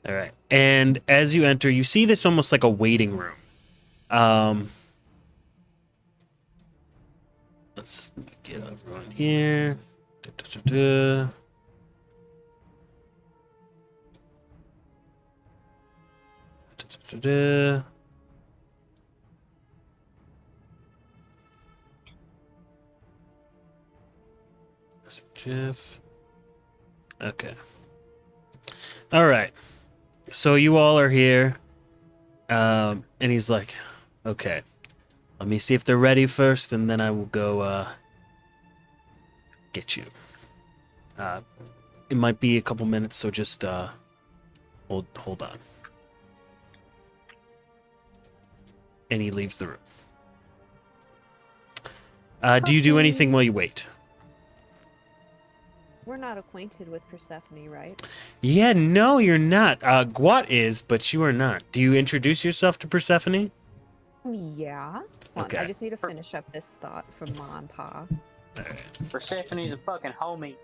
All right. And as you enter, you see this almost like a waiting room. Let's get everyone here. Da-da-da-da. Da-da-da-da. Jeff. Okay. All right. So you all are here. And he's like, okay, let me see if they're ready first, and then I will go get you. It might be a couple minutes, so just hold on. And he leaves the room. Do you do anything while you wait? We're not acquainted with Persephone, right? Yeah, no, you're not. Gwat is, but you are not. Do you introduce yourself to Persephone? Yeah. Hold on, Okay. I just need to finish up this thought from Ma and Pa. All right. Persephone's a fucking homie.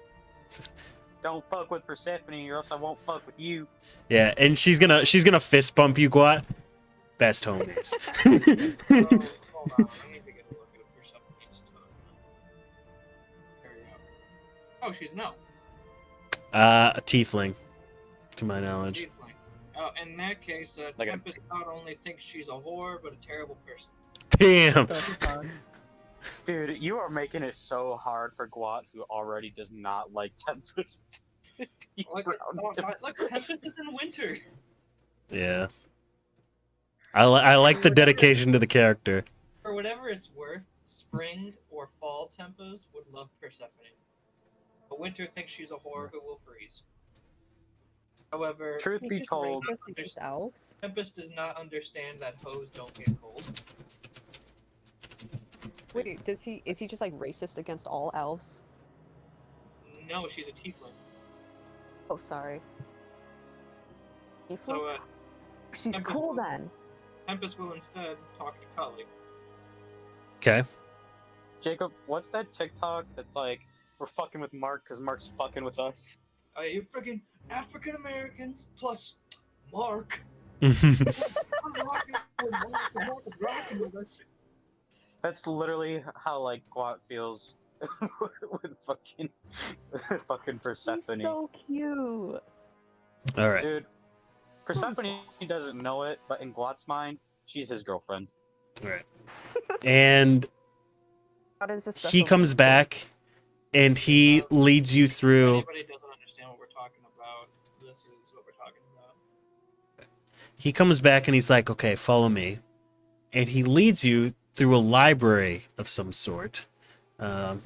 Don't fuck with Persephone, or else I won't fuck with you. Yeah, and she's gonna fist bump you, Gwat. Best homies. Hold on, I need to get a look at Persephone's tongue. There you go. Oh, she's an elf. A tiefling, to my knowledge. Tiefling. Oh, in that case, Like a- Tempest not only thinks she's a whore, but a terrible person. Damn. Dude, you are making it so hard for Guat, who already does not like Tempest. You Look, browned him. look, Tempest is in winter. Yeah. I like the dedication to the character. For whatever it's worth, spring or fall Tempest would love Persephone. But winter thinks she's a whore who will freeze. However, Truth be Just told, racist against elves. Tempest does not understand that hoes don't get cold. Wait, is he just like racist against all elves? No, she's a tiefling. Oh, sorry. So, She's Tempest cool will- then. Tempest will instead talk to Cully. Okay. Jacob, what's that TikTok that's like, we're fucking with Mark because Mark's fucking with us? You freaking African Americans plus Mark. yeah, I'm rocking with Mark. Mark is rocking with us. That's literally how like Guat feels with fucking Persephone. He's so cute. all right. Dude, Persephone doesn't know it, but in Guat's mind, she's his girlfriend. All right. And What is this he special comes needs back, and he leads you If through. anybody doesn't understand what we're talking about, this is what we're talking about. He comes back and he's like, okay, follow me. And he leads you through a library of some sort. Hmm.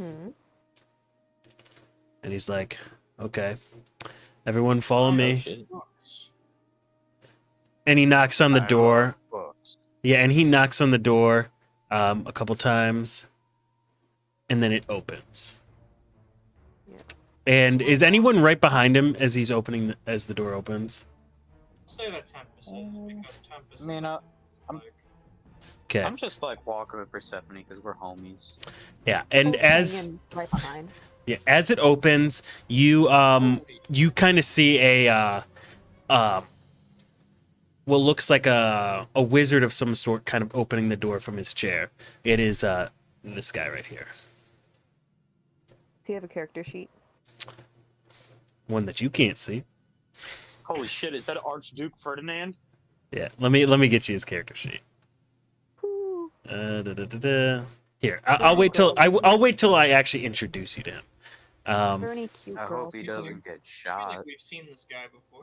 And he's like, okay, everyone follow me. Books. And he knocks on the I door. love books. Yeah, and he knocks on the door a couple times. And then it opens. Yeah. And is anyone right behind him as he's opening, as the door opens? Say that Tempest is, because Tempest Man, is I'm- like, Okay. I'm just like walking with Persephone because we're homies. Yeah, and Both as hanging right behind. yeah, as it opens, you holy you kind of see a what looks like a wizard of some sort kind of opening the door from his chair. It is this guy right here. Does he have a character sheet? one that you can't see. Holy shit! Is that Archduke Ferdinand? Yeah, let me get you his character sheet. Whew. Here, I'll wait till I'll wait till I actually introduce you to him. Are any cute I girls hope he in here? doesn't get I feel shot. like we've seen this guy before.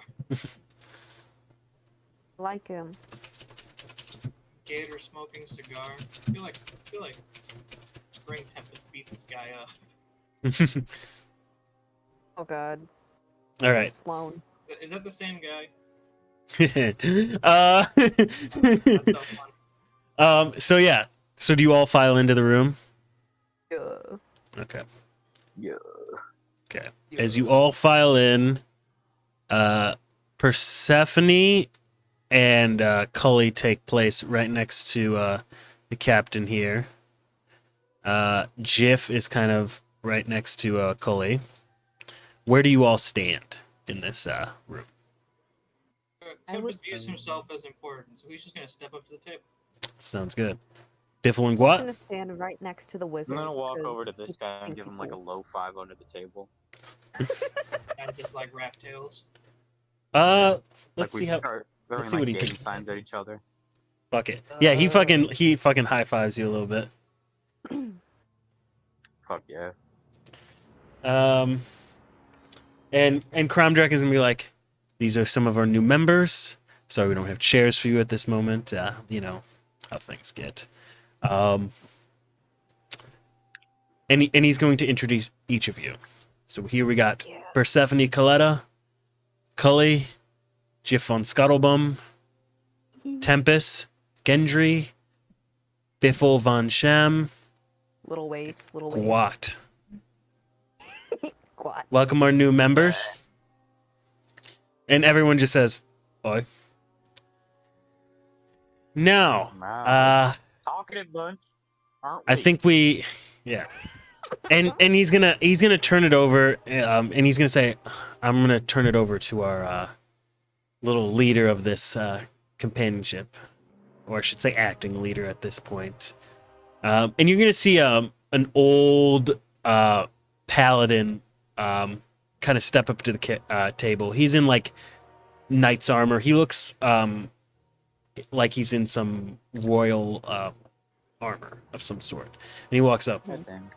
I like him. Gator smoking cigar. I feel like Spring Tempest beat this guy up. Oh god. All This right. is Sloan. Is that the same guy? uh, That's so fun. so yeah. So do you all file into the room? Yeah. Okay. Yeah. Okay. As you all file in, Persephone and Cully take place right next to the captain here. Jiff is kind of right next to Cully. Where do you all stand in this room? Tempest views himself as important, so he's just gonna step up to the table. Sounds good. Diffle and I'm Guat? gonna stand right next to the I'm wizard. gonna walk 'cause over to this he guy and thinks give he's him like a cool. low five under the table. And just like rat tails. Let's Like we see how. start let's throwing see what like he gang thinks. signs at each other. Fuck it. Yeah, he fucking high fives you a little bit. Fuck yeah. And Crime Drac is gonna be like, these are some of our new members. Sorry we don't have chairs for you at this moment. You know how things get. And he's going to introduce each of you. So here we got Yeah. Persephone Coletta, Cully, Jiff von Scuttlebum, Tempest, Gendry, Biffle von Sham, Little waves, little waves. Guat. Guat. Welcome our new members. And everyone just says, oi. Now, Wow. Talkative bunch, aren't we? I think we, yeah. And he's gonna turn it over, and he's gonna say, I'm gonna turn it over to our little leader of this companionship, or I should say acting leader at this point. And you're gonna see an old paladin kind of step up to the table. He's in like knight's armor. He looks like he's in some royal armor of some sort. And he walks up. Good thing.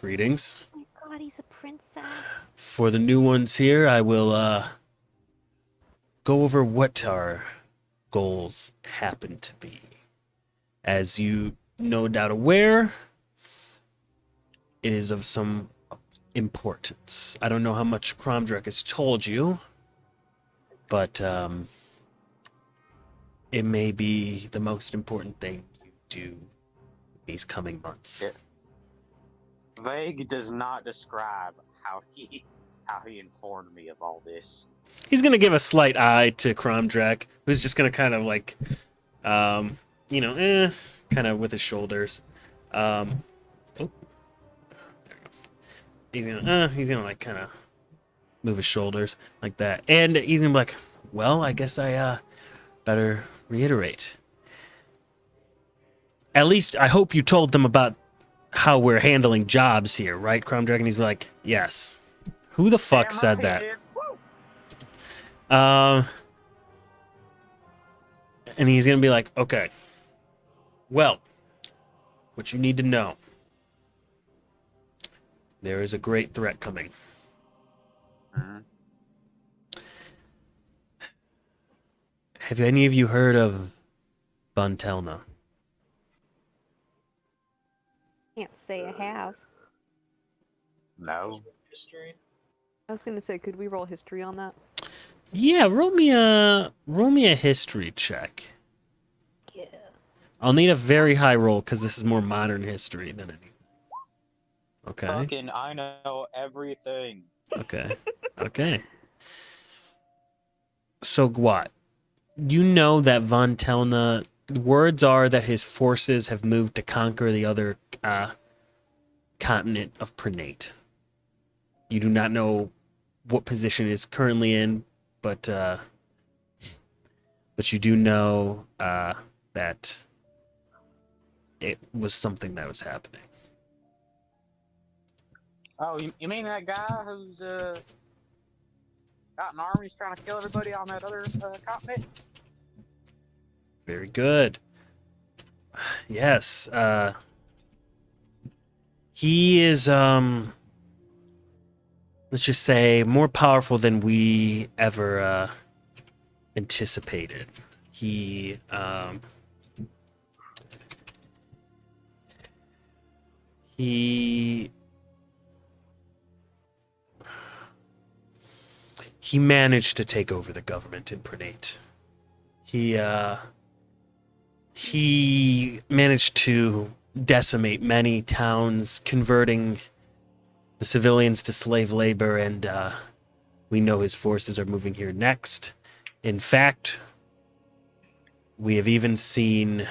Greetings. Oh my god, he's a princess. For the new ones here, I will go over what our goals happen to be. As you no doubt aware, it is of some importance. I don't know how much Kromdrek has told you, but it may be the most important thing you do these coming months. Yeah. Vague does not describe how he informed me of all this. He's gonna give a slight eye to Kromdrek, who's just gonna kind of like, kind of with his shoulders. He's gonna like kind of move his shoulders like that, and he's gonna be like, "Well, I guess I better reiterate. At least I hope you told them about how we're handling jobs here, right, Kromdrek?" And he's like, "Yes." Who the fuck Damn said right, that? dude. Woo! And he's gonna be like, okay, well, what you need to know, there is a great threat coming. Mhm. Have any of you heard of Buntelna? Can't say I have. No. History. I was gonna say, could we roll history on that? Yeah, roll me a history check. Yeah. I'll need a very high roll because this is more modern history than anything. Okay. Fucking, I know everything. Okay. Okay. So Gwat, you know that Von Telna, words are that his forces have moved to conquer the other continent of Prenate. You do not know what position it is currently in, but you do know that it was something that was happening. Oh, you mean that guy who's got an army, he's trying to kill everybody on that other continent? Very good. Yes. He is let's just say more powerful than we ever anticipated. He he he managed to take over the government in Prenate. He managed to decimate many towns, converting the civilians to slave labor, and we know his forces are moving here next. In fact, we have even seen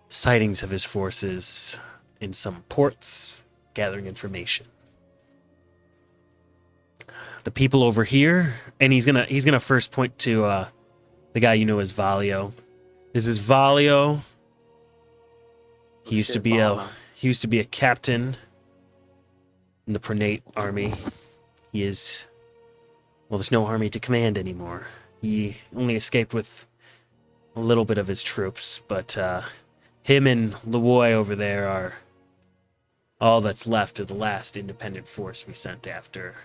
sightings of his forces in some ports, gathering information. The people over here, and he's gonna first point to the guy you know as Valio. This is Valio. He used to be a captain in the Prenate army. He is, well, there's no army to command anymore. He only escaped with a little bit of his troops, but him and Lewoy over there are all that's left of the last independent force we sent after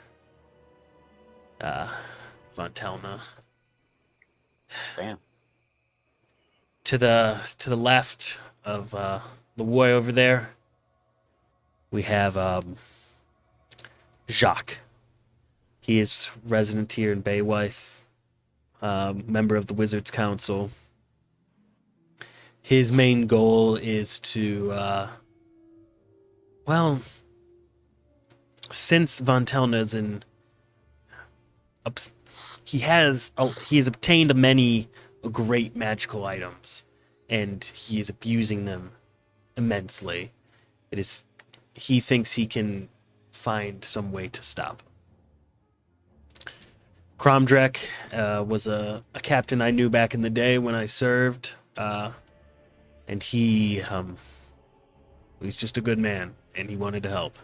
Vontelna. Damn. To the left of Lewoy over there, we have Jacques. He is resident here in Bayreuth, member of the Wizards Council. His main goal is to, well, since Vontelna's in, he has obtained many great magical items, and he is abusing them immensely. He thinks he can find some way to stop. Cromdrek was a captain I knew back in the day when I served, and he's just a good man, and he wanted to help.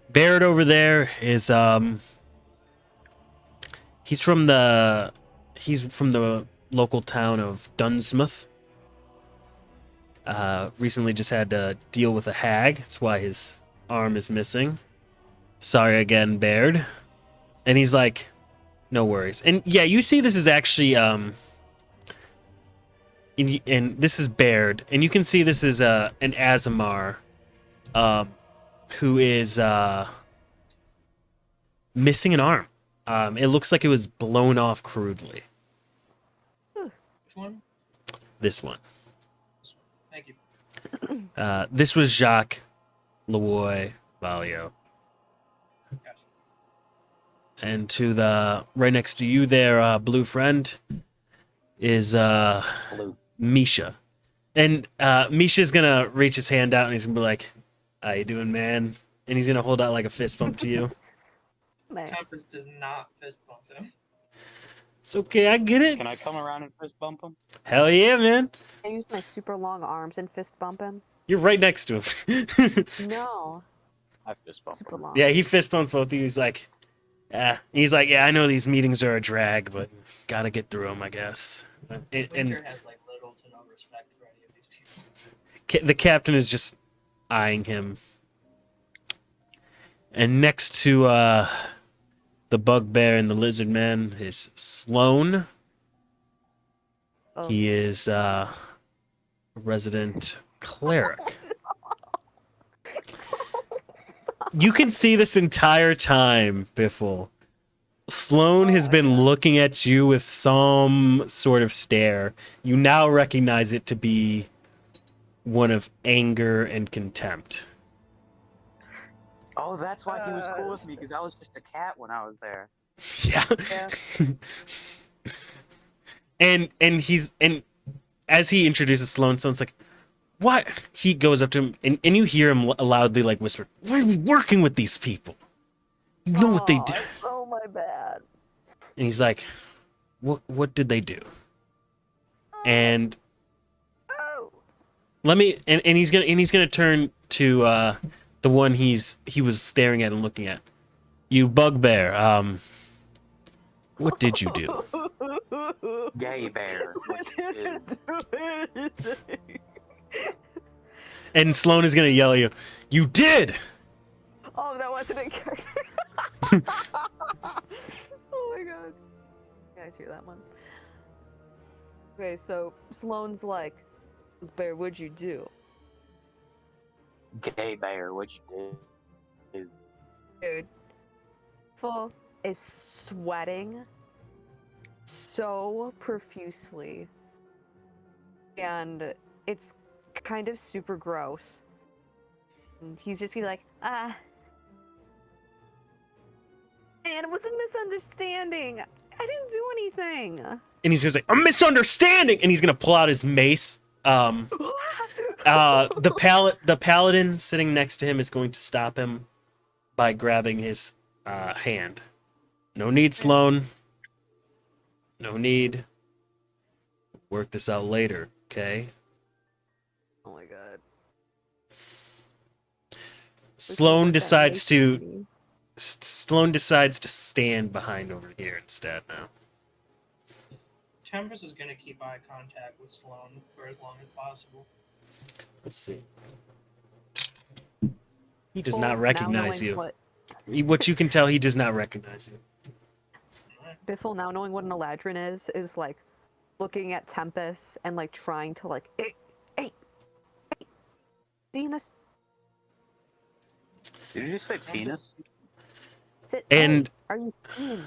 Baird over there is he's from the local town of Dunsmouth. Recently just had to deal with a hag. That's why his arm is missing. Sorry again, Baird. And he's like, no worries. And yeah, you see this is actually and this is Baird, and you can see this is an Azamar who is missing an arm. It looks like it was blown off crudely. Which one? This one. Thank you. This was Jacques, Lewoy, Valio. Gotcha. And to the right next to you there, blue friend, is Blue. Misha. And Misha's gonna reach his hand out and he's gonna be like, how you doing, man? And he's gonna hold out like a fist bump to you. Nice. Tempest does not fist bump him. It's okay, I get it. Can I come around and fist bump him? Hell yeah, man. I used my super long arms and fist bump him. You're right next to him. No. I fist bump Super him. long. Yeah, he fist bumps both of you. He's like, I know these meetings are a drag, but gotta get through them, I guess. And Winter has like little to no respect for any of these people. the captain is just eyeing him. And next to the bugbear and the lizard man is Sloane. Oh. He is a resident cleric. You can see this entire time, Biffle. Sloane has been looking at you with some sort of stare. You now recognize it to be one of anger and contempt. Oh, that's why he was cool with me, because I was just a cat when I was there. Yeah. Yeah. and as he introduces Sloane's like, what? He goes up to him and you hear him loudly like whisper, we're working with these people. You know what they do. Oh my bad. And he's like, what did they do? And Oh. let me and he's gonna turn to the one he was staring at and looking at. You bugbear. What did you do? Gay bear. What you do? And Sloan is gonna yell at you. You did. Oh, that wasn't a character. Oh my god. You guys hear that one? Okay, so Sloane's like, Bear, what'd you do? Gay bear. What you do? Dude, Full is sweating so profusely, and it's kind of super gross. And he's just gonna be like, and it was a misunderstanding. I didn't do anything. And he's just like, a misunderstanding. And he's gonna pull out his mace. The paladin sitting next to him is going to stop him by grabbing his hand. No need, Sloan. No need. Work this out later, okay? Oh my god. Sloan decides to stand behind over here instead now. Tempest is going to keep eye contact with Sloan for as long as possible. Let's see. He does not recognize you. What you can tell, he does not recognize you. Biffle, now knowing what an Eladrin is like looking at Tempest and like trying to like, hey, seeing this? Did you just say penis? And are you seeing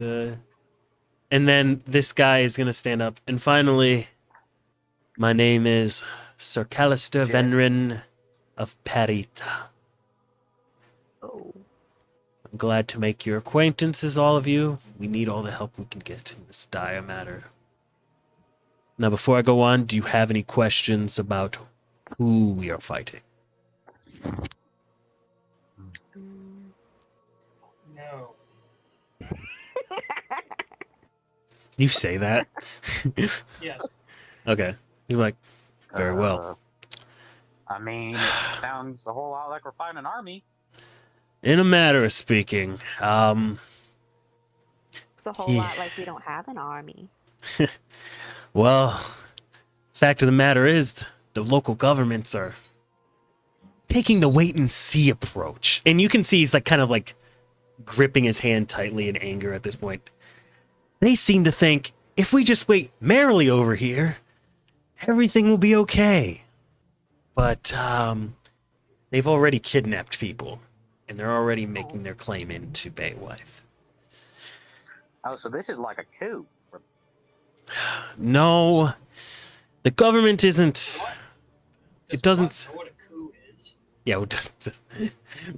this? And then this guy is gonna stand up. And finally, my name is Sir Callister Venrin of Parita. Oh. I'm glad to make your acquaintances, all of you. We need all the help we can get in this dire matter. Now, before I go on, do you have any questions about who we are fighting? No. You say that? Yes. Okay. He's like, very well. I mean, it sounds a whole lot like we're fighting an army. In a matter of speaking, It's a whole lot like we don't have an army. well, fact of the matter is, the local governments are taking the wait and see approach. And you can see he's like kind of like gripping his hand tightly in anger at this point. They seem to think if we just wait merrily over here, everything will be okay. But they've already kidnapped people, and they're already making their claim into Baywhite. Oh, so this is like a coup. No, the government isn't. It doesn't. Know what a coup is? Yeah,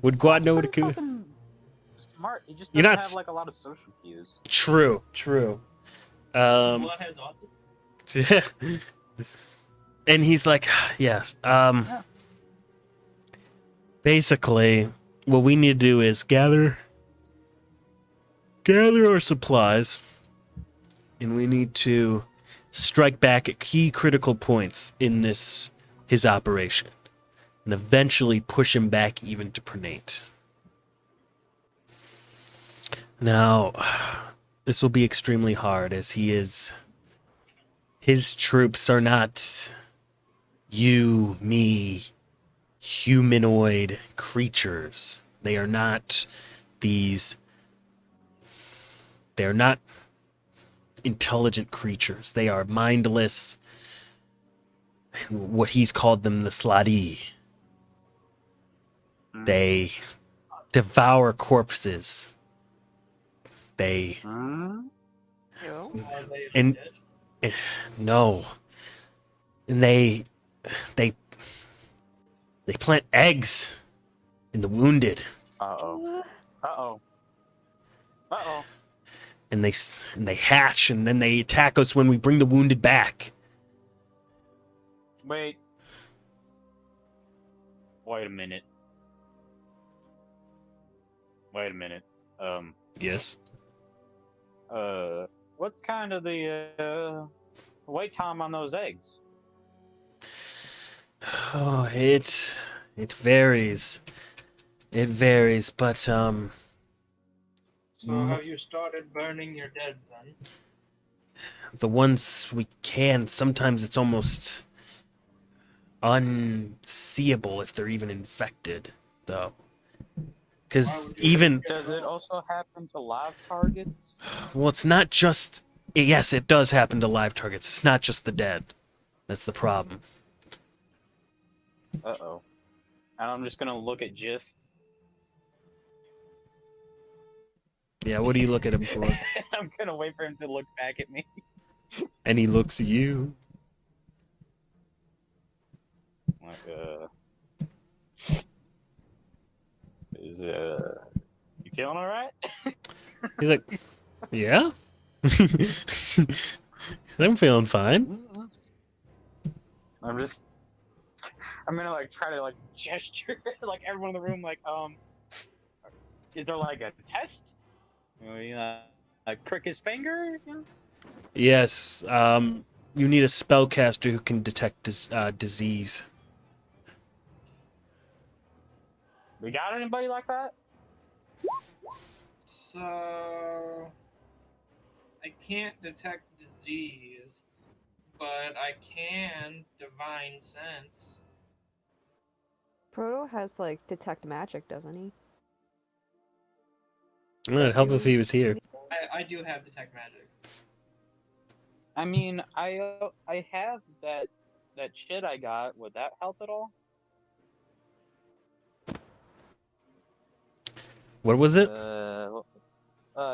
would God know what a coup? Smart. He just You're doesn't not have like a lot of social cues. True. Blood has autism? And he's like, yes. Basically, what we need to do is gather our supplies, and we need to strike back at key critical points in his operation, and eventually push him back even to Pernate. Now, this will be extremely hard, as his troops are not you, me, humanoid creatures. They are not they're not intelligent creatures. They are mindless, and what he's called them, the Sladi. They devour corpses. They and no, and they plant eggs in the wounded. And they hatch, and then they attack us when we bring the wounded back. Wait a minute. Yes. What's kind of the wait time on those eggs? Oh, it varies. It varies, but So m- have you started burning your dead then? the ones we can, sometimes it's almost unseeable if they're even infected, though. Why Because would you even, get Does it wrong? also happen to live targets? well, it's not just. Yes, it does happen to live targets. It's not just the dead. That's the problem. Uh-oh. And I'm just gonna look at Jiff. Yeah, what do you look at him for? I'm gonna wait for him to look back at me. And he looks at you. Like, is you feeling all right? He's like, yeah? I'm feeling fine. I'm just, I'm gonna like try to like gesture like everyone in the room, like, is there like a test? You know, like prick his finger? You know? Yes, you need a spellcaster who can detect disease. We got anybody like that? So I can't detect disease, but I can divine sense. Proto has like detect magic, doesn't he? It'd help if he was here. I do have detect magic. I mean, I have that shit I got. Would that help at all? What was it?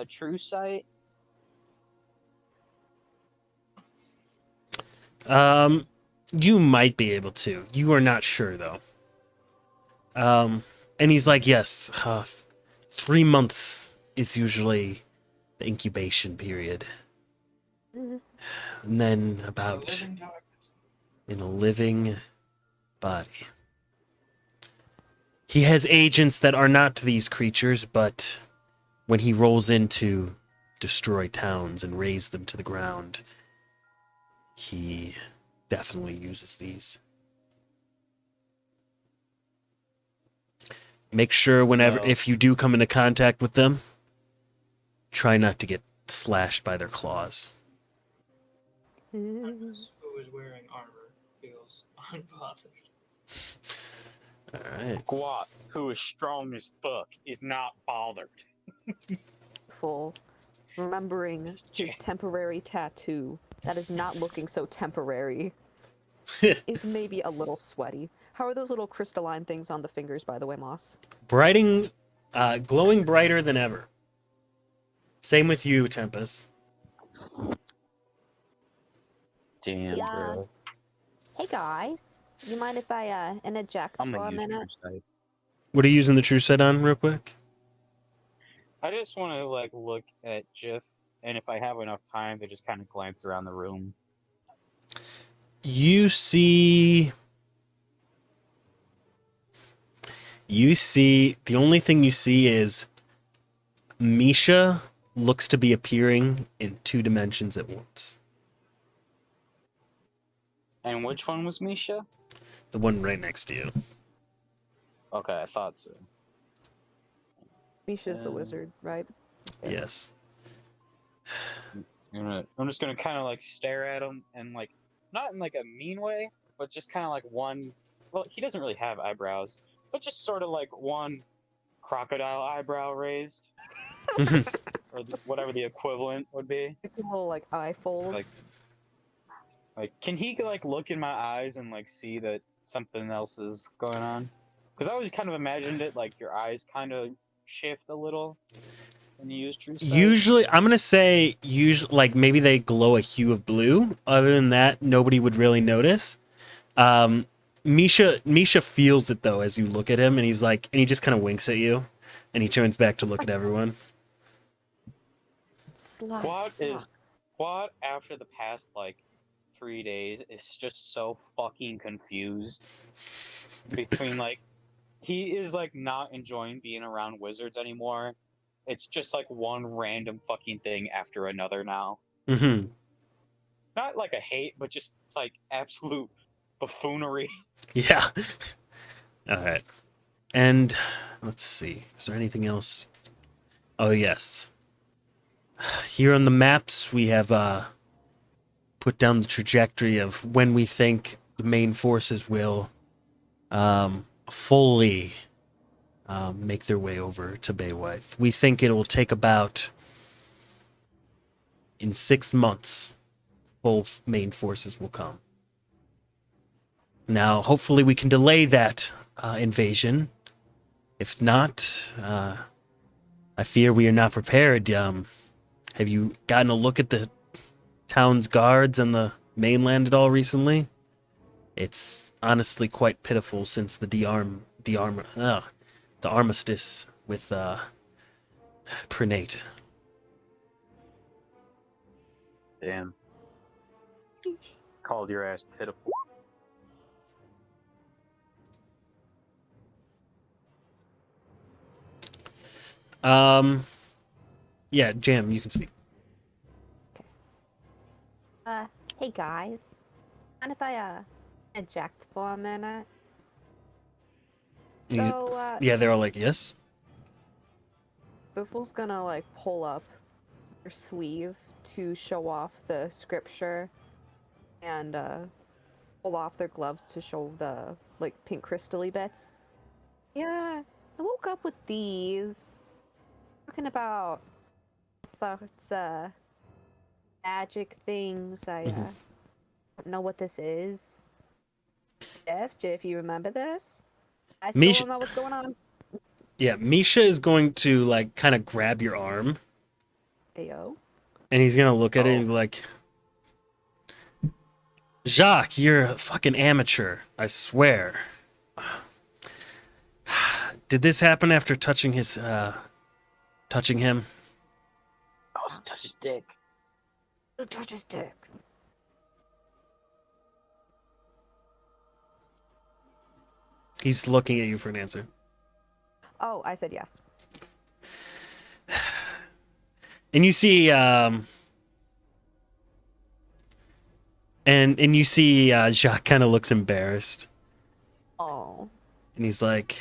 True sight. You might be able to. You are not sure though. And he's like, yes, 3 months is usually the incubation period, and then A about living target. in a living body. He has agents that are not these creatures, but when he rolls in to destroy towns and raze them to the ground, he definitely uses these. Make sure whenever, Well, if you do come into contact with them, try not to get slashed by their claws. Who is wearing armor feels unbothered. All right. Squat, who is strong as fuck, is not bothered. Full. Remembering his temporary tattoo that is not looking so temporary is maybe a little sweaty. How are those little crystalline things on the fingers, by the way, Moss? Glowing brighter than ever. Same with you, Tempest. Damn, Yeah. bro. Hey guys, you mind if I interject I'm for gonna a use minute? true sight. What are you using the true set on, real quick? I just want to like look at Jiff, and if I have enough time to just kind of glance around the room. You see. The only thing you see is Misha looks to be appearing in 2 dimensions at once. And which one was Misha? The one right next to you. Okay, I thought so. Misha's the wizard, right? Yeah. Yes. I'm just gonna kind of like stare at him and like not in like a mean way, but just kind of like one. Well, he doesn't really have eyebrows, but just sort of like one crocodile eyebrow raised, or whatever the equivalent would be. Like a little like eye fold. Like, can he like look in my eyes and like see that something else is going on? Because I always kind of imagined it like your eyes kind of shift a little when you use true sight. Usually, I'm gonna say like maybe they glow a hue of blue. Other than that, nobody would really notice. Misha feels it though as you look at him, and he just kind of winks at you, and he turns back to look at everyone. Quad after the past like 3 days is just so fucking confused between like he is like not enjoying being around wizards anymore. It's just like one random fucking thing after another now. Mm-hmm. Not like a hate, but just like absolute buffoonery. Yeah. All right. And let's see. Is there anything else? Oh, yes. Here on the maps, we have put down the trajectory of when we think the main forces will fully make their way over to Baywhite. We think it will take about in 6 months, full main forces will come. Now, hopefully, we can delay that invasion. If not, I fear we are not prepared. Have you gotten a look at the town's guards on the mainland at all recently? It's honestly quite pitiful since the armistice with Prenate. Damn. Called your ass pitiful. Yeah, Jam, you can speak. Hey guys. Mind if I eject for a minute? So, Yeah, they're all like, yes. Biffle's gonna like pull up her sleeve to show off the scripture and pull off their gloves to show the like pink crystally bits. Yeah, I woke up with these. Talking about sorts magic things. I don't know what this is. Jeff, you remember this? I still Misha- don't know what's going on. Yeah, Misha is going to like kind of grab your arm, Ayo. and he's gonna look at it and be like, Jacques, you're a fucking amateur, I swear. Did this happen after touching him? I was touch his dick. Don't touch his dick. He's looking at you for an answer. Oh, I said yes. And you see, and you see, Jacques kind of looks embarrassed, Oh. and he's like,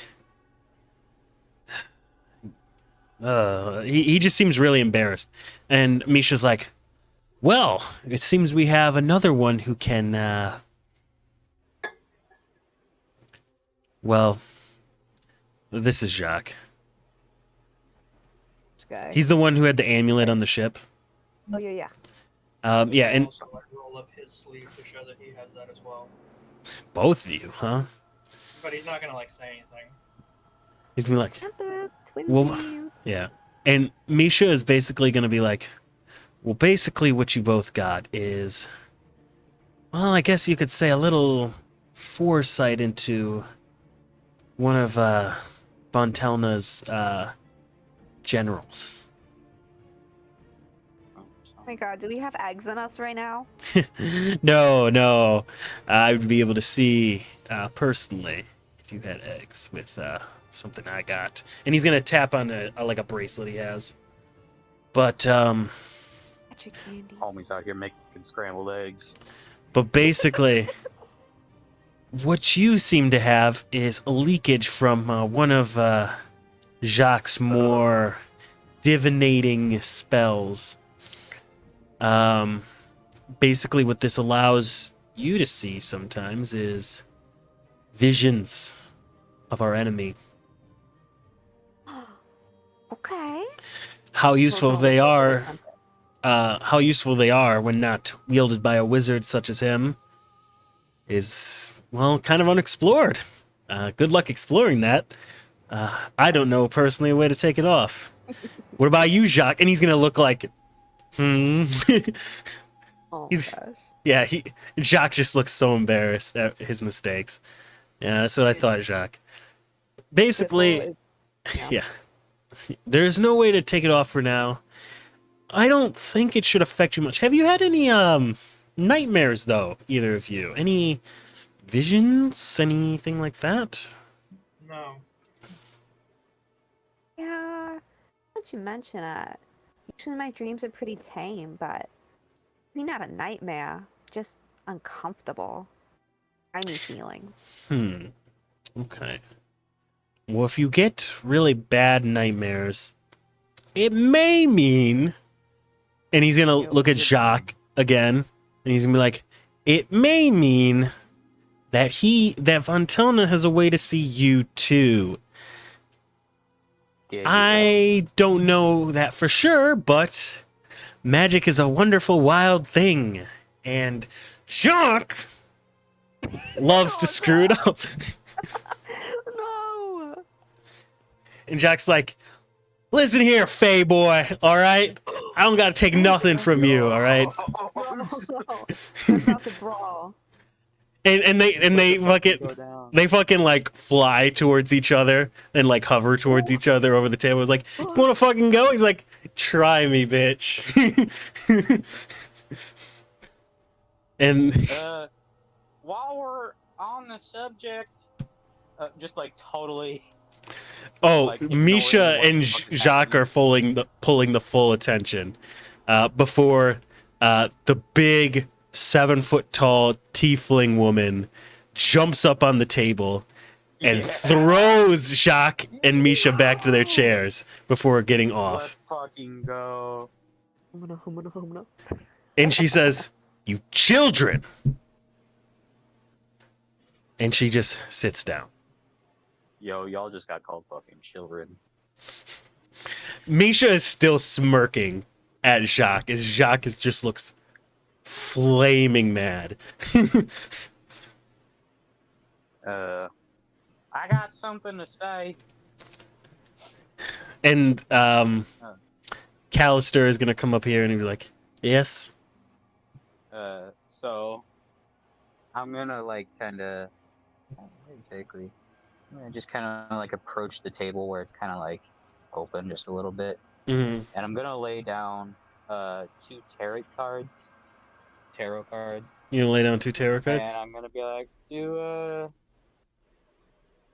he just seems really embarrassed. And Misha's like, well, it seems we have another one who can, well, this is Jacques. This guy. He's the one who had the amulet on the ship. Oh, yeah. Yeah, and Also, like, roll up his sleeve to show that he has that as well. both of you, huh? But he's not gonna like say anything. He's gonna be like, Tempest, well, twinsies. yeah. And Misha is basically gonna be like, well, basically what you both got is, well, I guess you could say a little foresight into one of Von Telna's generals. Oh my god, do we have eggs in us right now? No. I would be able to see personally if you had eggs with something I got. And he's gonna tap on like a bracelet he has. But Magic candy. Homie's out here making scrambled eggs. But basically, what you seem to have is a leakage from one of Jacques' more divinating spells. Basically, what this allows you to see sometimes is visions of our enemy. Okay. How useful they are. How useful they are when not wielded by a wizard such as him is, well, kind of unexplored. Good luck exploring that. I don't know personally a way to take it off. What about you, Jacques? And he's gonna look like, Oh He's- gosh. Yeah, Jacques just looks so embarrassed at his mistakes. Yeah, that's what I thought, Jacques. Basically, Biffle is- yeah. There's no way to take it off for now. I don't think it should affect you much. Have you had any nightmares though, either of you? Any visions, anything like that? No. Yeah. Now that you mention it, usually my dreams are pretty tame, but maybe not a nightmare, just uncomfortable. Tiny feelings. Okay. Well, if you get really bad nightmares, it may mean, and he's gonna look at Jacques again, and he's gonna be like, it may mean that Von Tilna has a way to see you too. Yeah, I don't know that for sure, but magic is a wonderful, wild thing, and Jacques loves to screw it up. No. And Jacques like, listen here, Fey boy, all right? I don't gotta take nothing from you, all right? No. We're about to brawl. And they fucking go down. they fucking like fly towards each other and like hover towards each other over the table. It's like, you wanna fucking go? He's like, try me, bitch. And While we're on the subject, just like totally. oh, like, ignoring Misha what and the fuck is Jacques happening. are pulling the full attention before the big 7-foot tall tiefling woman jumps up on the table and throws Jacques and Misha back to their chairs before getting Let's off. fucking go. Humana. And she says, "You children!" And she just sits down. Yo, y'all just got called fucking children. Misha is still smirking at Jacques as Jacques just looks flaming mad. I got something to say. And Callister is gonna come up here and he'll be like, "Yes." So I'm gonna like kind of exactly. I'm gonna just kind of like approach the table where it's kind of like open just a little bit, Mm-hmm. and I'm gonna lay down 2 tarot cards. You gonna lay down 2 tarot cards? And I'm gonna be like, do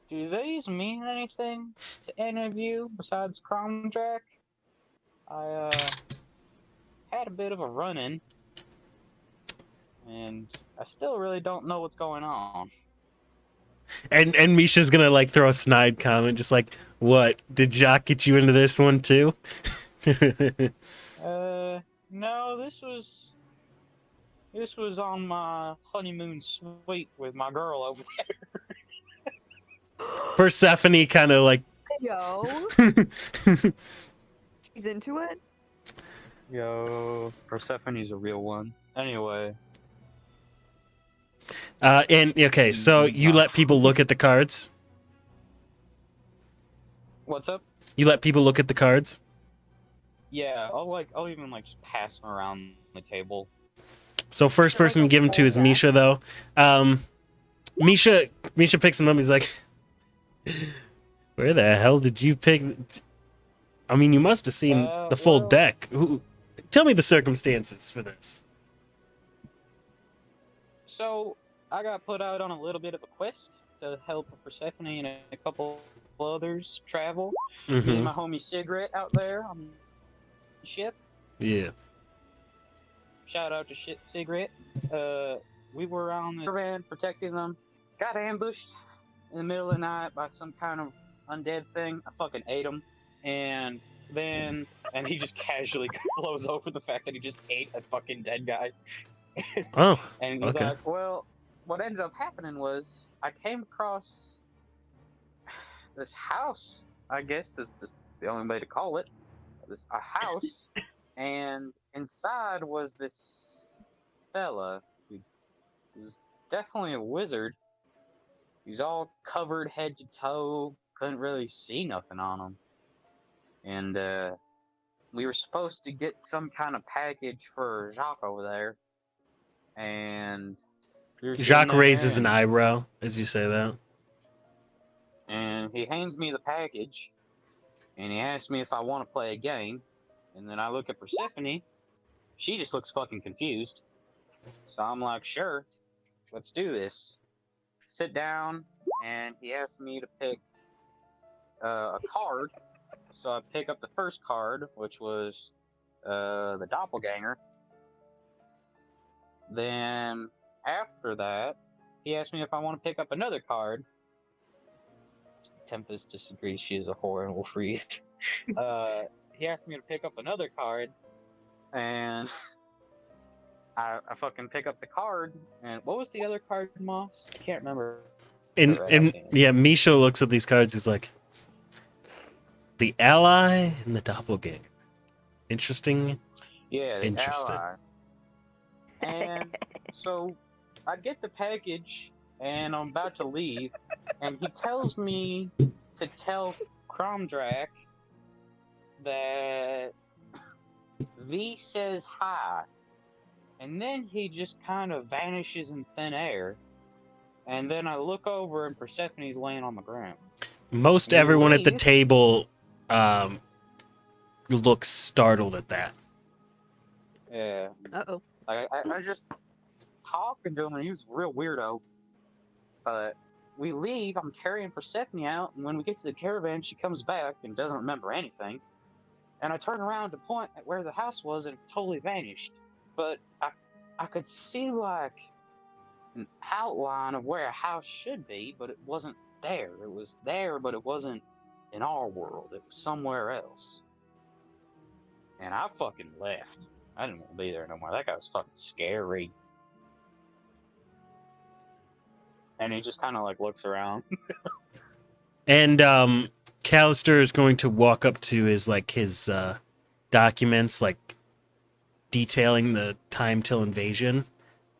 these mean anything to any of you besides Cromdrack? I had a bit of a run-in, and I still really don't know what's going on. And Misha's gonna like throw a snide comment, just like, "What? Did Jacques get you into this one too?" No, this was on my honeymoon suite with my girl over there. Persephone kind of like, Yo. She's into it? Yo, Persephone's a real one. Anyway. and okay, so you let people look at the cards. What's up? You let people look at the cards. Yeah, I'll even like just pass them around the table. So first person to give them to is Misha, though. Misha picks them up. He's like, "Where the hell did you pick? I mean, you must have seen the full deck. Tell me the circumstances for this." So I got put out on a little bit of a quest to help Persephone and a couple others travel. Me and my homie Cigarette out there on the ship. Yeah. Shout out to Cigarette. We were on the caravan protecting them. Got ambushed in the middle of the night by some kind of undead thing. I fucking ate him. And he just casually blows over the fact that he just ate a fucking dead guy. Oh. And he's okay. like, well, what ended up happening was I came across this house, I guess is just the only way to call it. A house, and inside was this fella who was definitely a wizard. He was all covered head to toe, couldn't really see nothing on him. And we were supposed to get some kind of package for Jacques over there. And Jacques raises an eyebrow as you say that. And he hands me the package, and he asks me if I want to play a game. And then I look at Persephone. She just looks fucking confused. So I'm like, sure, let's do this. Sit down, and he asked me to pick a card. So I pick up the first card, which was the doppelganger. Then after that, he asked me if I want to pick up another card. Tempest disagrees. She is a whore and will freeze. He asked me to pick up another card, and I fucking pick up the card. And what was the other card, Moss? I can't remember. And yeah, Misha looks at these cards. He's like, the ally and the doppelganger. Interesting. Yeah, the Interesting. ally. And so I get the package, and I'm about to leave, and he tells me to tell Cromdrak that V says hi. And then he just kind of vanishes in thin air. And then I look over, and Persephone's laying on the ground. Most We everyone at the leave. table looks startled at that. Yeah. Uh-oh. I was just talking to him, and he was a real weirdo. But we leave, I'm carrying Persephone out, and when we get to the caravan, she comes back and doesn't remember anything. And I turn around to point at where the house was, and it's totally vanished. But I could see, like, an outline of where a house should be, but it wasn't there. It was there, but it wasn't in our world. It was somewhere else. And I fucking left. I didn't want to be there no more. That guy was fucking scary. And he just kind of like looks around. And Callister is going to walk up to his documents, like detailing the time till invasion,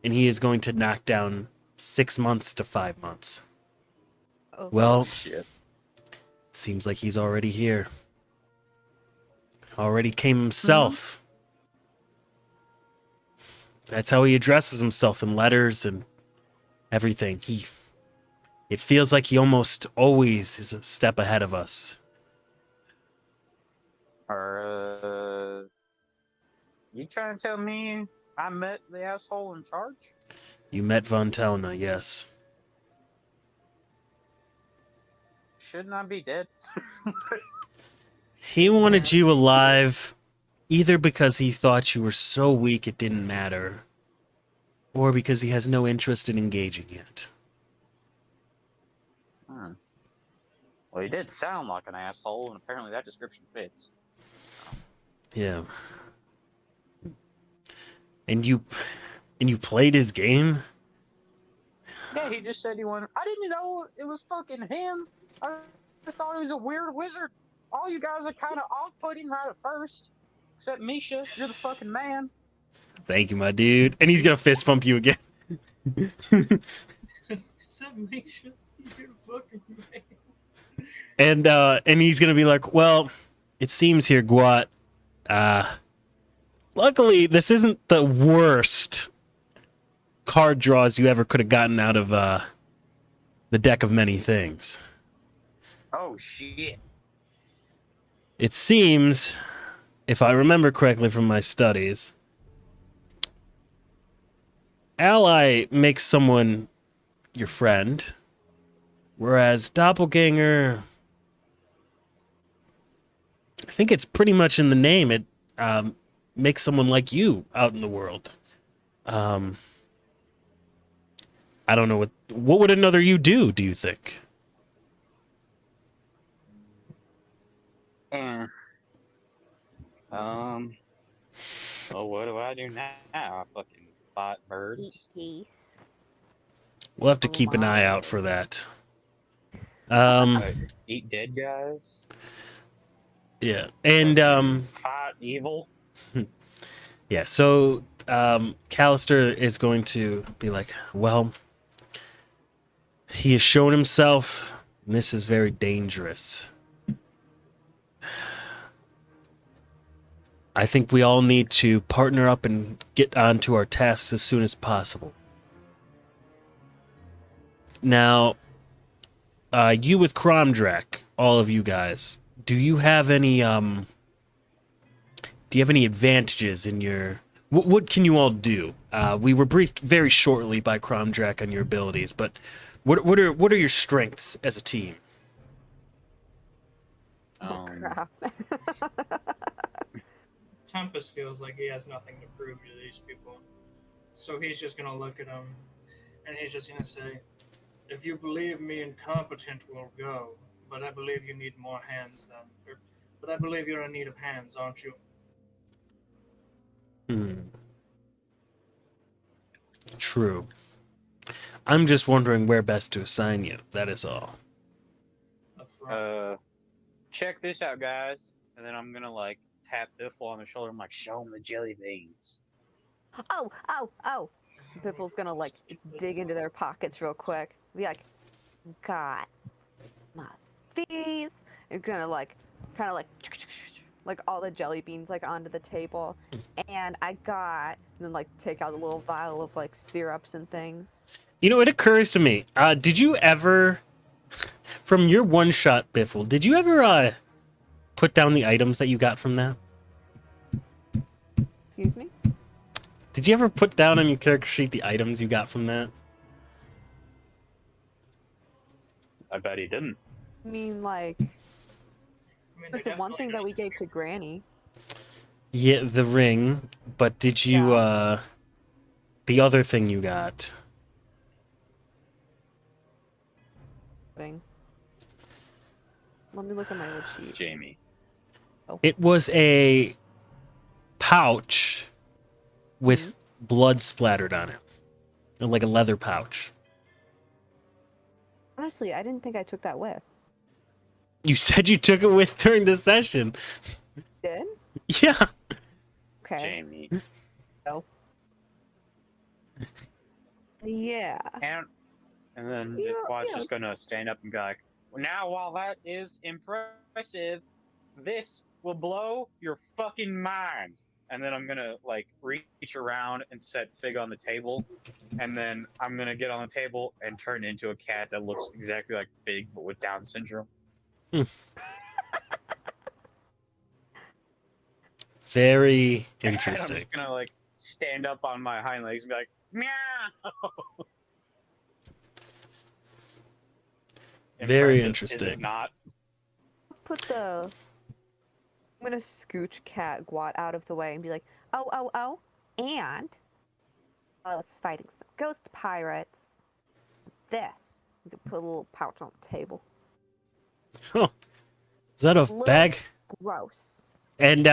and he is going to knock down 6 months to 5 months. Oh. Well, Shit. it seems like he's already here. Already came himself. That's how he addresses himself in letters and everything. It feels like he almost always is a step ahead of us. You trying to tell me I met the asshole in charge? You met Von Telna, yes. Shouldn't I be dead? He wanted you alive either because he thought you were so weak it didn't matter, or because he has no interest in engaging yet. Well, he did sound like an asshole, and apparently that description fits. Yeah. And you played his game? Yeah, he just said he wanted. I didn't know it was fucking him. I just thought he was a weird wizard. All you guys are kind of off-putting right at first. Except Misha, you're the fucking man. Thank you, my dude. And he's gonna fist bump you again. Except make sure you're fucking man. And he's gonna be like, well, it seems here, Gwat. Luckily, this isn't the worst card draws you ever could have gotten out of the deck of many things. Oh shit. It seems, if I remember correctly from my studies, ally makes someone your friend, whereas doppelganger, I think it's pretty much in the name. It makes someone like you out in the world. I don't know what would another you do you think? Well, what do I do now? I fucking fight birds. Geese. We'll have to keep an eye out for that. Eat dead guys. Yeah, and Fight evil. yeah. So Callister is going to be like, well, he has shown himself, and this is very dangerous. I think we all need to partner up and get onto our tasks as soon as possible. Now, you with Cromdrak, all of you guys, do you have any advantages in your... What can you all do? We were briefed very shortly by Cromdrak on your abilities, but what are your strengths as a team? Oh crap. Tempest feels like he has nothing to prove to these people. So he's just gonna look at him And he's just gonna say, "If you believe me incompetent, we'll go. But I believe you need more hands but I believe you're in need of hands, aren't you?" True. I'm just wondering where best to assign you. That is all. The front. Check this out, guys. And then I'm gonna like tap Biffle on the shoulder. I'm like, show him the jelly beans. Oh. Biffle's gonna like dig into their pockets real quick. Be like, got my fees. It's gonna like, kind of like all the jelly beans like onto the table, and I got, and then like take out a little vial of like syrups and things. You know, it occurs to me. Did you ever, from your one shot, Biffle? Did you ever put down the items that you got from that? Excuse me? Did you ever put down on your character sheet the items you got from that? I bet he didn't. I mean, like, I mean, there's the one thing that we gave to Granny. Yeah, the ring. But did you, the other thing you got? Thing. Let me look at my little sheet. Jamie. It was a pouch with blood splattered on it. Like a leather pouch. Honestly, I didn't think I took that with. You said you took it with during the session. Did? Yeah. Okay. Jamie. No. Yeah. And then Yeah, Quad's yeah. just gonna stand up and be like, well, now while that is impressive, this will blow your fucking mind. And then I'm gonna like reach around and set Fig on the table, and then I'm gonna get on the table and turn into a cat that looks exactly like Fig but with Down syndrome. Very And I'm interesting. just gonna like stand up on my hind legs and be like, meow. Very Impressive, interesting. Is it not? I'm gonna scooch Cat Gwat out of the way and be like, oh, and I was fighting some ghost pirates. This. You can put a little pouch on the table. Huh. Is that a Little bag? Gross. And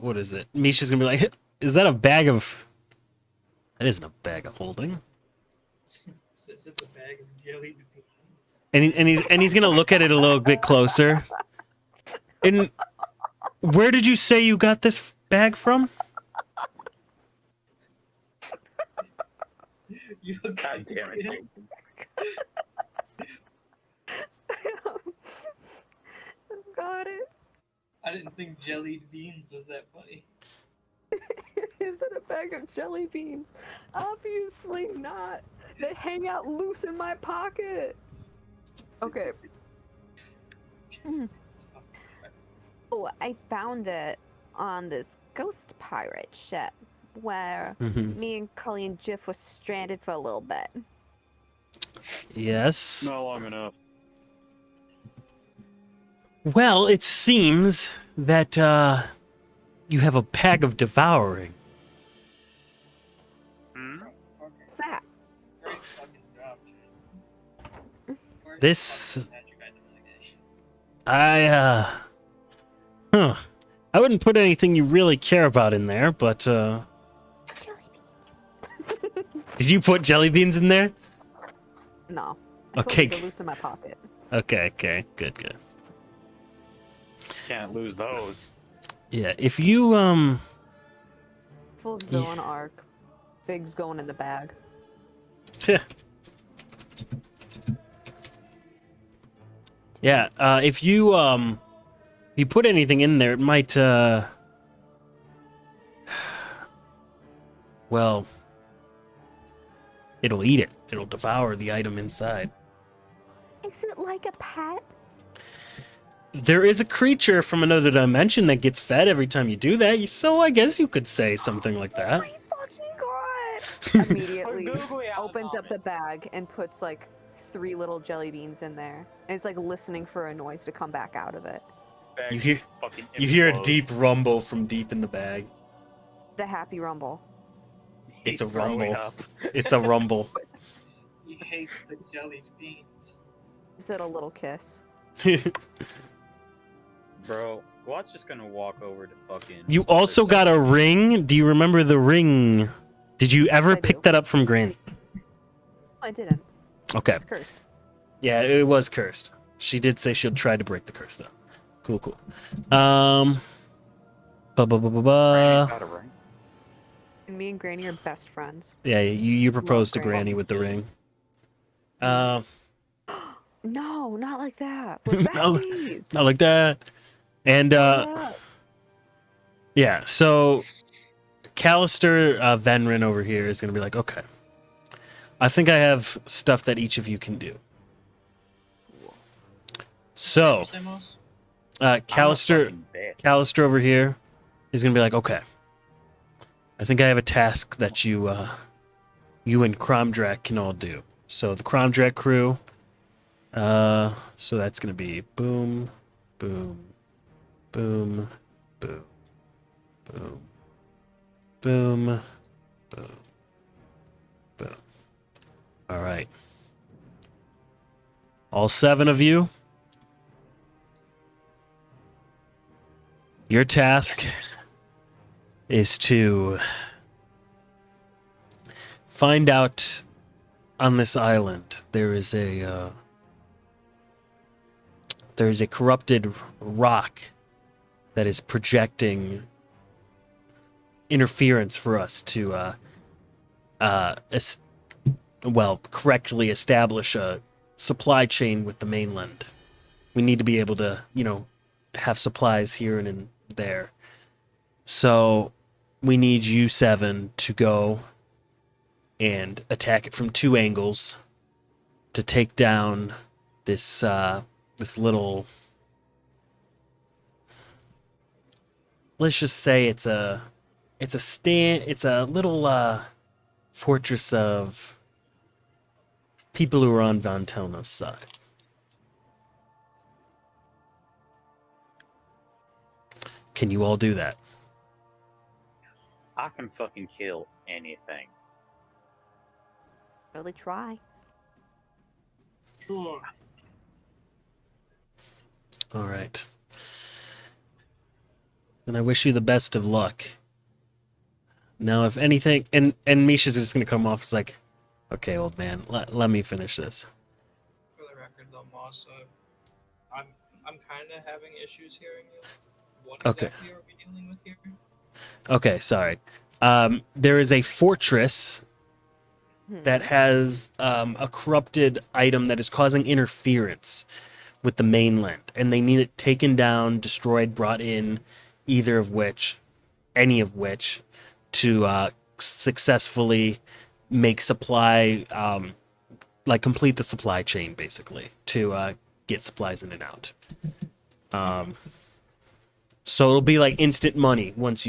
what is it? Misha's gonna be like, is that a bag of? That isn't a bag of holding. It's a bag of jelly beans. And he's gonna look at it a little bit closer. And where did you say you got this bag from? You look God damn it. Jamie. Got it. I didn't think jellied beans was that funny. Is it a bag of jelly beans? Obviously not. They hang out loose in my pocket. Okay. Oh, I found it on this ghost pirate ship where me and Cully and Jiff was stranded for a little bit. Yes. Not long enough. Well, it seems that you have a bag of devouring. Hmm? What's that? Great fucking job, Jay. Where's This- the fucking magic item in the game? I wouldn't put anything you really care about in there, but Jelly beans. did you put jelly beans in there? No. I told Okay. you they're loose in my pocket. Okay, good. Can't lose those. Yeah, if you Full villain arc. Fig's going in the bag. yeah, if you put anything in there, it might well, it'll eat it. It'll devour the item inside. Is it like a pet? There is a creature from another dimension that gets fed every time you do that, so I guess you could say something like that. Oh my fucking god! Immediately Googly eyes opens on up the bag and puts like 3 little jelly beans in there. And it's like listening for a noise to come back out of it. Bag You hear fucking you hear a implodes. deep rumble from deep in the bag. The happy rumble. It's a He's throwing rumble. up. It's a rumble. He hates the jellied beans. Is it a little kiss? Bro, Squat's just gonna walk over to fucking. You also got a ring. Do you remember the ring? Did you ever I pick do. that up from Granny? I didn't. Okay. It's cursed. Yeah, it was cursed. She did say she'll try to break the curse, though. Cool, cool. Granny's got a ring. And me and Granny are best friends. Yeah, you proposed to Granny. Granny with the ring. No, not like that. We're No. besties. Not like that. And Yeah. yeah, so Callister Venrin over here is gonna be like, okay, I think I have stuff that each of you can do. So Samos? Callister over here is gonna be like, okay, I think I have a task that you and Cromdrak can all do. So the Cromdrak crew, so that's gonna be boom, boom, boom, boom, boom, boom, boom, boom. All right. All 7 of you. Your task is to find out on this island there is a corrupted rock that is projecting interference for us to correctly establish a supply chain with the mainland. We need to be able to, have supplies here and in there. So we need you 7 to go and attack it from 2 angles to take down this little, let's just say it's a little fortress of people who are on Von Telna's side. Can you all do that? I can fucking kill anything. Really try. Sure. All right. And I wish you the best of luck. Now, if anything, and Misha's just gonna come off as like, okay, old man, let me finish this. For the record, though, Moss, I'm kind of having issues hearing you. What Okay. exactly are we dealing with here? Okay, sorry. There is a fortress that has a corrupted item that is causing interference with the mainland, and they need it taken down, destroyed, brought in, any of which, to successfully make supply, complete the supply chain, basically, to get supplies in and out. So it'll be like instant money once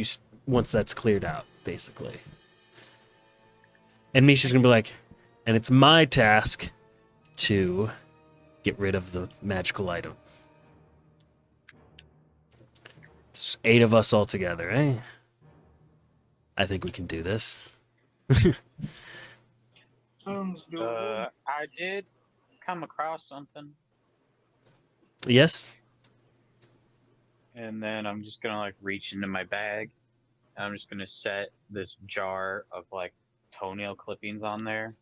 that's cleared out, basically. And Misha's gonna be like, and it's my task to get rid of the magical item. It's 8 of us all together, eh? I think we can do this. Sounds doable. I did come across something, Yes? and then I'm just gonna reach into my bag, and I'm just gonna set this jar of toenail clippings on there.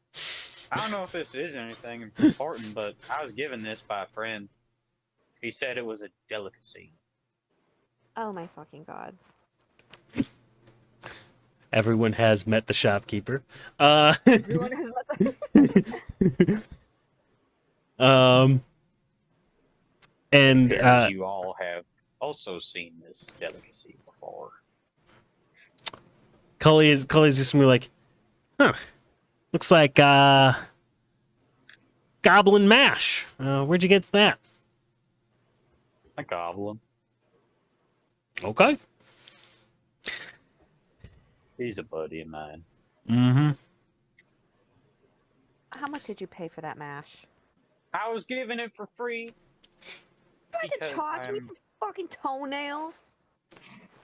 I don't know if this is anything important, but I was given this by a friend. He said it was a delicacy. Oh my fucking god. Everyone has met the shopkeeper. Everyone has And As you all have also seen this delicacy before. Cully's just gonna be like, huh, looks like goblin mash. Where'd you get that? A goblin. Okay. He's a buddy of mine. Mm-hmm. How much did you pay for that mash? I was giving it for free. Trying to Because charge me for fucking toenails?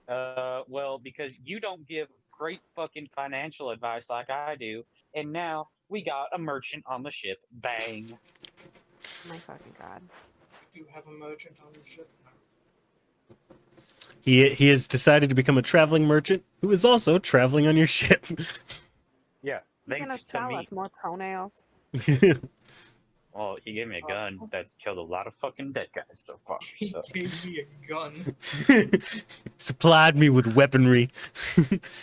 well, because you don't give great fucking financial advice like I do, and now we got a merchant on the ship. Bang. My fucking god. We do have a merchant on the ship now. He has decided to become a traveling merchant who is also traveling on your ship. Yeah, He's gonna thanks to sell me. us more toenails. Well, he gave me a gun that's killed a lot of fucking dead guys so far. He So. gave me a gun. Supplied me with weaponry.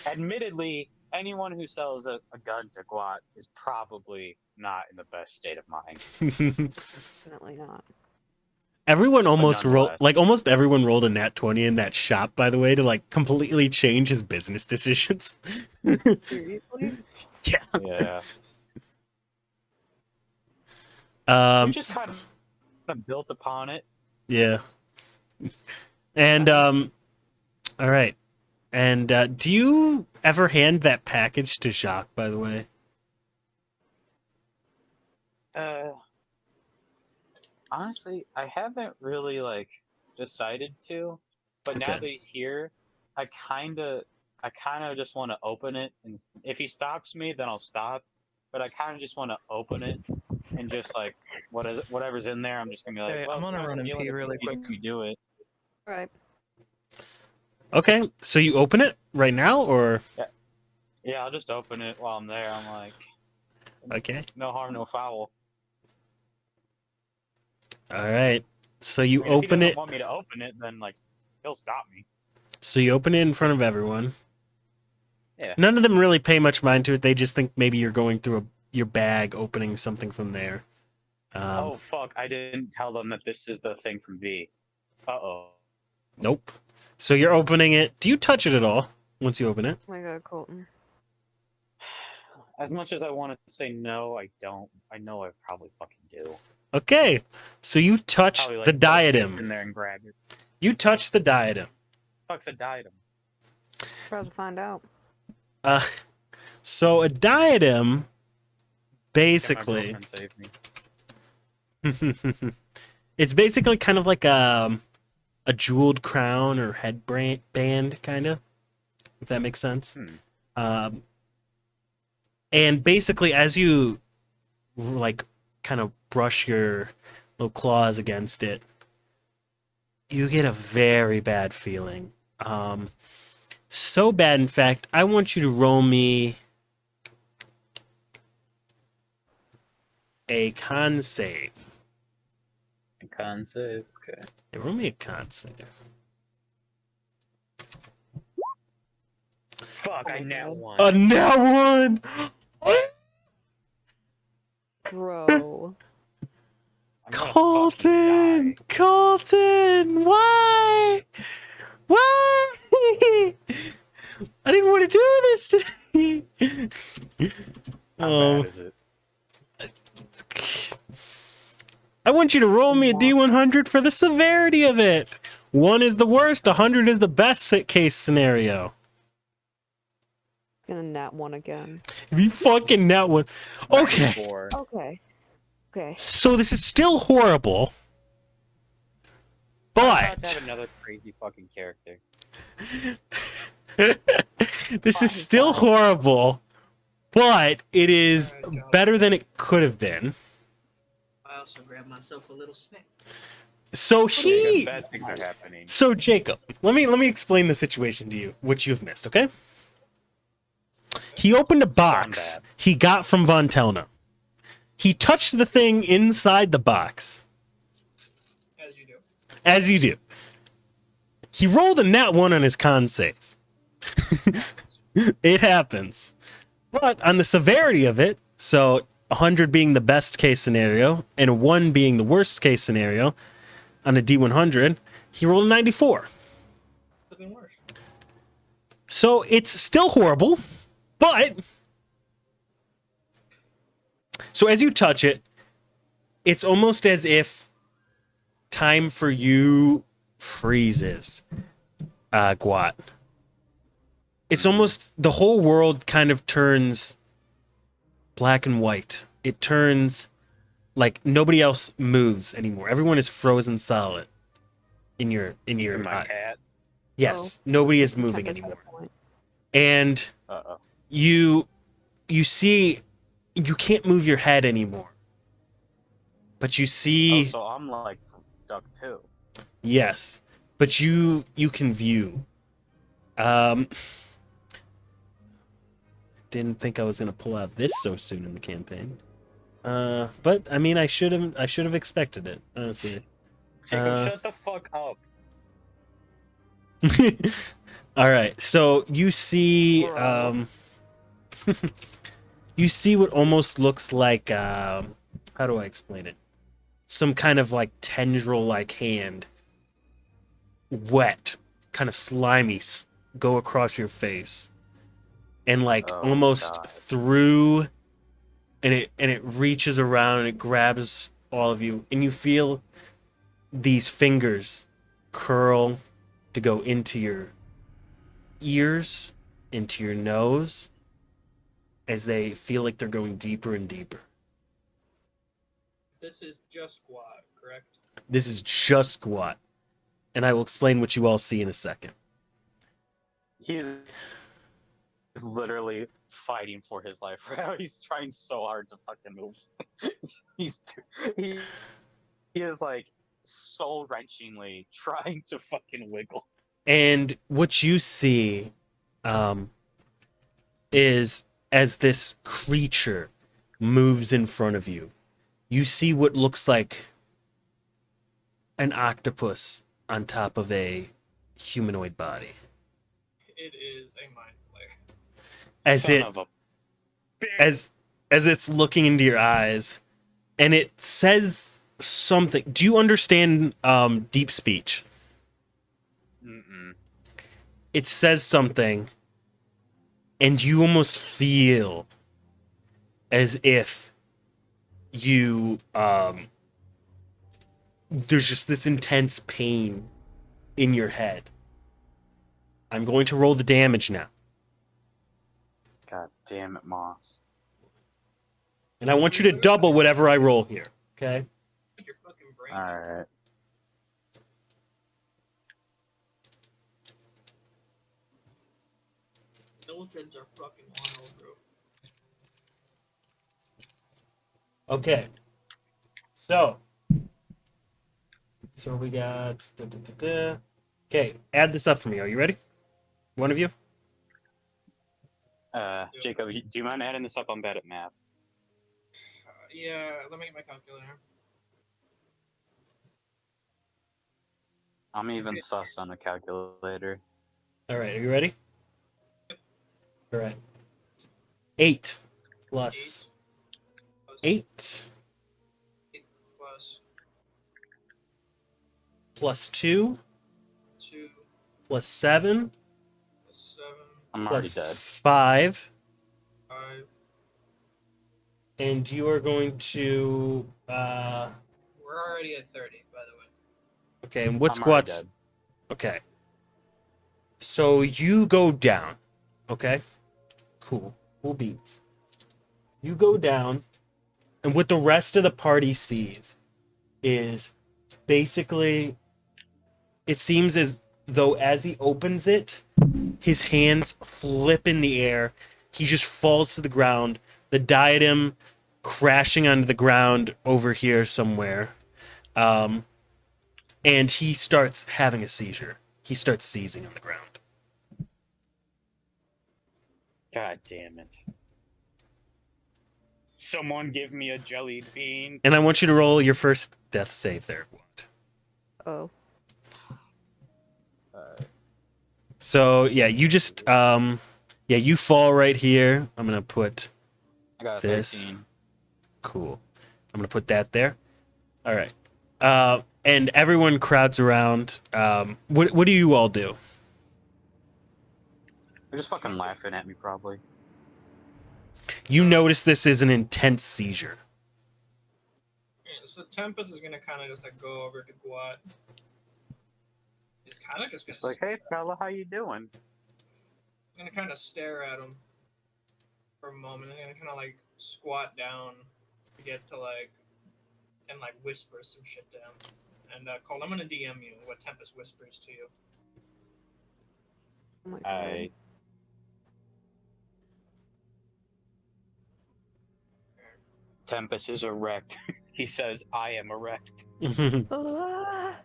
Admittedly, anyone who sells a gun to Guat is probably not in the best state of mind. Definitely not. Everyone almost rolled, nonetheless. like almost everyone rolled a nat 20 in that shop, by the way, to like completely change his business decisions. Seriously? Yeah. Yeah. We just kind of built upon it. Yeah. And all right. And do you ever hand that package to Jacques, by the way? Honestly, I haven't really like decided to, but now Okay. that he's here, I kind of just want to open it, and if he stops me, then I'll stop. But I kind of just want to open it and just like whatever's in there, I'm just gonna be like, Hey, well, I'm it's gonna no run and stealing pee if really you quick. do it. Right. Okay, so you open it right now, or Yeah, I'll just open it while I'm there. I'm like, okay? no harm, no foul. All right. So you I mean, if he open doesn't it. want me to open it, then like he'll stop me. So you open it in front of everyone. Yeah. None of them really pay much mind to it. They just think maybe you're going through your bag, opening something from there. Oh fuck! I didn't tell them that this is the thing from V. Uh-oh. Nope. So you're opening it. Do you touch it at all once you open it? Oh my god, Colton. As much as I want to say no, I don't. I know I probably fucking do. Okay. So you touch Probably, the like, put a fist in diadem. there and grab it. You touch the diadem. Fuck's a diadem. About to find out. So a diadem, Can my basically, girlfriend save me? it's basically kind of like a jeweled crown or headband, kind of, if that makes sense. And basically, as you like kind of brush your little claws against it, you get a very bad feeling. So bad, in fact, I want you to roll me a con save. A con save? Okay. Yeah, roll me a con save. Fuck, I nat one. A nat one! Bro. I'm gonna fucking Colton! die. Colton! Why? Why? I didn't want to do this to me. How bad is it? I want you to roll me a D100 for the severity of it. 1 is the worst, 100 is the best case scenario. Gonna nat one again. Be fucking nat one. Okay. 94. Okay. Okay. So this is still horrible. I'm about to But have another crazy fucking character. this is still horrible. But it is better than it could have been. I also grabbed myself a little snack. So Because he bad things are happening. So Jacob, let me explain the situation to you, which you've missed, okay? He opened a box bad. he got from Von Telna. He touched the thing inside the box. As you do. As you do. He rolled a nat 1 on his con save. It happens. But on the severity of it, so 100 being the best case scenario and a 1 being the worst case scenario, on a D100, he rolled a 94. Looking worse. So it's still horrible, but so as you touch it, it's almost as if time for you freezes, Guat. It's almost the whole world kind of turns black and white. It turns like nobody else moves anymore. Everyone is frozen solid in your My eyes. cat. Yes, nobody is moving Tempest had a anymore. point. And Uh-oh. You see you can't move your head anymore. But you Oh, see so I'm like stuck too. yes. But you can view. Um didn't think I was gonna pull out this so soon in the campaign. But I mean I should have expected it, honestly. Jacob, shut the fuck up. All right. So you see Bro. you see what almost looks like how do I explain it? Some kind of like tendril like hand, wet, kind of slimy, go across your face and like Oh almost god. through, and it reaches around and it grabs all of you, and you feel these fingers curl to go into your ears, into your nose, as they feel like they're going deeper and deeper. This is just squad, correct? This is just squat, and I will explain what you all see in a second. He is literally fighting for his life right now. He's trying so hard to fucking move. He is like soul wrenchingly trying to fucking wiggle. And what you see is as this creature moves in front of you, you see what looks like an octopus on top of a humanoid body. It is a mind flare. As Son it of a as it's looking into your eyes, and it says something. Do you understand deep speech? Mm-mm. It says something, and you almost feel as if you there's just this intense pain in your head. I'm going to roll the damage now, God damn it, Moss. and I want you to double whatever I roll here. Okay. Your fucking brain. Alright. Elephants are fucking wild, bro. Okay. So we got. Okay, add this up for me. Are you ready? One of you? Jacob, do you mind adding this up? I'm bad at math. Yeah, let me get my calculator. I'm even sus on the calculator. All right, are you ready? All right. 8 plus 8 Plus plus 2 2 plus 7 plus 7 I'm already plus dead. 5, 5. and you are going to We're already at 30, by the way. okay, and what I'm already squats? dead. Okay. So you go down. Okay? Cool. Cool beats. You go down, and what the rest of the party sees is basically, it seems as though as he opens it, his hands flip in the air. He just falls to the ground. The diadem crashing onto the ground over here somewhere. And he starts having a seizure. He starts seizing on the ground. God damn it. Someone give me a jelly bean. And I want you to roll your first death save there. Oh. So yeah, you just you fall right here. I'm gonna put I got a this. 13. Cool. I'm gonna put that there. All right. And everyone crowds around. What do you all do? They're just fucking laughing at me, probably. You notice this is an intense seizure. Yeah, so Tempest is gonna kind of just like go over to Guat. He's kind of just It's gonna, like, hey fella, how you doing? gonna kind of stare at him for a moment, and gonna kind of like squat down to get to like, and like whisper some shit to him. And Cole, I'm gonna DM you what Tempest whispers to you. Oh my god. I Tempest is erect. He says, I am erect. Ah!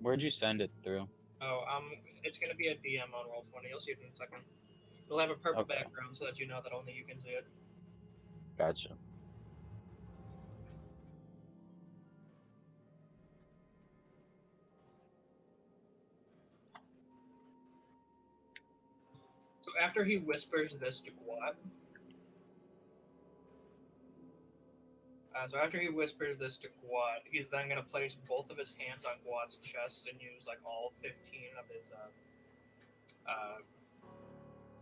Where'd you send it through? Oh, it's gonna be a DM on Roll20. You'll see it in a second. It'll have a purple Okay. background so that you know that only you can see it. Gotcha. So after he whispers this to Gwat, he's then gonna place both of his hands on Gwat's chest and use like all 15 of his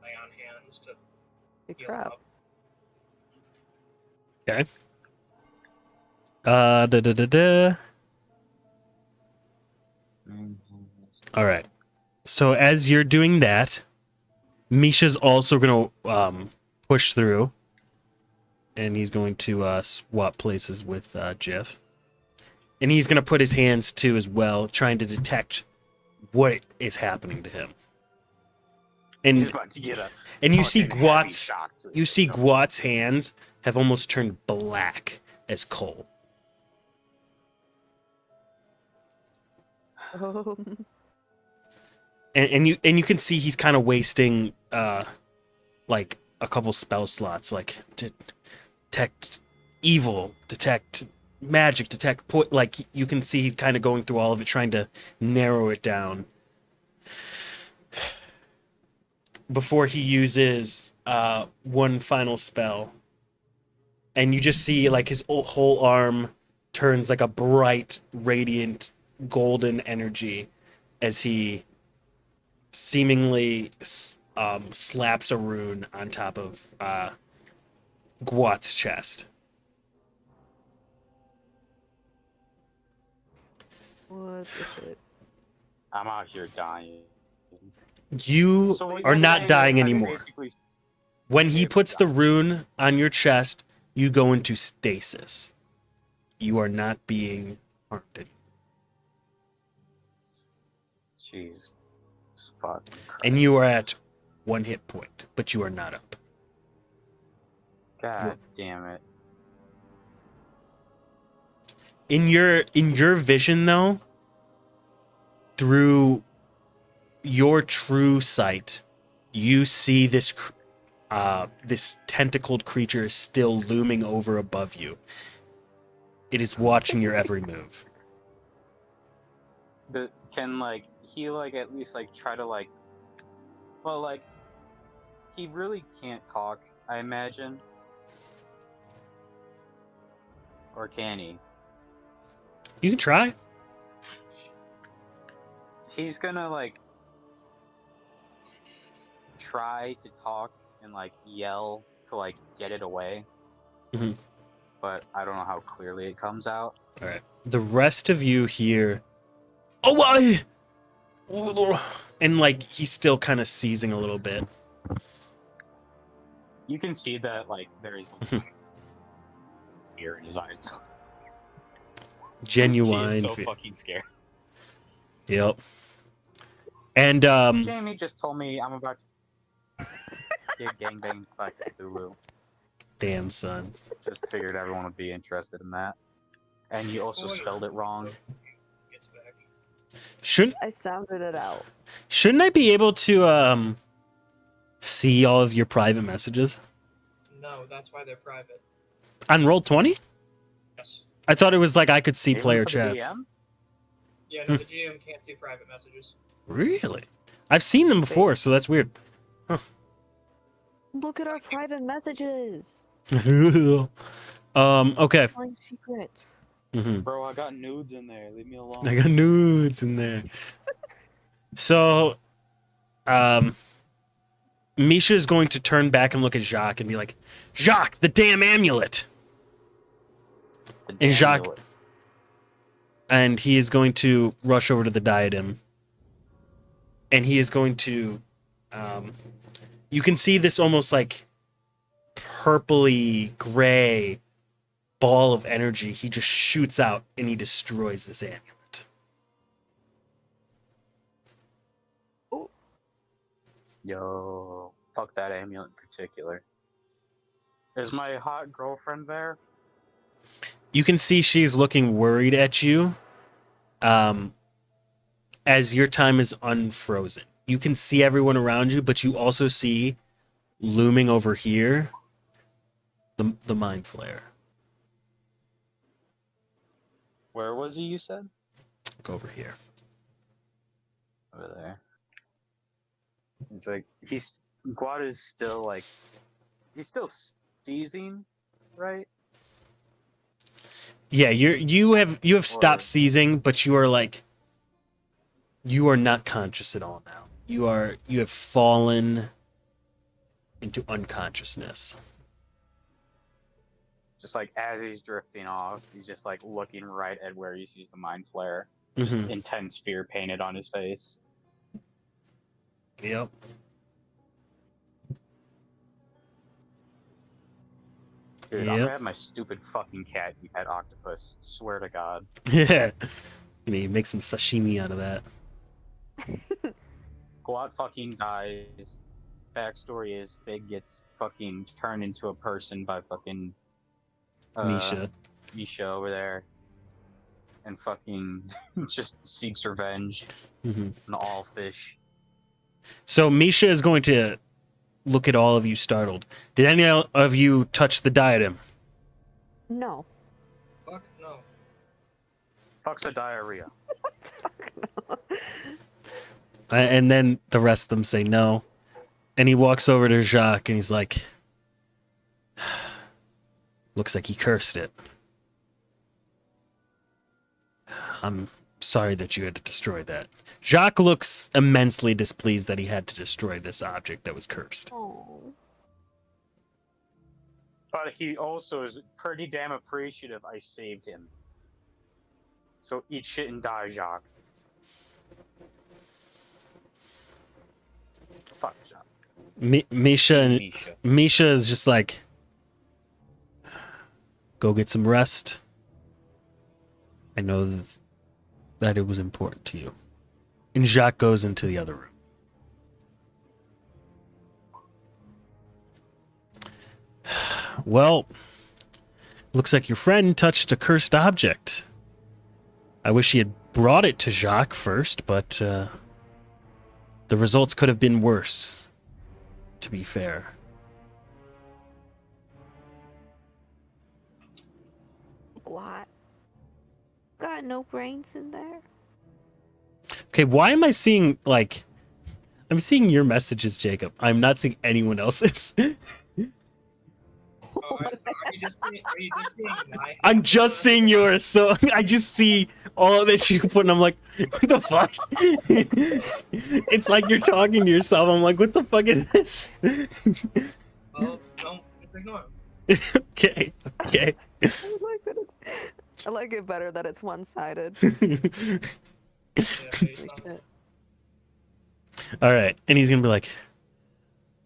lay on hands to Big heal him crap. up. Okay. Da da da da. All right. So as you're doing that, Misha's also gonna push through, and he's going to swap places with Jeff, and he's gonna put his hands to as well, trying to detect what is happening to him. He's And about to get a you see fucking heavy Gwat's shock to you his see system. Gwat's hands have almost turned black as coal. And you can see he's kind of wasting like a couple spell slots, like to detect evil, detect magic, detect like you can see he's kind of going through all of it, trying to narrow it down before he uses one final spell. And you just see like his whole arm turns like a bright, radiant, golden energy as he seemingly slaps a rune on top of Gwat's chest. What the shit? I'm out here dying. You So what are you're not saying dying is I anymore. basically- When he Okay, puts the got it. rune on your chest, you go into stasis. You are not being harmed anymore. Jeez. Fucking And you are Christ. at 1 hit point, but you are not up. God damn it. In your vision though, through your true sight, you see this this tentacled creature is still looming over above you. It is watching your every move. Can like he like at least like try to like, well, like he really can't talk, I imagine. Or can he? You can try. He's gonna like try to talk and like yell to like get it away. Mhm. But I don't know how clearly it comes out. All right. The rest of you hear, "Oh, why?" And like he's still kind of seizing a little bit. You can see that like there is fear in his eyes. Genuine He is so fear. fucking scared. Yep. And Jamie just told me I'm about to get gangbanged by Cthulhu. damn son. Just figured everyone would be interested in that. And you also spelled it wrong. Gets back. I sounded it out. Shouldn't I be able to see all of your private messages No, that's why they're private. on Roll20? Yes. I thought it was like I could see Even player for the chats. DM? Yeah, no, the GM can't see private messages. Really? I've seen them before, so that's weird. Look at our private messages. Okay. Find secrets. hmm Bro, I got nudes in there. Leave me alone. I got nudes in there. So, Misha is going to turn back and look at Jacques and be like, "Jacques, the damn amulet!" The And Jacques- amulet. And he is going to rush over to the diadem. And he is going to, you can see this almost like purpley gray ball of energy. He just shoots out and he destroys this amulet. Yo, fuck that amulet in particular. Is my hot girlfriend there? You can see she's looking worried at you as your time is unfrozen. You can see everyone around you, but you also see looming over here the mind flare. Where was he, you said? Go over here. Over there. It's like, Guad is still like, he's still seizing, right? Yeah, you have stopped seizing, but you are not conscious at all now. You have fallen into unconsciousness. Just like as he's drifting off, he's just like looking right at where he sees the mind flare. Just intense fear painted on his face. Yep. Dude, I'm gonna have my stupid fucking cat eat that octopus. Swear to God. Yeah. You make some sashimi out of that. Guat fucking dies. Backstory is Fig gets fucking turned into a person by fucking Misha over there. And fucking just seeks revenge on all fish. So Misha is going to look at all of you startled. Did any of you touch the diadem? No. Fuck no. Fuck's a diarrhea. And then the rest of them say no. And he walks over to Jacques and he's like, looks like he cursed it. I'm sorry that you had to destroy that. Jacques looks immensely displeased that he had to destroy this object that was cursed. Oh. But he also is pretty damn appreciative I saved him. So eat shit and die, Jacques. Fuck Jacques. Misha is just like, go get some rest. I know that it was important to you. And Jacques goes into the other room. Well, looks like your friend touched a cursed object. I wish he had brought it to Jacques first, but the results could have been worse, to be fair. What? Got no brains in there? Okay, why am I seeing, like... I'm seeing your messages, Jacob. I'm not seeing anyone else's. Oh, are you just seeing my I'm just seeing yours, so I just see all that you put, and I'm like, what the fuck? It's like you're talking to yourself. I'm like, what the fuck is this? Well, don't ignore him. Okay. I like it better that it's one-sided. Yeah, based on- All right, and he's gonna be like,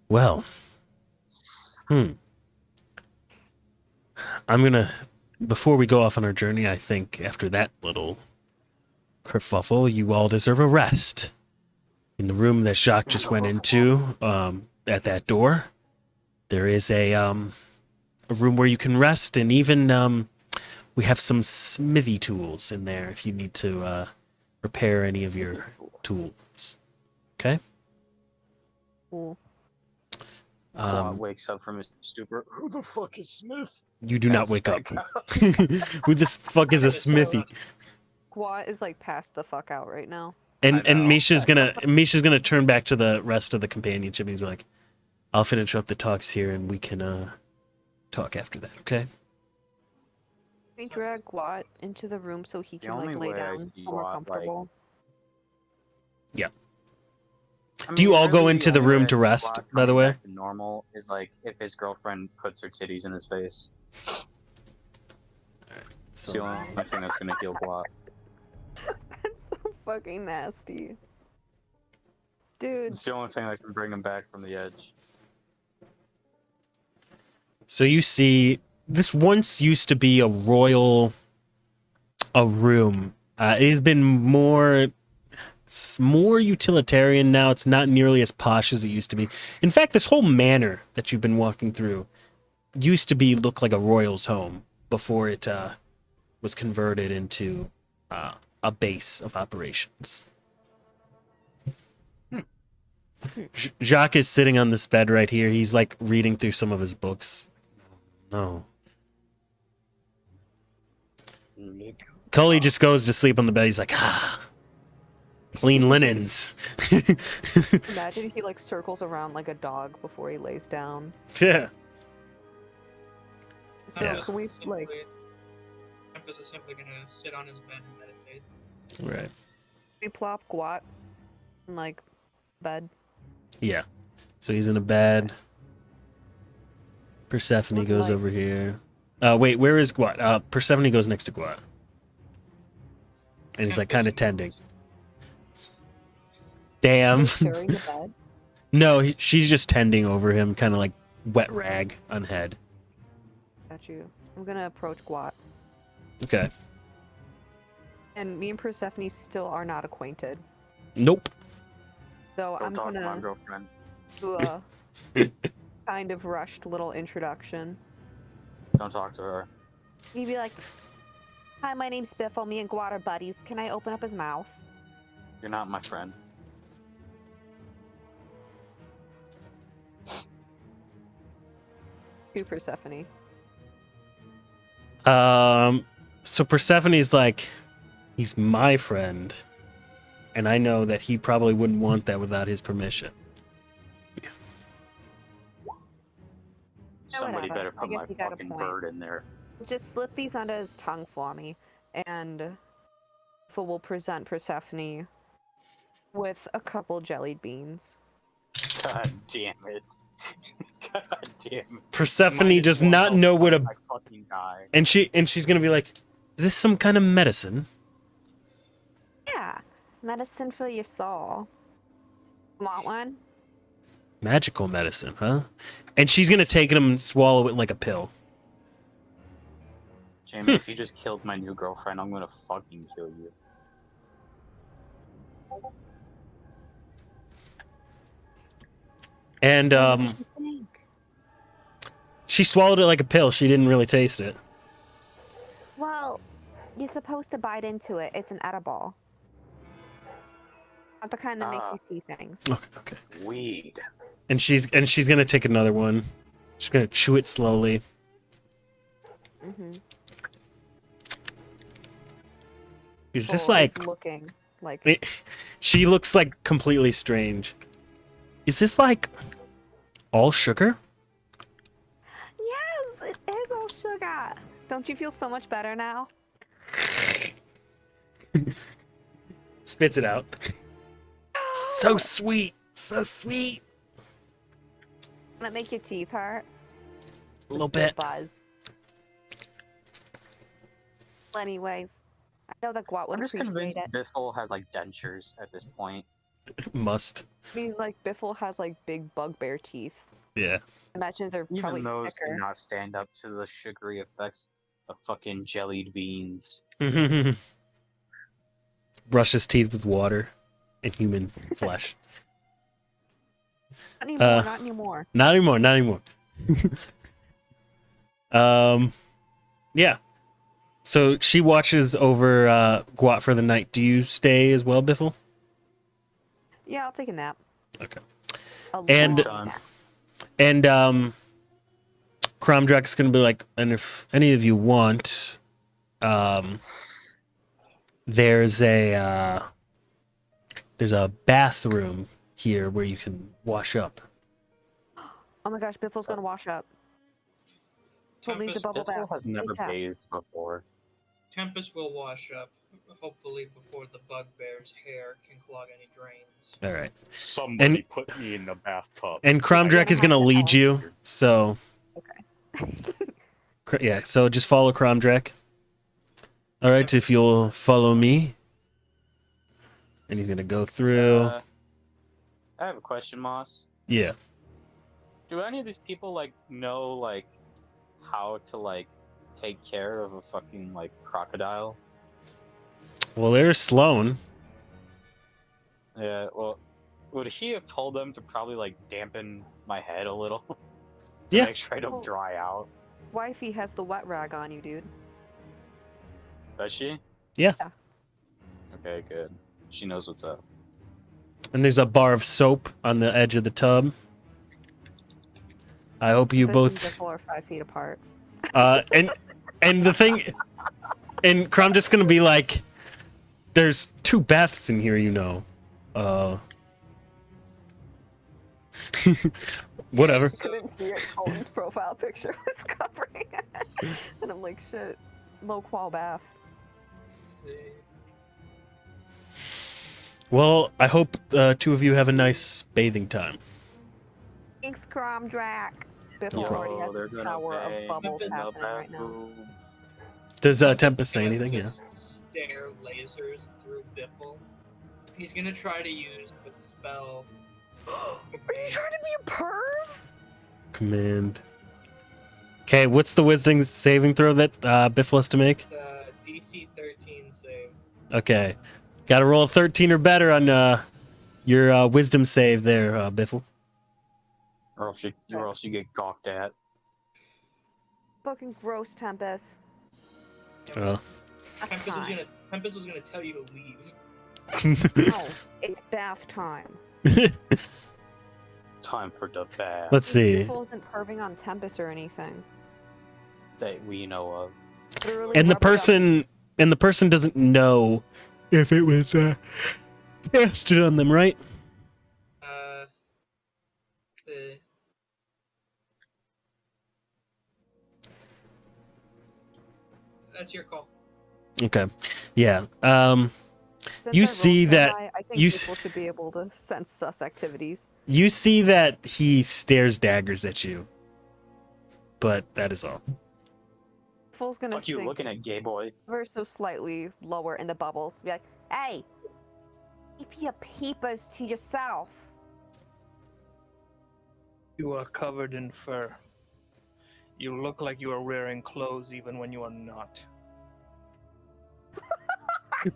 well, I'm gonna, before we go off on our journey, I think after that little kerfuffle, you all deserve a rest. In the room that Jacques just went into, at that door, there is a room where you can rest, and even we have some smithy tools in there if you need to repair any of your tools. Okay? Cool. Wakes up from his stupor. Who the fuck is Smith? You do not wake up. Who the fuck is a smithy? Guat is like passed the fuck out right now. And I know. Misha's gonna turn back to the rest of the companionship. And he's like, I'll finish up the talks here, and we can talk after that. Okay? We drag Guat into the room so he The can like only lay way I down see somewhere Guat, comfortable. Do you all go into the room to rest, by the way? Normal is like if his girlfriend puts her titties in his face. It's the only thing that's gonna heal Guat. That's so fucking nasty. Dude. It's the only thing that can bring him back from the edge. So you see, this once used to be a room. It has been more It's more utilitarian now. It's not nearly as posh as it used to be. In fact, this whole manor that you've been walking through used to be look like a royal's home before it was converted into a base of operations. Jacques is sitting on this bed right here. He's like reading through some of his books. No. Cully just goes to sleep on the bed. He's like, clean linens. Imagine he like circles around like a dog before he lays down. Yeah. So Yeah. can we like Tempest is simply gonna sit on his bed and meditate. Right. we plop Guat in like bed? Yeah. So he's in a bed. Persephone What goes light? over here. Wait, where is Guat? Persephone goes next to Guat. And he's like kind of tending. Damn. Sharing the bed. No, she's just tending over him, kind of like wet rag on head. Got you. I'm gonna approach Guat. Okay. And me and Persephone still are not acquainted. Nope. So Don't I'm talk to my gonna girlfriend. do a kind of rushed little introduction. Don't talk to her. He'd be like, "Hi, my name's Biffle. Me and Guat are buddies. Can I open up his mouth?" You're not my friend. To Persephone. So Persephone's like, he's my friend, and I know that he probably wouldn't want that without his permission. Somebody whatever. better I put guess my you got a fucking point. bird in there. Just slip these under his tongue for me, and Biffle will present Persephone with a couple jellied beans. God damn it. God damn it. Persephone Might as does well not help know what a my fucking guy. and she's gonna be like, is this some kind of medicine? Yeah, medicine for your soul. Want one? Magical medicine, huh? And she's gonna take him and swallow it like a pill. Jamie, if you just killed my new girlfriend, I'm gonna fucking kill you. And What did you think? she swallowed it like a pill. She didn't really taste it. Well, you're supposed to bite into it. It's an edible. Not the kind that makes Ah. you see things. Okay. Weed. And she's gonna take another one. She's gonna chew it slowly. Mm-hmm. It's just like looking like she looks like completely strange. Is this like all sugar? yes, it is all sugar. Don't you feel so much better now? Spits it out. So sweet. So sweet. Gonna make your teeth hurt? A little bit. Buzz. Well, anyways, I know that Guat would I'm just appreciate convinced it. Biffle has like dentures at this point. Must. I mean, like Biffle has like big bugbear teeth. Yeah. Imagine they're probably Even those thicker. do not stand up to the sugary effects of fucking jellied beans. Brush his teeth with water and human flesh. Not anymore. Not anymore. Not anymore. Not anymore. Yeah. So she watches over Guat for the night. Do you stay as well, Biffle? Yeah, I'll take a nap. Okay. A And- long nap. And Cromdrak's gonna be like, and if any of you want, there's a bathroom here where you can wash up. Oh my gosh, Biffle's gonna wash up. Biffle needs a Tempest, bubble bath. Biffle has never ASAP. bathed before. Tempest will wash up, hopefully before the bugbear's hair can clog any drains. All right. Somebody put me in the bathtub. And Cromdrak is gonna have to lead help. you. So Okay. yeah. So just follow Cromdrak. All right. If you'll follow me, and he's gonna go through. I have a question, Moss. Yeah. Do any of these people like know like how to like take care of a fucking like crocodile? Well, there's Sloan. Yeah, well, would he have told them to probably like dampen my head a little to Yeah. make sure I don't Well- dry out? Wifey has the wet rag on you, dude. Does she? Yeah. Yeah. Okay, good. She knows what's up. And there's a bar of soap on the edge of the tub. I hope you Tempest and both. Biffle are 5 feet apart. And the thing, and I'm just gonna be like, there's 2 baths in here, you know. Whatever. Couldn't see it. Colton's profile picture was covering it. And I'm like, shit. Low qual bath. Let's see. Well, I hope 2 of you have a nice bathing time. Thanks, Cromdrack. Biffle Yo, already has they're the gonna power bang of bubbles in the happening right now. bathroom. Does Tempest Tempest say is anything? Yeah. just Stare lasers through Biffle. He's gonna try to use the spell. Are you trying to be a perv? Command. Okay, what's the wisdom saving throw that Biffle has to make? It's a DC 13 save. Okay. Gotta roll a 13 or better on your wisdom save there, Biffle. Or else you get gawked at. Fucking gross, Tempest. Oh. That's Tempest was gonna tell you to leave. No, it's bath time. Time for the bath Let's see. Biffle isn't perving on Tempest or anything. that we know of. Literally And the rubber person doesn't know if it was casted on them, right? The That's your call. Okay. Yeah. Since You I see rolled so that- high, I think you Biffle should be able to sense sus activities. You see that he stares daggers at you. But that is all. Biffle's gonna Fuck you sink looking at, gay boy. ever so slightly lower in the bubbles. Be like, hey, keep your peepers to yourself. You are covered in fur. You look like you are wearing clothes even when you are not. You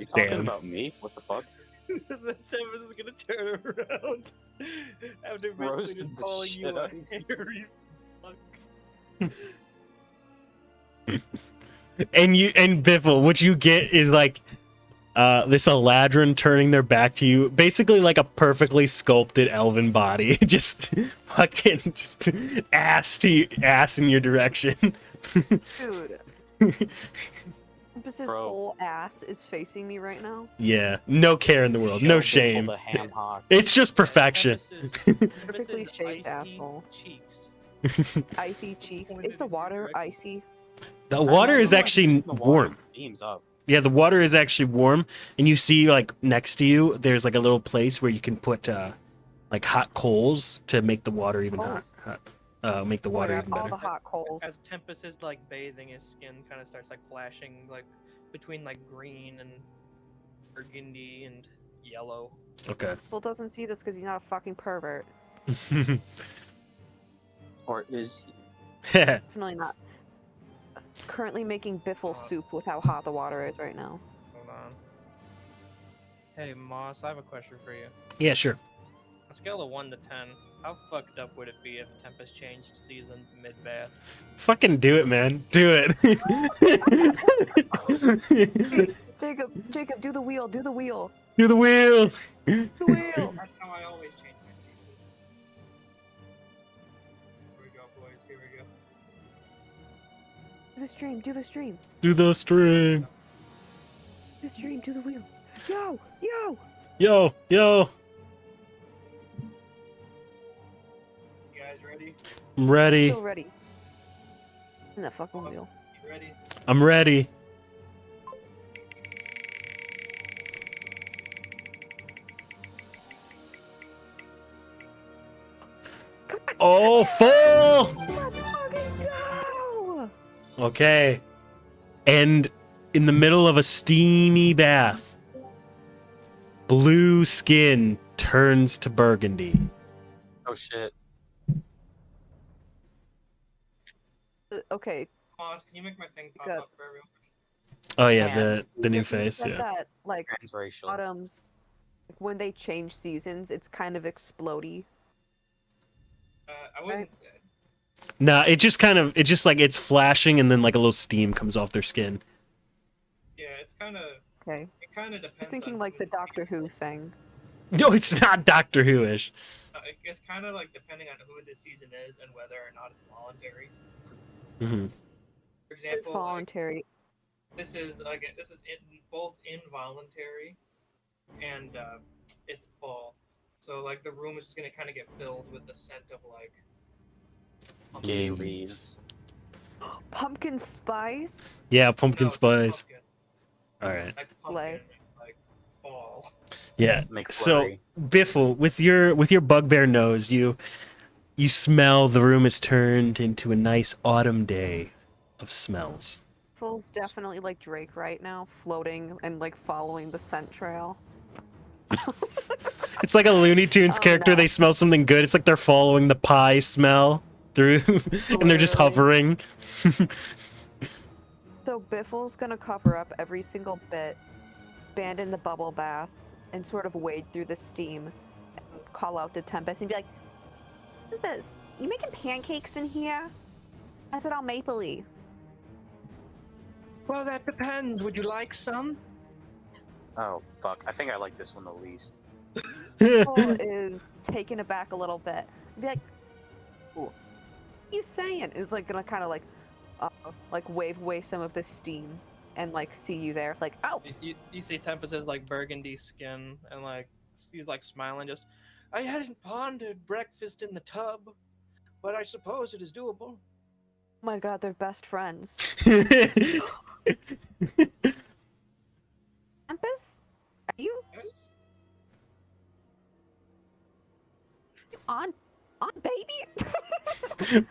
talking Damn. about me? What the fuck? The Tempest is gonna turn around after basically Roasted just the calling you shit a out of hairy fuck. And Biffle, what you get is like this Aladrin turning their back to you, basically like a perfectly sculpted elven body, just fucking just ass in your direction. Dude. Tempest's Bro. whole ass is facing me right now. Yeah, no care in the world, no Show Biffle shame. The ham hock. It's just perfection. Perfectly shaved asshole. Cheeks. Icy cheeks. Pointed Is the in your water direction. icy? The water is No, actually the water warm. steams up. Yeah, the water is actually warm, and you see like next to you, there's like a little place where you can put like hot coals to make the water even hot. Make the water even all better. the hot coals. As Tempest is like bathing, his skin kind of starts like flashing like between like green and burgundy and yellow. Okay. Biffle doesn't see this because he's not a fucking pervert. Or is he? Definitely not. Currently making Biffle soup with how hot the water is right now. Hold on. Hey Moss, I have a question for you. Yeah, sure. On a scale of 1 to 10, how fucked up would it be if Tempest changed seasons mid-bath? Fucking do it, man. Do it. Jacob, do the wheel, do the wheel. Do the wheel. The wheel. That's how I always change my season. Here we go, boys. Here we go. Do the stream, do the stream. Do the stream. Do the stream, do the wheel. Yo, yo. Yo, yo. You guys ready? I'm ready. Still ready. In the fucking Boss, wheel. you ready? I'm ready. Come on. Oh, full. Let's fucking go. Okay. And in the middle of a steamy bath, blue skin turns to burgundy. Oh shit. Okay, Pause. Can you make my thing pop Good. up for everyone? Oh yeah, Tan. the new You face. said Yeah. that like Transracial. autumns, when they change seasons, it's kind of explodey. I wouldn't Right. say. Nah, it just like it's flashing and then like a little steam comes off their skin. Yeah, it's kind of. Okay. It kind of depends. I was thinking on like who the the Doctor season Who is. thing. No, it's not Doctor Who-ish. It's kind of like depending on who the season is and whether or not it's voluntary. Hmm. For It's example, like, voluntary. this is both involuntary and it's fall. So like the room is gonna kind of get filled with the scent of like Gay Leaves. leaves. Pumpkin spice. Yeah, pumpkin no, just spice. pumpkin, All right. like Slay. pumpkin, like fall. Yeah. So McFlurry. Biffle, with your bugbear nose, you smell the room is turned into a nice autumn day of smells. Full's definitely like Drake right now, floating and like following the scent trail. It's like a Looney Tunes Oh, character. no. They smell something good. It's like they're following the pie smell through, and they're just Literally. hovering. So Biffle's gonna cover up every single bit, abandon the bubble bath, and sort of wade through the steam, and call out to Tempest and be like, "Tempest, you making pancakes in here? I said all mapley." Well, that depends. Would you like some? Oh fuck! I think I like this one the least. Biffle is taken aback a little bit. Be like, "What are you saying?" Is like gonna kind of like wave away some of the steam and like see you there. Like, oh, You see Tempest's like burgundy skin and like he's like smiling. Just, I hadn't pondered breakfast in the tub, but I suppose it is doable. my God, they're best friends. Tempest, are you Yes. on baby?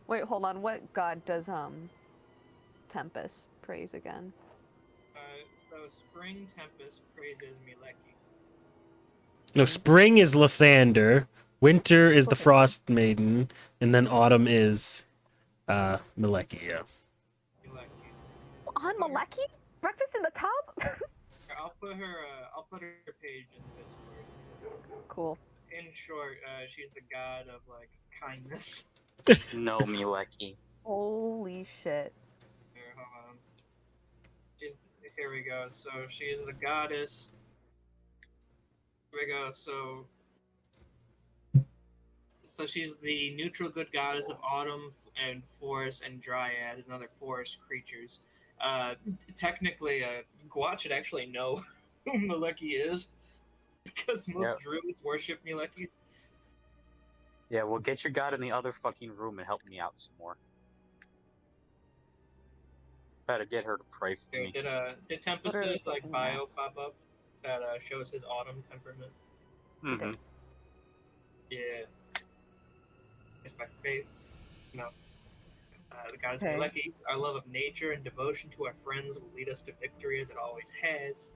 Wait, hold on. What god does Tempest praise again? So spring tempest praises Mileki. No, spring is Lathander, winter is the Okay. Frost Maiden, and then autumn is Mileki. Yeah. Mileki. On Maleki? Breakfast in the tub? I'll put her page in Discord. Cool. In short, she's the god of like kindness. No, Mileki. Holy shit. Here, hold on. Here we go. So she's the goddess. Here we go. So she's the neutral good goddess of autumn and forest and dryad and other forest creatures. Technically, Guat should actually know who Mileki is because most Yep. druids worship Mileki. Yeah, well, get your god in the other fucking room and help me out some more. Better get her to pray for Here, me. did Tempest's Literally like taking bio pop up that shows his autumn temperament? Mm-hmm. Yeah. It's my faith. No. The goddess Okay. Mileki, our love of nature and devotion to our friends will lead us to victory as it always has.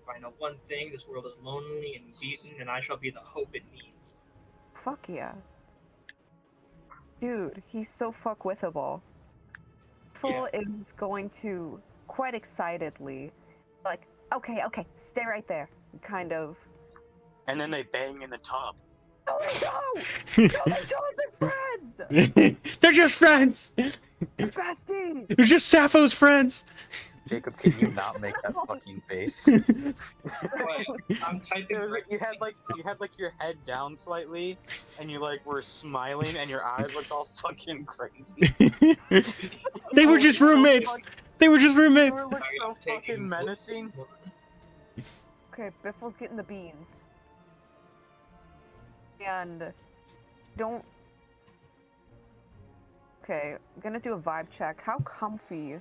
If I know one thing, this world is lonely and beaten, and I shall be the hope it needs. Fuck yeah. Dude, he's so fuck withable. Full is going to quite excitedly, like, okay, stay right there. Kind of. And then they bang in the tub. Oh no! No, they don't! They're friends! They're just friends. They're besties! They're just Sappho's friends. Jacob, can you not make that fucking face? Wait, I'm typing. You had like your head down slightly, and you like were smiling, and your eyes looked all fucking crazy. They were just roommates. They were just You roommates. were like so fucking menacing. Okay, Biffle's getting the beans. And don't. Okay, I'm gonna do a vibe check. How comfy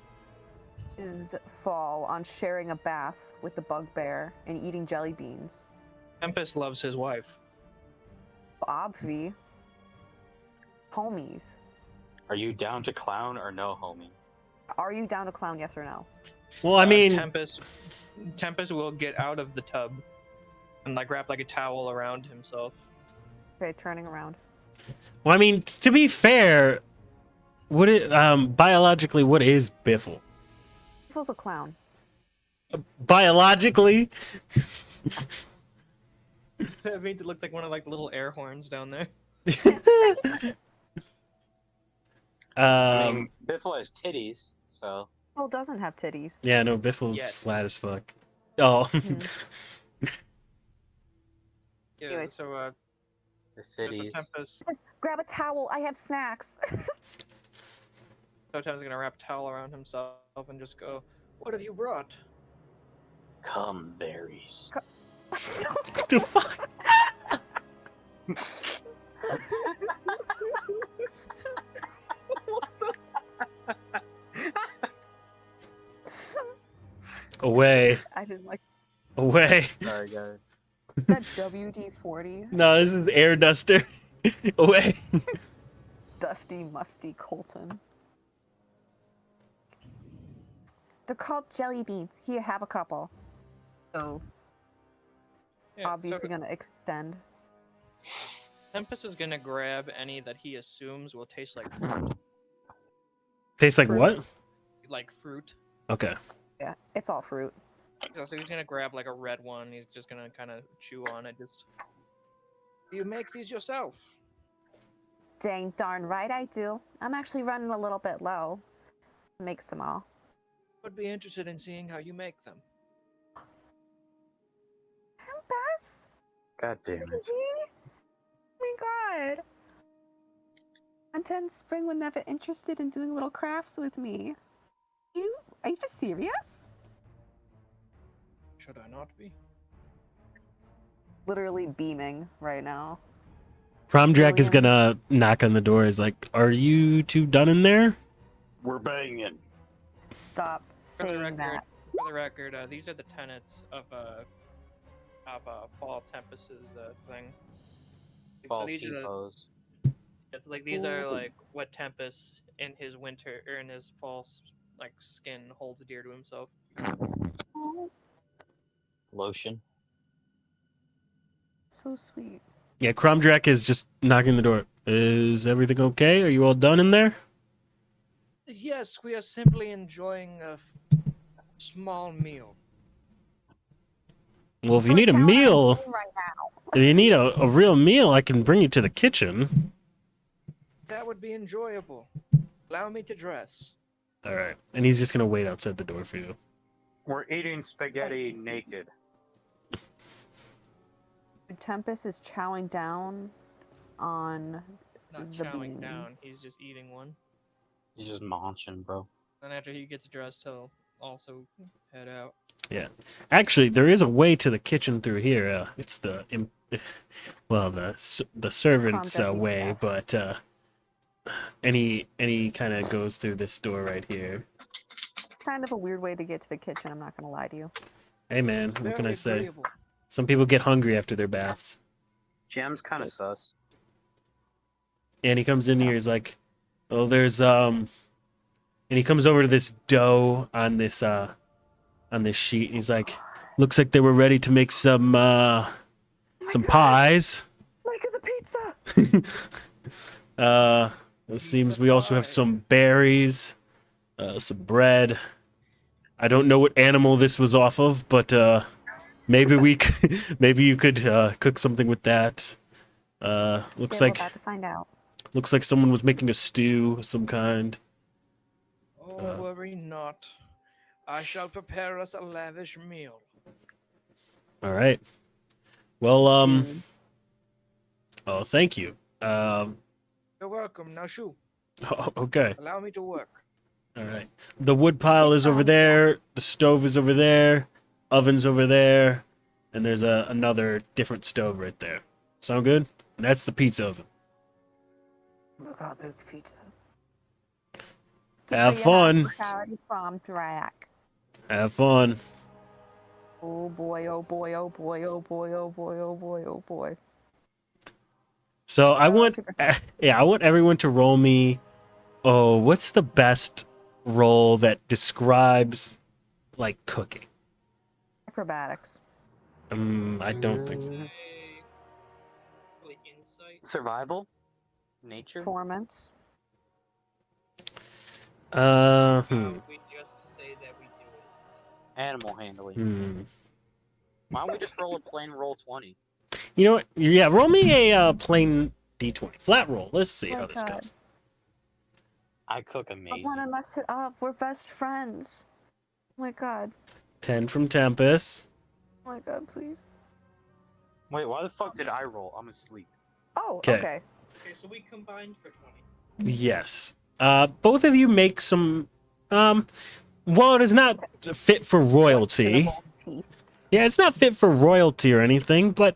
is Fall on sharing a bath with the bugbear and eating jelly beans? Tempest loves his wife. Obvi. Homies. Are you down to clown or no, homie? Are you down to clown, yes or no? Well, I mean, Tempest will get out of the tub and like wrap like a towel around himself. Okay, turning around. to be fair, Biologically, what is Biffle? Biffle's a clown. Biologically? I mean, it looks like one of like the little air horns down there. I mean, um, Biffle has titties, so Biffle doesn't have titties. yeah, no, Biffle's Yet. flat as fuck. Oh. Yeah. Anyways. So the so titties. Tempest. Just grab a towel. I have snacks. So Tempest is gonna wrap a towel around himself and just go. What have you brought? Cum berries. What the fuck? Away. I didn't like Away. Sorry, guys. that WD-40. No, this is air duster. Away. Dusty, musty Colton. They're called jelly beans. Here, have a couple. So Yeah, obviously so gonna extend. Tempest is gonna grab any that he assumes will taste like fruit. Tastes like Fruit. what? Like fruit. Okay. Yeah, it's all fruit. So he's gonna grab like a red one. He's just gonna kind of chew on it. Just. You make these yourself. Dang darn right I do. I'm actually running a little bit low. Make some all. Would be interested in seeing how you make them. God damn it. Oh my god. Unten Spring was never interested in doing little crafts with me. Are you serious? Should I not be? Literally beaming right now. Cromdrack is William. gonna knock on the door. He's like, "Are you two done in there?" We're banging. Stop For the saying record, that. for the record, these are the tenets of Fall Tempest's thing. So these Faulty are the, pose. it's like these are like what Tempest in his winter or in his false like skin holds dear to himself. Oh, Lotion. so sweet. Yeah, Cromdrack is just knocking the door. Is everything okay? Are you all done in there? Yes, we are simply enjoying a small meal. Well, if you need a meal, Right now. if you need a real meal, I can bring you to the kitchen. That would be enjoyable. Allow me to dress. All right. And he's just gonna wait outside the door for you. We're eating spaghetti naked. Tempest is chowing down on Not the chowing bean. down, he's just eating one. He's just munching, bro. And after he gets dressed, he'll also head out. Actually, there is a way to the kitchen through here. It's the servant's Cromdrack way, chef. but any kind of goes through this door right here. Kind of a weird way to get to the kitchen, I'm not gonna lie to you. Hey man, what can I Very say? agreeable. Some people get hungry after their baths. Jam's kind of sus. And he comes in here, he's like, "Oh, there's and he comes over to this dough on this sheet. And he's like, "Looks like they were ready to make some pies." Look at the pizza! It seems we also have some berries, some bread. I don't know what animal this was off of, but maybe maybe you could cook something with that. Looks Shit, like we're about to find out. someone was making a stew of some kind. Oh, worry not. I shall prepare us a lavish meal. All right. Well, Dude. oh, thank you. You're welcome. Now, shoo. Okay. Allow me to work. All right. The wood pile is over there. The stove is over there. Oven's over there. And there's another different stove right there. Sound good? And that's the pizza oven. Look how big pizza. Have fun. Hospitality from Drac. Have fun. Oh boy, oh boy, oh boy, oh boy, oh boy, oh boy, oh boy. So I want, super I want everyone to roll me. Oh, what's the best roll that describes like cooking? Acrobatics. I don't think so. Probably insight. Survival? Nature? Performance. We just say that we do it. Animal handling. Hmm. Why don't we just roll a plain roll 20? You know what? Yeah, roll me a plain d20 flat roll. Let's see Oh my how this God. goes. I cook I amazing. want to mess it up. We're best friends. Oh my God. 10 from Tempest. Oh my God, please. Wait, why the fuck did I roll? I'm asleep. Oh, 'Kay. okay. Okay, so we combined for 20. Yes. Both of you make some. Well, it is not fit for royalty. Questionable tastes. Yeah, it's not fit for royalty or anything, but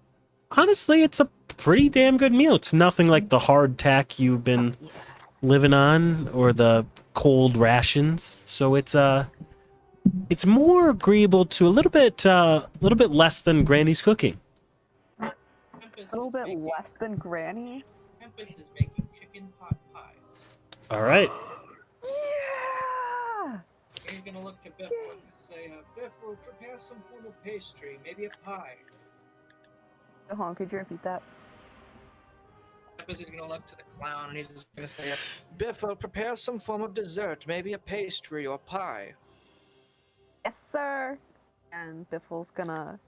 honestly, it's a pretty damn good meal. It's nothing like the hardtack you've been Yeah. living on or the cold rations. So it's more agreeable to a little bit less than Granny's cooking. Tempest A little is bit making, less than Granny. Tempest is making chicken pot pies. All right. Yeah! He's gonna look to Biffle and say, Biffle, prepare some form of pastry, maybe a pie. Hold on, could you repeat that? Tempest is gonna look to the clown and he's just gonna say, Biffle, prepare some form of dessert, maybe a pastry or pie. Yes, sir. And Biffle's gonna.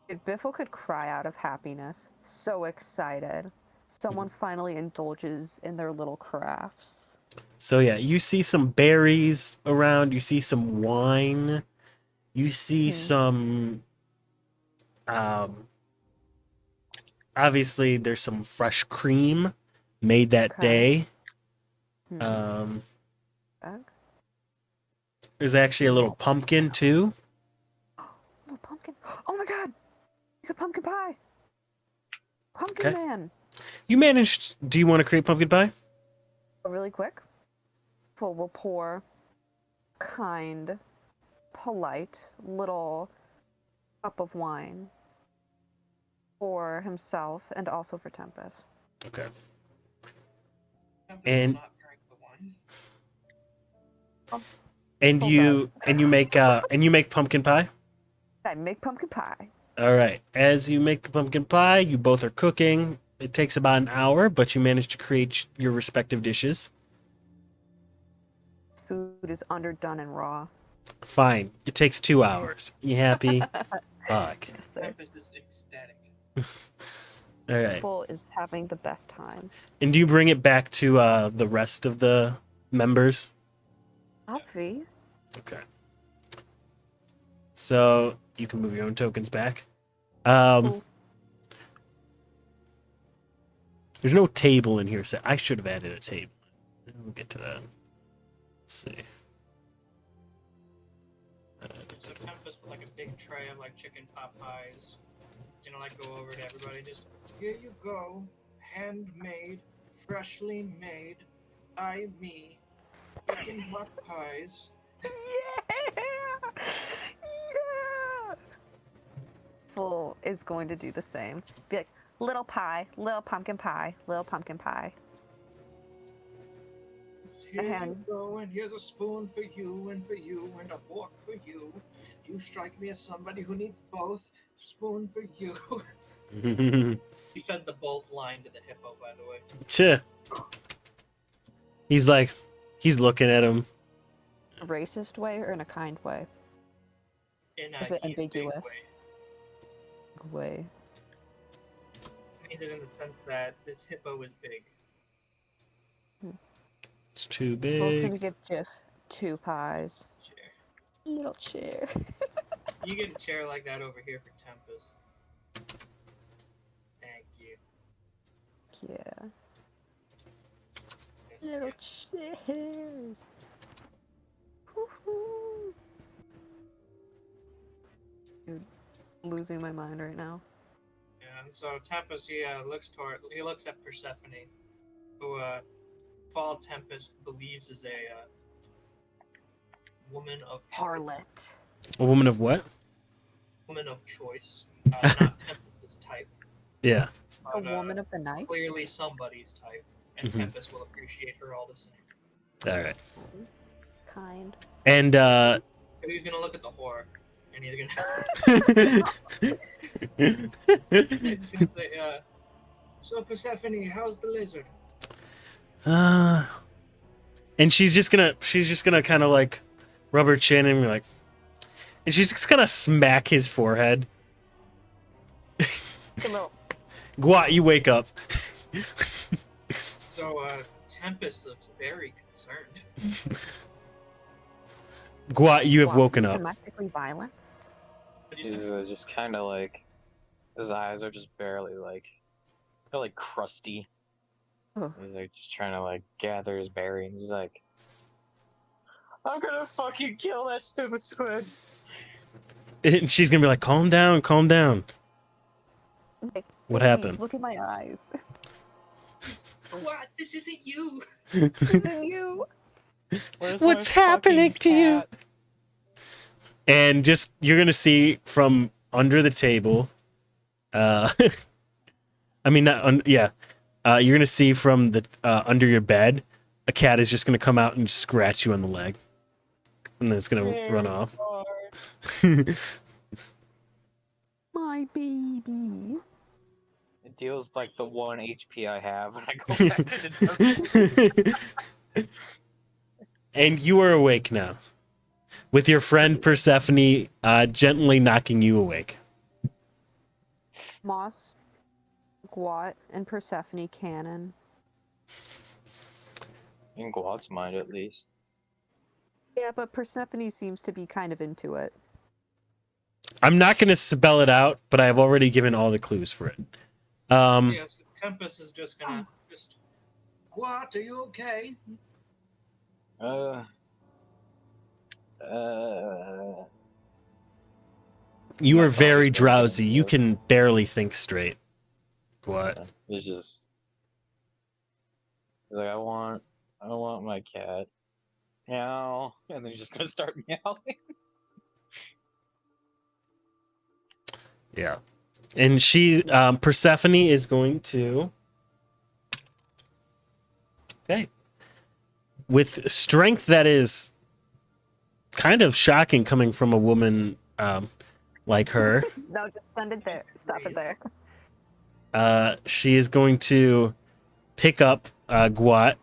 Dude, Biffle could cry out of happiness. So excited. Someone finally indulges in their little crafts. So yeah, you see some berries around. You see some wine. You see some. Obviously, there's some fresh cream made that Okay. day. Um, Bag? there's actually a little pumpkin too. Little pumpkin. Oh my God! Make a pumpkin pie. Pumpkin Okay. man. You managed. Do you want to create pumpkin pie? Really quick. Biffle will pour kind, polite little cup of wine for himself and also for Tempest. Okay. Tempest And- will not drink the wine. And Full you make pumpkin pie. I make pumpkin pie. All right. As you make the pumpkin pie, you both are cooking. It takes about an hour, but you manage to create your respective dishes. This food is underdone and raw. Fine. It takes 2 hours. You happy? Fuck. Yes, sir. Tempest is ecstatic. All right. Biffle is having the best time. And do you bring it back to the rest of the members? Obvi. Okay. So you can move your own tokens back. Cool. There's no table in here, so I should have added a table. We'll get to that. Let's see. So Tempest with like a big tray of like chicken pot pies. He's gonna like go over to everybody, just here you go, handmade, freshly made, by me, chicken pot pies. Yeah! Yeah! Biffle is going to do the same. Be like, little pie, little pumpkin pie, little pumpkin pie. Here And- you go, and here's a spoon for you, and a fork for you. You strike me as somebody who needs both. Spoon for you. He said the both line to the hippo, by the way. Tch. He's looking at him. A racist way or in a kind way? In Is it he's big ambiguous? way. Way. He means it in the sense that this hippo is big. It's too Biffle's big. gonna give Jiff 2 pies. Chair. Little chair. You get a chair like that over here for Tempest. Thank you. Yeah. Yes, Little yeah. chairs. Woohoo. Dude, losing my mind right now. And so Tempest, he looks at Persephone, who Fall Tempest believes is a woman of Harlot. A woman of what? woman of choice, not Tempest's type, Yeah. A but, woman of the night? clearly somebody's type, and Mhm. Tempest will appreciate her all the same. All right. Kind. And So he's gonna look at the whore, and he's gonna say, "So Persephone, how's the lizard?" And she's just gonna kind of like rub her chin and be like, and she's just gonna smack his forehead. Gwat, you wake up. So, Tempest looks very concerned. Gwat, you have Wow, woken up. Domestically violenced? What'd you He's say? just kind of like, his eyes are just barely like, they're like crusty. Ugh. He's like just trying to like gather his bearings. He's like, I'm gonna fucking kill that stupid squid. And she's gonna be like, calm down, calm down. Like, What "Hey, happened? Look at my eyes. What? This isn't you! Isn't you? Where's What's my happening fucking to you? cat? And just you're gonna see from under the table. I mean, yeah. You're gonna see from the under your bed, a cat is just gonna come out and just scratch you on the leg, and then it's gonna run There off. you are. My baby. It deals like the 1 HP I have when I go back into dark. And you are awake now, with your friend Persephone gently knocking you awake. Moss, Gwat, and Persephone canon. In Guad's mind, at least. Yeah, but Persephone seems to be kind of into it. I'm not gonna spell it out, but I have already given all the clues for it. Yes, Tempest is just gonna just. What? Are you okay? You are very drowsy. You can barely think straight. What? It's just. He's like, I want my cat. Meow. And then he's just gonna start meowing. Yeah. And she, Persephone is going to. Okay. With strength that is kind of shocking coming from a woman like her, No, just send it there. Stop it there. she is going to pick up Gwat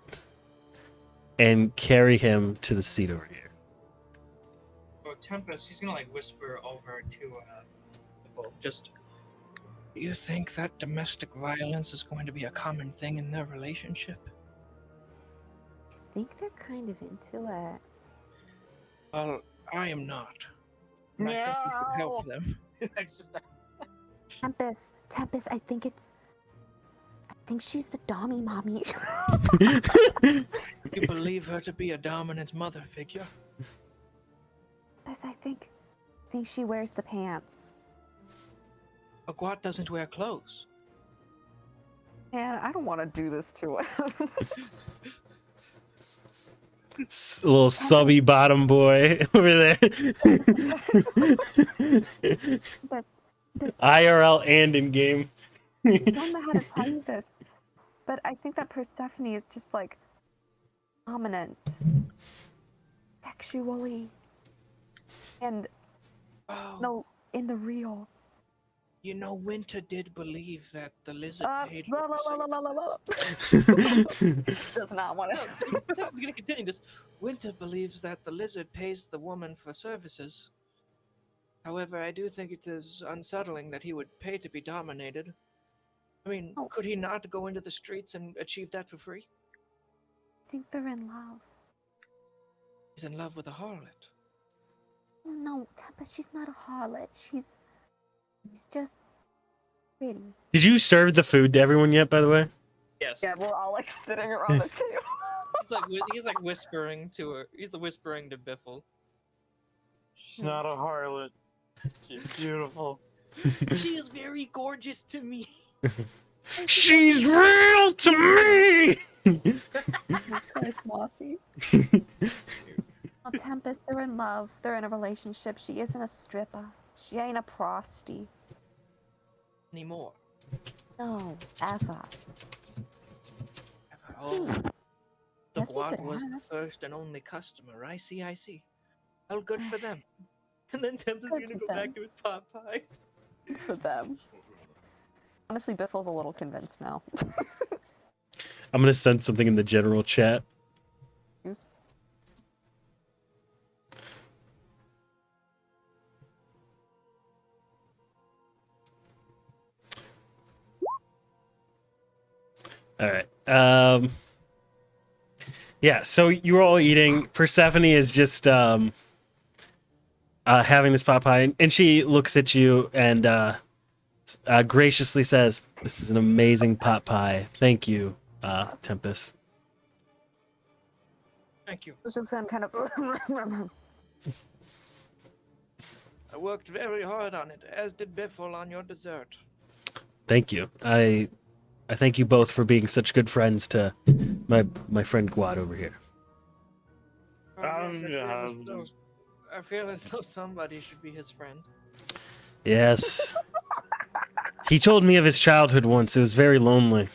and carry him to the seat over here. Oh, Tempest, he's gonna like whisper over to Biffle, just. Do you think that domestic violence is going to be a common thing in their relationship? I think they're kind of into it. Well, I am not. And I think you should help them. It's just Tempest, I think she's the dommy mommy. You believe her to be a dominant mother figure? Tempest, I think she wears the pants. Aguat doesn't wear clothes. Man, I don't want to do this to him. Little subby bottom boy over there. But this, IRL and in game. I don't know how to tell you this, but I think that Persephone is just like dominant sexually, and Oh, no, in the real. you know, Winter did believe that the lizard paid Blah, for blah, blah, blah, blah, services. blah. Does not want No, to. Tempest is gonna continue this. Winter believes that the lizard pays the woman for services. However, I do think it is unsettling that he would pay to be dominated. I mean, Oh. could he not go into the streets and achieve that for free? I think they're in love. He's in love with a harlot. No, Tempest, she's not a harlot. She's just pretty. Did you serve the food to everyone yet, by the way? Yes. Yeah, we're all like sitting around the table. He's like whispering to her. He's whispering to Biffle. She's not a harlot. She's beautiful. She is very gorgeous to me. She's real to me! That's nice, Mossy. Well, Tempest, they're in love. They're in a relationship. She isn't a stripper. She ain't a prosty. Anymore. No, ever. Oh. The Guess we Guad could was the ask. first and only customer. I see. Well, good for them. And then Tempest is Good gonna for go back them. to his pot pie. For them. Honestly, Biffle's a little convinced now. I'm gonna send something in the general chat. Yes. All right. Yeah. So you're all eating. Persephone is just having this pot pie, and she looks at you and graciously says, "This is an amazing pot pie. Thank you, Tempest." Thank you. It's just kind of. I worked very hard on it, as did Biffle on your dessert. Thank you. I thank you both for being such good friends to my friend Guad over here. Oh, yes, Yeah. I feel as though somebody should be his friend. Yes. He told me of his childhood once. It was very lonely.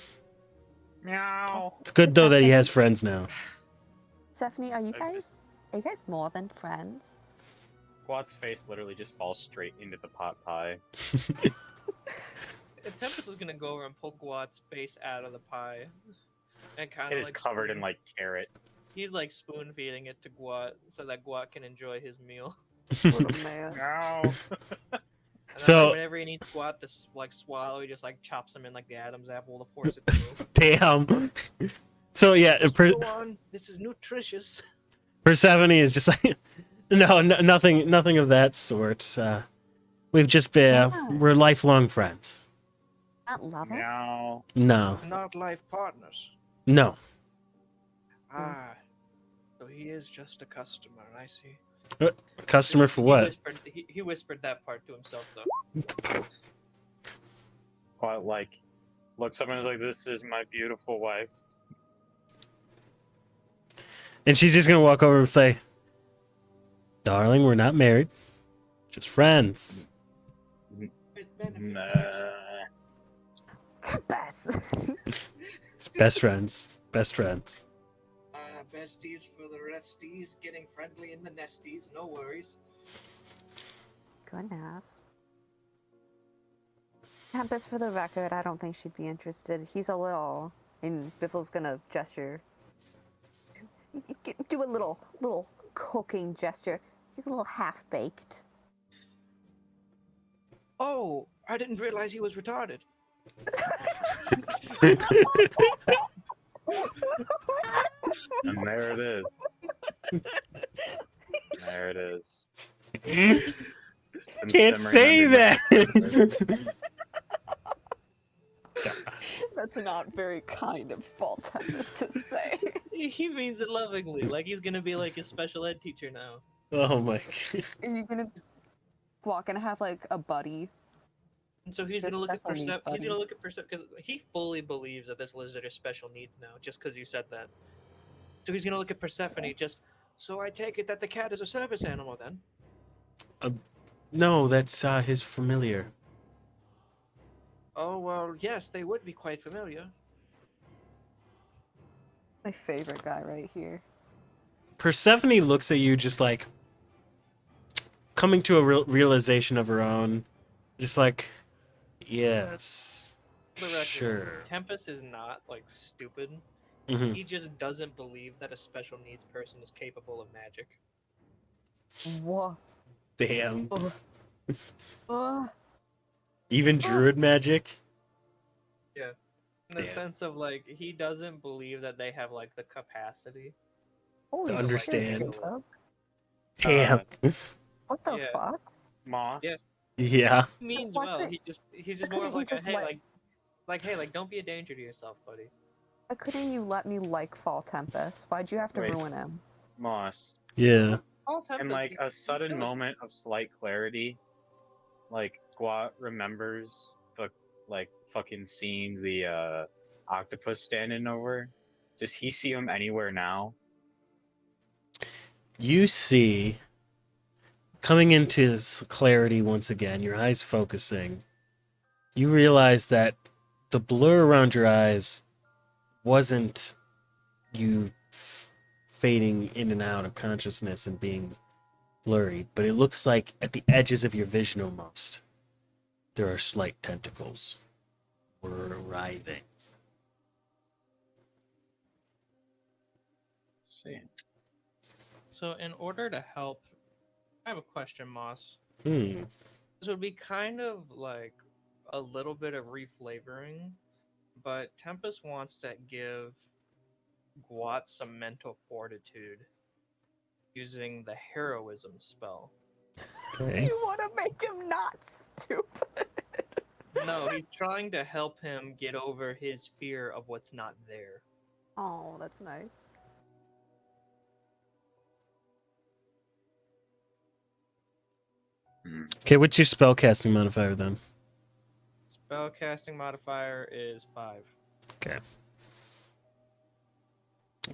Meow. It's good though that he has friends now. Stephanie, are you guys more than friends? Squat's face literally just falls straight into the pot pie. Tempest was gonna go over and pull Guat's face out of the pie, and kind It of is like covered in spoon- like carrot. He's like spoon feeding it to Guat so that Guat can enjoy his meal. What a man. Meow. And then, So- like, whenever he needs Guat to like swallow, he just like chops him in like the Adam's apple to force it to move. Damn. So yeah, Go on, this is nutritious. Persephone is just like, nothing of that sort. We've just been, we're lifelong friends. Not lovers? Meow. No, Not life partners. no. Ah, so he is just a customer. I see. Customer for He what? whispered, he whispered that part to himself though. But like, look, someone's like, "This is my beautiful wife." And she's just gonna walk over and say, "Darling, we're not married, just friends." It's benefits. Nah. Best. It's best friends, best friends. Besties for the resties, getting friendly in the nesties. No worries. Goodness. Tempest, for the record, I don't think she'd be interested. He's a little. And Biffle's gonna gesture. Do a little cooking gesture. He's a little half baked. Oh, I didn't realize he was retarded. And there it is. There it is. Been Can't simmering say underneath. that. That's not very kind of Fall Tempest to say. He means it lovingly, like he's gonna be like his special ed teacher now. Oh my god. Are you gonna walk and have like a buddy? And so he's Just gonna look at special needs Persephone. He's buddy. gonna look at Persephone because he fully believes that this lizard is special needs now, just because you said that. So he's gonna look at Persephone. Just so I take it that the cat is a service animal then. No, that's his familiar. Oh well, yes, they would be quite familiar. My favorite guy right here. Persephone looks at you just like coming to a realization of her own. Just like, yes, For the record, sure. Tempest is not like stupid. Mhm. He just doesn't believe that a special needs person is capable of magic. Whoa. Damn. Uh, Even druid magic? In the Damn. sense of like he doesn't believe that they have like the capacity. holy To shit, understand. Jacob. Damn. What the Yeah. fuck? Moss. Yeah. Yeah. He means Why well. couldn't- He's just why more of couldn't you like a just hey let- hey don't be a danger to yourself, buddy. Why couldn't you let me like Fall Tempest? Why'd you have to Wait. ruin him? Moss. Yeah. All Tempest, In like a he's sudden gonna- moment of slight clarity, like Guat remembers the like fucking seeing the octopus standing over. Does he see him anywhere now? You see, coming into clarity once again, your eyes focusing, you realize that the blur around your eyes wasn't you fading in and out of consciousness and being blurry, but it looks like at the edges of your vision almost, there are slight tentacles writhing. See. So in order to help, I have a question, Moss. Hmm. This would be kind of like a little bit of reflavoring, but Tempest wants to give Gwat some mental fortitude using the heroism spell. Okay. You want to make him not stupid. No, he's trying to help him get over his fear of what's not there. Oh, that's nice. Okay, what's your spellcasting modifier then? Spellcasting modifier is 5. Okay.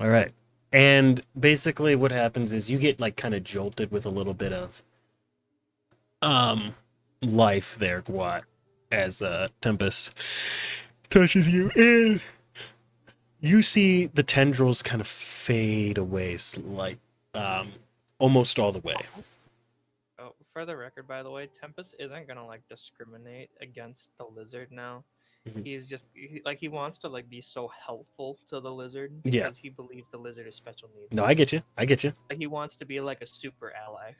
All right. And basically what happens is you get like kind of jolted with a little bit of life there, Gwat, as Tempest touches you, and you see the tendrils kind of fade away, like almost all the way. Oh, for the record, by the way, Tempest isn't gonna like discriminate against the lizard now. Mhm. He's just he wants to like be so helpful to the lizard Yeah. because he believes the lizard is special needs. No, I get you. I get you. Like, he wants to be like a super ally.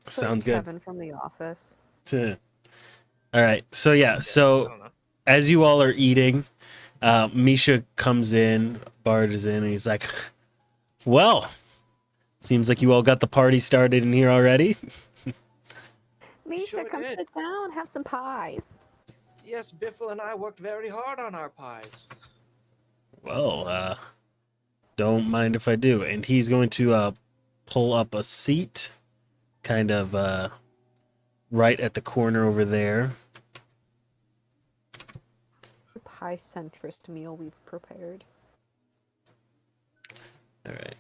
So Sounds is good. Kevin from The Office. All right. So yeah. I So don't know. as you all are eating, Misha comes in, barges in, and he's like, "Well, seems like you all got the party started in here already." Misha, Sure come did. sit down, have some pies. Yes, Biffle and I worked very hard on our pies. Well, don't mind if I do. And he's going to pull up a seat, kind of right at the corner over there. The pie centrist meal we've prepared. All right.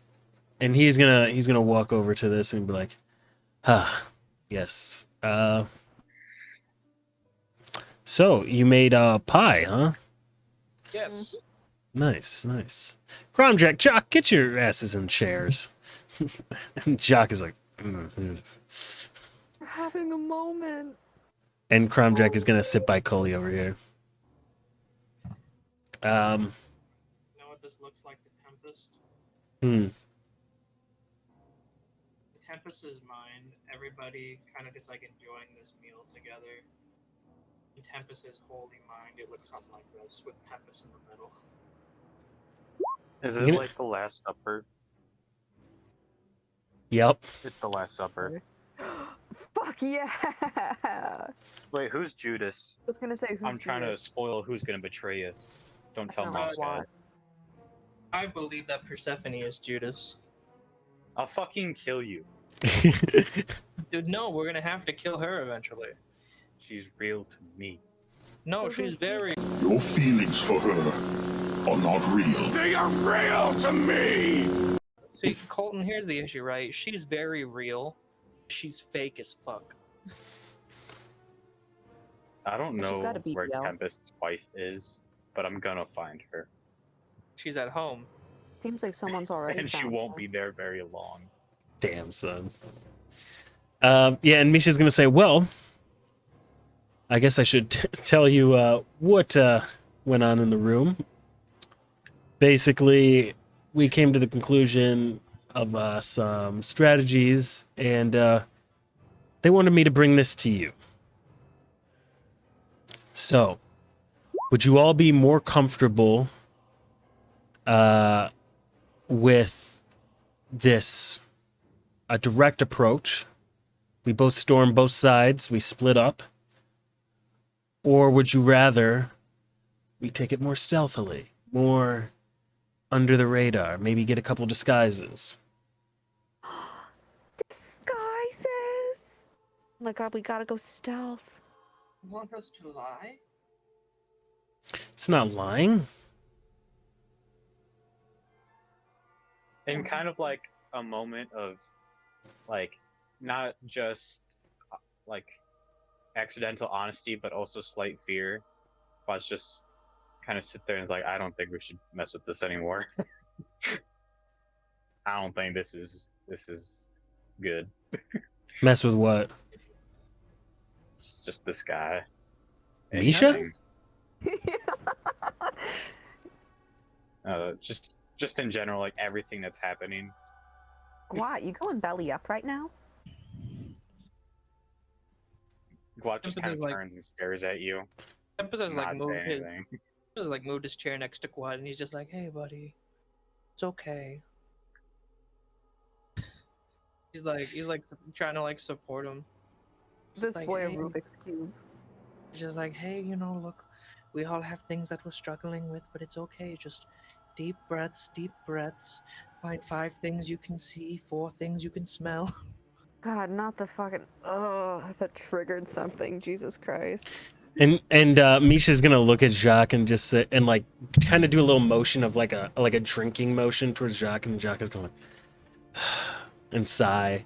And he's gonna walk over to this and be like, yes. So you made pie, huh? Yes. Nice, nice. Cromjack, Jock, get your asses in chairs. And Jock is like, We're having a moment. and Cromjack is gonna sit by Coley over here. You know what this looks like to Tempest? Hmm. The Tempest's mind, everybody kind of just like enjoying this meal together. In Tempest's holy mind, it looks something like this with Tempest in the middle. Is You it know- like the Last Supper? Yep. It's the Last Supper. Fuck yeah! Wait, who's Judas? I was gonna say who's I'm trying to Judas? spoil who's gonna betray us. Don't tell sound me, like guys. I believe that Persephone is Judas. I'll fucking kill you. Dude, no, we're gonna have to kill her eventually. She's real to me. No, So she's who's very. Your feelings for her are not real. They are real to me! See, Colton, here's the issue, right? She's very real. She's fake as fuck. I don't She's know got a where BBL. Tempest's wife is, but I'm gonna find her. She's at home. Seems like someone's already And she found won't her. be there very long. Damn, son. Yeah, and Misha's gonna say, well, I guess I should tell you what went on in the room. Basically, we came to the conclusion of some strategies, and they wanted me to bring this to you. So, would you all be more comfortable with this, a direct approach? We both storm both sides, we split up. Or would you rather we take it more stealthily, more under the radar, maybe get a couple disguises? Disguises! Oh my god, we gotta go stealth. Want us to lie? It's not lying. In kind of like a moment of, like, not just like accidental honesty, but also slight fear. Watch just kind of sits there and is like, I don't think we should mess with this anymore. I don't think this is good. Mess with what? It's just this guy. Misha? Anything. Just in general, like everything that's happening. Gwat, you going belly up right now? Gwat just kind Tempest of is like- turns and stares at you. Tempest has like Not moved saying his. anything. Just like moved his chair next to Quad, and he's just like, "Hey, buddy, it's okay." He's like trying to like support him. He's This just like, boy a "Hey," Rubik's Cube. he's just like, "Hey, look, we all have things that we're struggling with, but it's okay. Just deep breaths, deep breaths. Find 5 things you can see, 4 things you can smell." God, not the fucking. Oh, that triggered something. Jesus Christ. And Misha's gonna look at Jacques and just sit and like kind of do a little motion of like a drinking motion towards Jacques, and Jacques is going and sigh.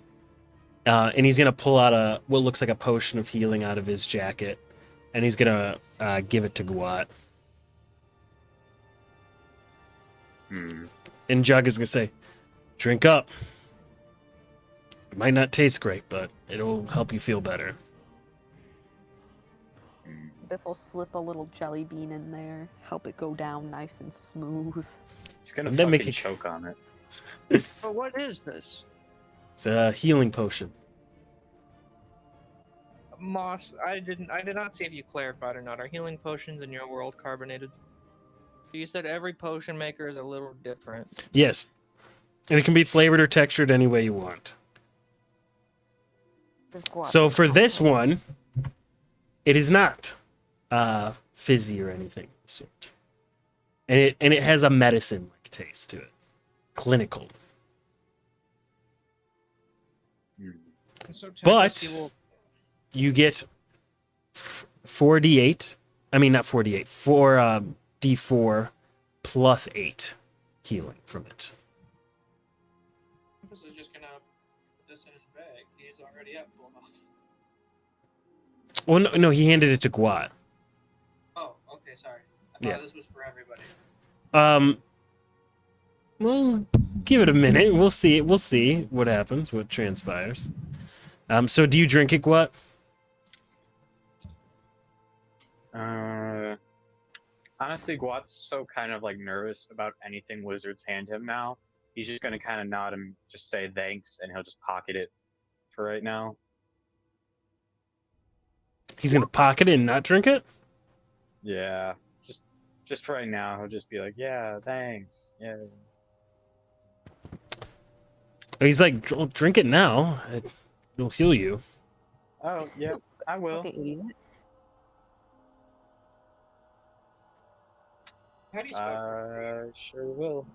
And he's gonna pull out what looks like a potion of healing out of his jacket, and he's gonna give it to Guat. And Jug is gonna say, "Drink up. It might not taste great, but it'll help you feel better." Biff will slip a little jelly bean in there, help it go down nice and smooth. He's gonna And then make fucking it- choke on it. But what is this? It's a healing potion. Moss, I did not see if you clarified or not. Are healing potions in your world carbonated? You said every potion maker is a little different. Yes, and it can be flavored or textured any way you want. Biff Guat. So for this one, it is not fizzy or anything of the sort, and it has a medicine-like taste to it, clinical. So Tempest, But you will- you get 4d8. I mean, not 4d8. 4d4 plus 8 healing from it. Tempest is just gonna put this in his bag. He's already at full health. Well, no, he handed it to Guat. Oh, okay, sorry. I thought Yeah. this was for everybody. Well, give it a minute. We'll see. We'll see what happens, what transpires. So do you drink it, Guat? Honestly, Guat's so kind of like nervous about anything wizards hand him now. He's just gonna kind of nod and just say thanks, and he'll just pocket it for right now. He's gonna pocket it and not drink it? Yeah, just for right now, he'll just be like, yeah, thanks, yeah. He's like, "Well, drink it now. It'll heal you." Oh, yeah, I will. Okay, idiot. How do you spell Sure will.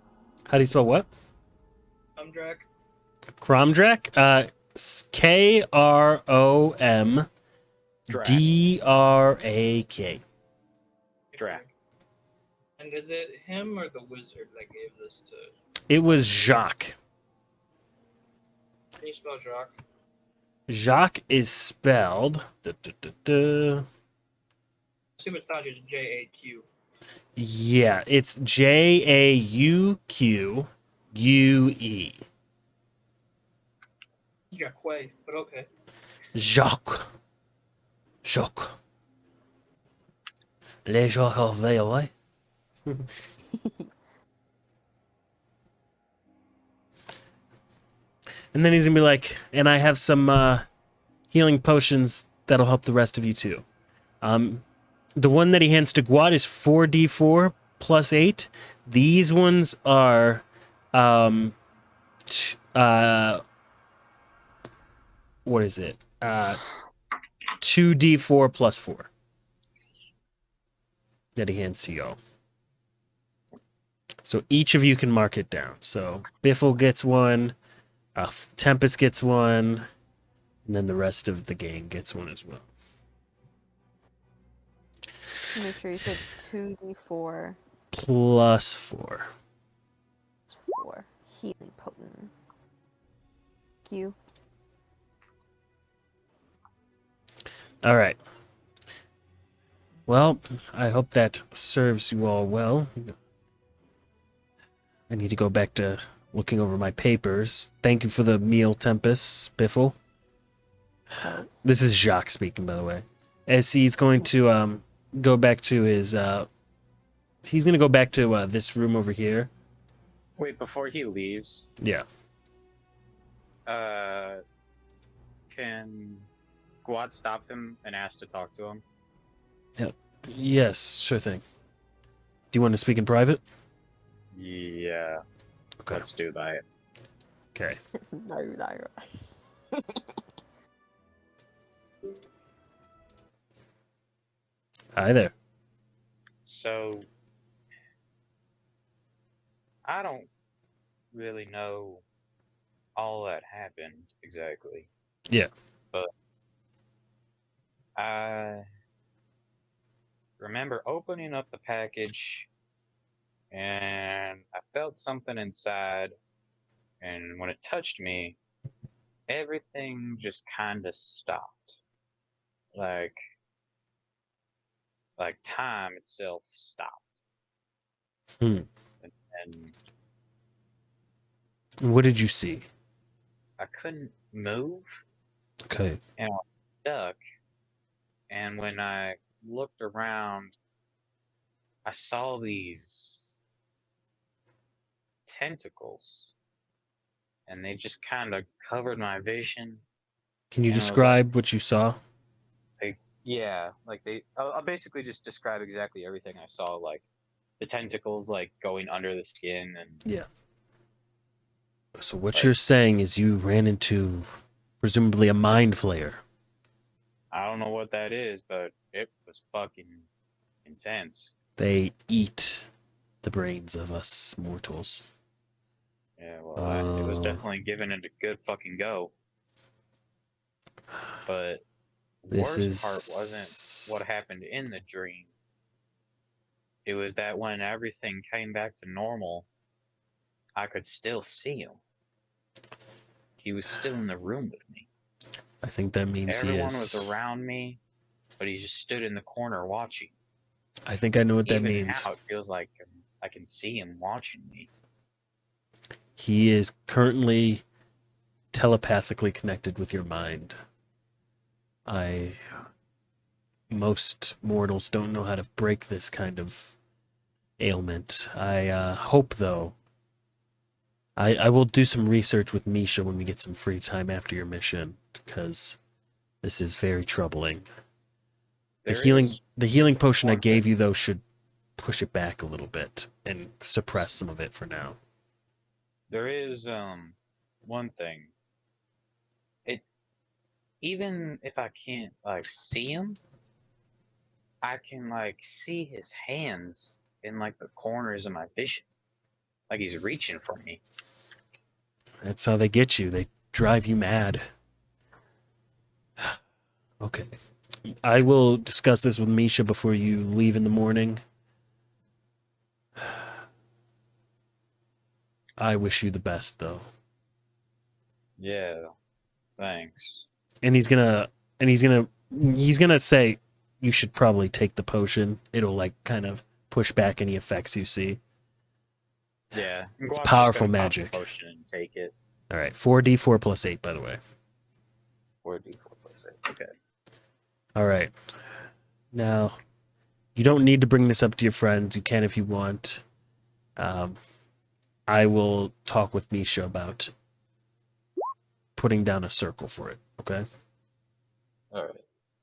How do you spell what? Umdrak? Kromdrak? Kromdrak. Drak. And is it him or the wizard that gave this to? It was Jacques. Can you spell Drak? Jacques is spelled. I assume it's not just J-A-Q. Yeah, it's Jauque. Jacques, but okay. Jacques. Jacques. Les Jacques of Valois. And then he's gonna be like, and I have some healing potions that'll help the rest of you too. The one that he hands to Guad is 4d4 plus 8. These ones are what is it? 2d4 plus 4 that he hands to y'all. So each of you can mark it down. So Biffle gets one, Tempest gets one, and then the rest of the gang gets one as well. Make sure you said 2d4 Plus 4. for healing potent. Q. All right. Well, I hope that serves you all well. I need to go back to looking over my papers. Thank you for the meal, Tempest, Biffle. This is Jacques speaking, by the way. As he's going to go back to his... he's going to go back to this room over here. Wait, before he leaves, Yeah. can Guad stop him and ask to talk to him? Yes, sure thing. Do you want to speak in private? Yeah, Okay. let's do that. Okay. No, no. Hi there. So, I don't really know all that happened exactly. Yeah. But I remember opening up the package and I felt something inside, and when it touched me, everything just kind of stopped. Like time itself stopped. Hmm. And What did you see? I couldn't move Okay. and I was stuck. And when I looked around, I saw these tentacles and they just kind of covered my vision. Can you And it was like, describe what you saw? yeah, like I'll basically just describe exactly everything I saw, like the tentacles like going under the skin and Yeah. So what Like- you're saying is you ran into presumably a mind flayer. I don't know what that is, but it was fucking intense. They eat the brains of us mortals. Yeah, well, it was definitely giving it a good fucking go. But This worst is part wasn't what happened in the dream. It was that when everything came back to normal, I could still see him. He was still in the room with me. I think that means Everyone he is. was around me, but he just stood in the corner watching. I think I know what that Even means. now, it feels like I can see him watching me. He is currently telepathically connected with your mind. Most mortals don't know how to break this kind of ailment. I hope, though, I will do some research with Misha when we get some free time after your mission, because this is very troubling. The healing potion I one gave thing. you, though, should push it back a little bit and suppress some of it for now. There is one thing. Even if I can't like see him, I can like see his hands in like the corners of my vision. Like he's reaching for me. That's how they get you. They drive you mad. Okay. I will discuss this with Misha before you leave in the morning. I wish you the best, though. Yeah, thanks. And he's gonna say you should probably take the potion. It'll like kind of push back any effects you see. Yeah, It's Guap's just powerful gonna pop the magic. potion and take it. All right, 4d4 plus 8, by the way. 4d4 plus 8. Okay. All right. Now, you don't need to bring this up to your friends. You can if you want. I will talk with Misha about putting down a circle for it. Okay. All right.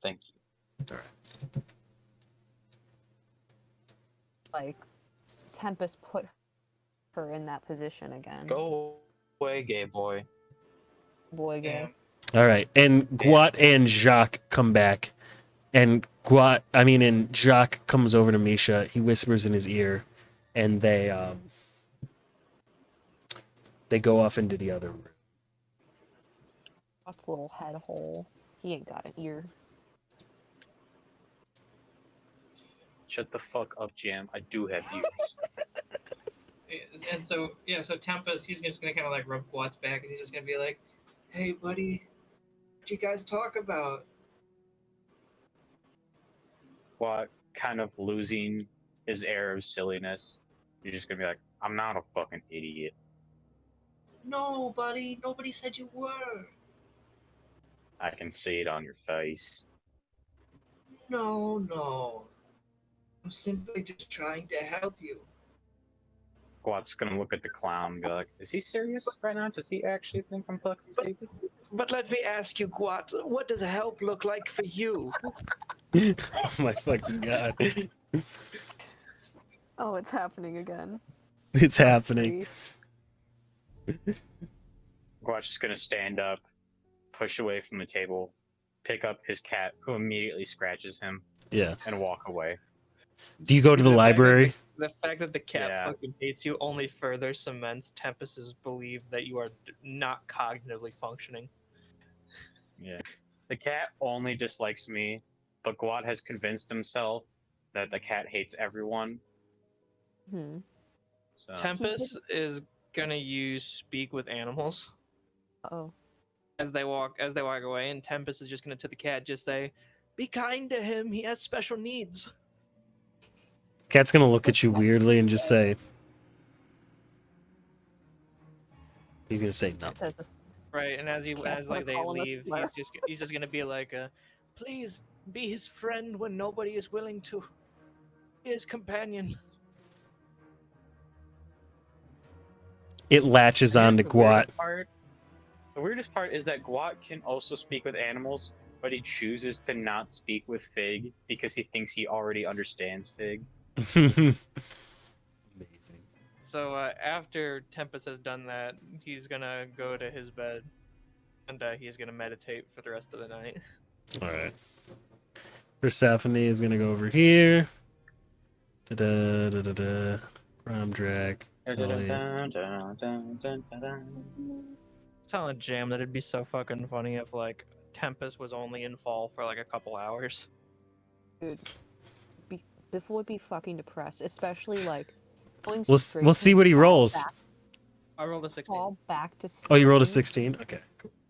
Thank you. All right. Like, Tempest put her in that position again. Go away, gay boy. Boy, gay. All right, and Guat and Jacques come back, and Jacques comes over to Misha. He whispers in his ear, and they go off into the other room. That's a little head hole. He ain't got an ear. Shut the fuck up, Jam. I do have ears. And so Tempest, he's just gonna kind of like rub Quad's back, and he's just gonna be like, "Hey, buddy, what you guys talk about?" Guap kind of losing his air of silliness. You're just gonna be like, I'm not a fucking idiot. No, buddy, nobody said you were. I can see it on your face. No. I'm simply just trying to help you. Guap's gonna look at the clown and be like, is he serious right now? Does he actually think I'm fucking stupid? But let me ask you, Guat, what does help look like for you? Oh my fucking god. Oh, it's happening again. It's happening. Guat's just gonna stand up, push away from the table, pick up his cat, who immediately scratches him, Yes. and walk away. Do you go to the fact that library? The fact that the cat Yeah. fucking hates you only further cements Tempest's belief that you are not cognitively functioning. Yeah. The cat only dislikes me, but Guat has convinced himself that the cat hates everyone. Hmm. So Tempest is gonna use speak with animals Oh. as they walk away, and Tempest is just gonna to the cat just say, "Be kind to him. He has special needs." Cat's gonna look at you weirdly and just say. He's gonna say It nothing. says this. Right, and as Cat's gonna they call him a leave, slur. he's just gonna be like, "Please be his friend when nobody is willing to. Be his companion." It latches Here's on to the Guat. weirdest part. The weirdest part is that Guat can also speak with animals, but he chooses to not speak with Fig because he thinks he already understands Fig. Amazing. So after Tempest has done that, he's gonna go to his bed, and he's gonna meditate for the rest of the night. All right. Persephone is gonna go over here. Da da da da da. Grom drag. Totally. Telling Jam that it'd be so fucking funny if like Tempest was only in fall for like a couple hours. Dude. This would be fucking depressed, especially like going We'll straight see from what he fall rolls. back- I rolled a 16. Fall back to Oh, you rolled a spring. 16. Okay.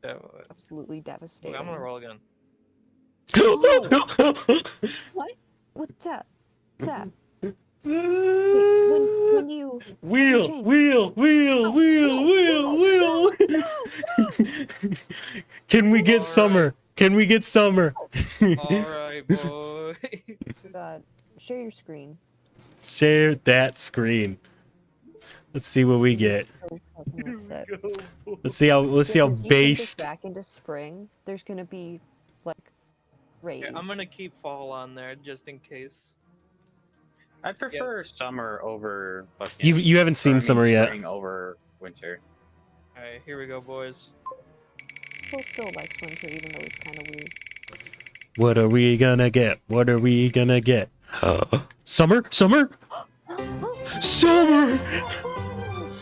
So, Absolutely devastating. I'm gonna roll again. Cool. What? What's that? What's that? When you Wheel, change- wheel, wheel, wheel, wheel, wheel. Can we get All summer? right. Can we get summer? All right, boy. God, share your screen. Share that screen. Let's see what we get. So fucking upset. Let's see how Because you put this based. back into spring, there's gonna be like rage. Yeah, I'm gonna keep fall on there just in case. I prefer summer over fucking. You haven't seen summer yet. Spring over winter. All right, here we go, boys. People still likes winter, even though it's kind of weird. What are we gonna get? What are we gonna get? Summer? Summer? Summer!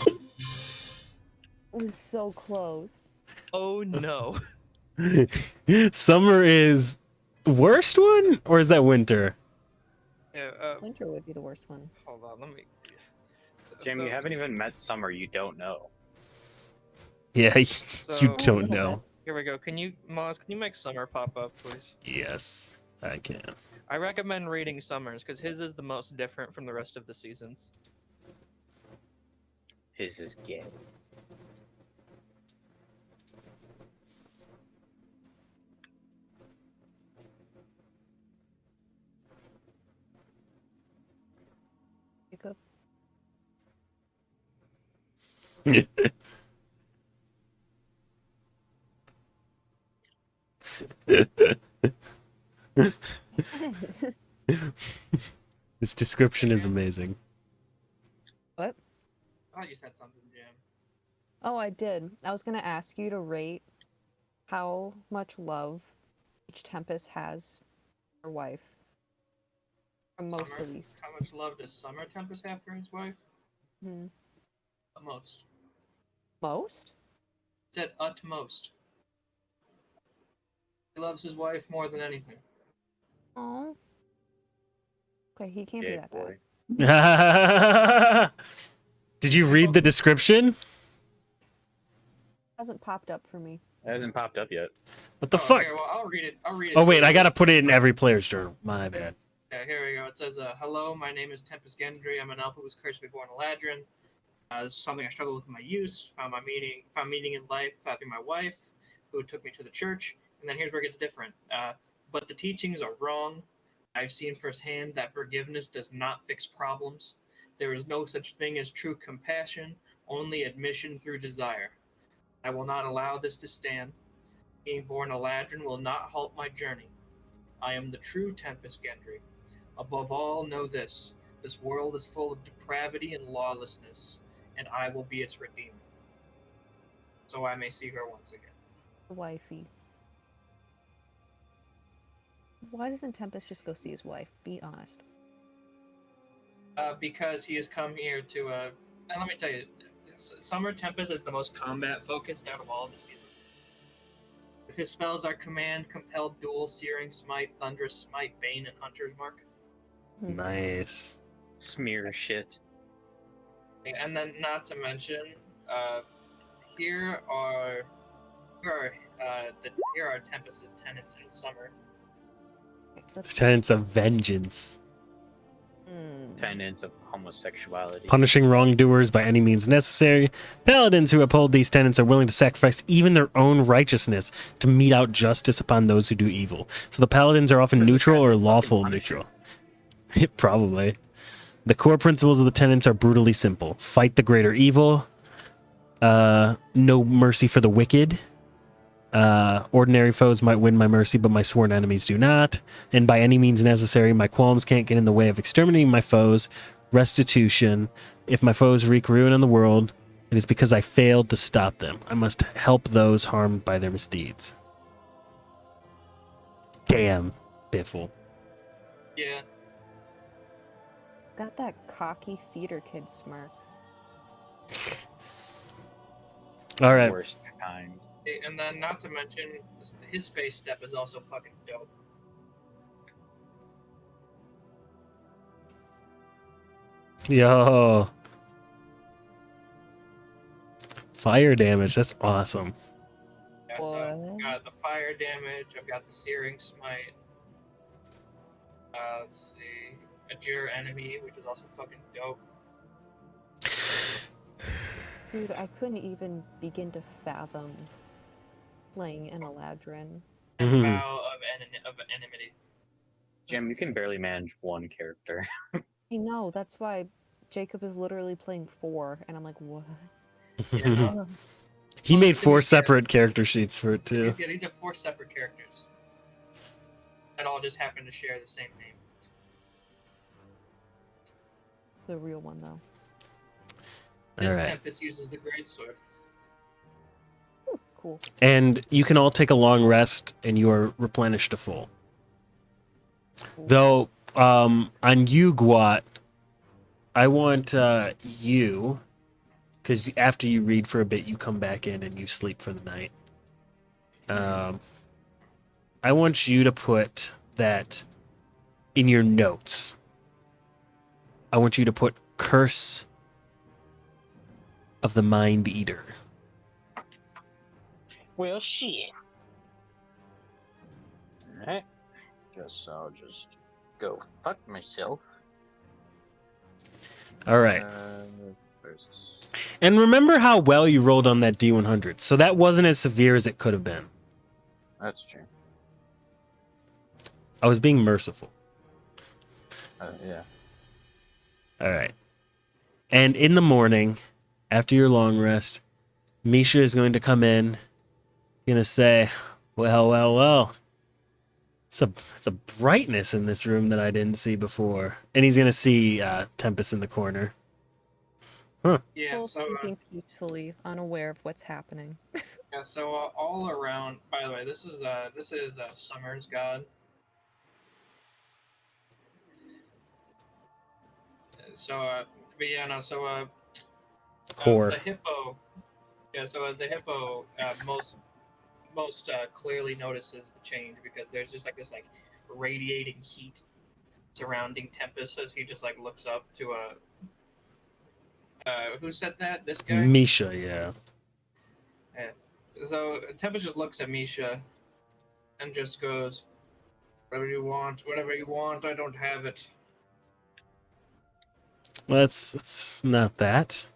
It was so close. Oh no. Summer is the worst one? Or is that winter? Yeah, Winter would be the worst one. hold on, let me. Jim, So- you haven't even met summer. You don't know. Yeah, you So- don't know. Here we go. Can you, Moz? Can you make Summer pop up, please? Yes, I can. I recommend reading Summer's because his is the most different from the rest of the seasons. His is gay. Jacob. This description is amazing. What? I just had something, Jam. Oh, I did. I was gonna ask you to rate how much love each Tempest has for her wife. From most Summer? at least. How much love does Summer Tempest have for his wife? Hmm. Utmost. Most? Said utmost. He loves his wife more than anything. Oh. Okay, he can't be Gay that boy. bad. Did you read the description? Hasn't popped up for me. It hasn't popped up yet. What the fuck? Okay, well, I'll read it. I'll read it. Oh to wait, you. I gotta put it in every player's journal. My bad. Yeah, here we go. It says, "Hello, my name is Tempest Gendry. I'm an elf who was cursed to be born Alarian. This is something I struggled with in my youth. Found meaning in life through my wife, who took me to the church. And then here's where it gets different. But the teachings are wrong. I've seen firsthand that forgiveness does not fix problems. There is no such thing as true compassion, only admission through desire. I will not allow this to stand. Being born a Ladrin will not halt my journey. I am the true Tempest Gendry. Above all, know this. This world is full of depravity and lawlessness, and I will be its redeemer. So I may see her once again. Wifey. Why doesn't Tempest just go see his wife? Be honest. Because he has come here to, and let me tell you, Summer Tempest is the most combat focused out of all the seasons. His spells are Command, Compelled Duel, Searing Smite, Thunderous Smite, Bane, and Hunter's Mark. Nice. Smear shit. And then, not to mention, here are Tempest's tenets in Summer. The tenets of vengeance. Tenets of homosexuality. Punishing wrongdoers by any means necessary. Paladins who uphold these tenets are willing to sacrifice even their own righteousness to mete out justice upon those who do evil. So the paladins are often neutral or lawful neutral. Probably. The core principles of the tenets are brutally simple. Fight the greater evil. No mercy for the wicked. Ordinary foes might win my mercy, but my sworn enemies do not. And by any means necessary, my qualms can't get in the way of exterminating my foes. Restitution. If my foes wreak ruin on the world, it is because I failed to stop them. I must help those harmed by their misdeeds. Damn, Biffle. Yeah. Got that cocky theater kid smirk. All right. Worst kind. And then, not to mention, his face step is also fucking dope. Yo. Fire damage. That's awesome. Yeah, so I've got the fire damage, I've got the Searing Smite. Let's see. Adjure Enemy, which is also fucking dope. Dude, I couldn't even begin to fathom playing an Eladrin. And Mhm. Vow of Enmity. Jim, you can barely manage one character. I know, that's why Jacob is literally playing 4, and I'm like, what? Yeah, He made 4 separate character sheets for it too. Yeah, these are 4 separate characters that all just happen to share the same name. The real one, though. This Alright. Tempest uses the Greatsword. Cool. And you can all take a long rest and you are replenished to full. Though, on you, Gwat, I want you, because after you read for a bit, you come back in and you sleep for the night. I want you to put that in your notes. I want you to put Curse of the Mind Eater. Well, shit. Alright. Guess I'll just go fuck myself. All right. Versus... And remember how well you rolled on that D100. So that wasn't as severe as it could have been. That's true. I was being merciful. Yeah. All right. And in the morning, after your long rest, Misha is going to come in, going to say, well. It's a brightness in this room that I didn't see before. And he's going to see Tempest in the corner. Huh. Yeah, Full so sleeping peacefully, unaware of what's happening. yeah, so all around. By the way, this is Summer's god. So, but yeah, no. So, Core. the hippo. Yeah, so the hippo most clearly notices the change because there's just like this radiating heat surrounding Tempest as he just looks up to who said that? This guy? Misha, yeah. Yeah. So Tempest just looks at Misha and just goes, whatever you want, I don't have it. Well, it's not that.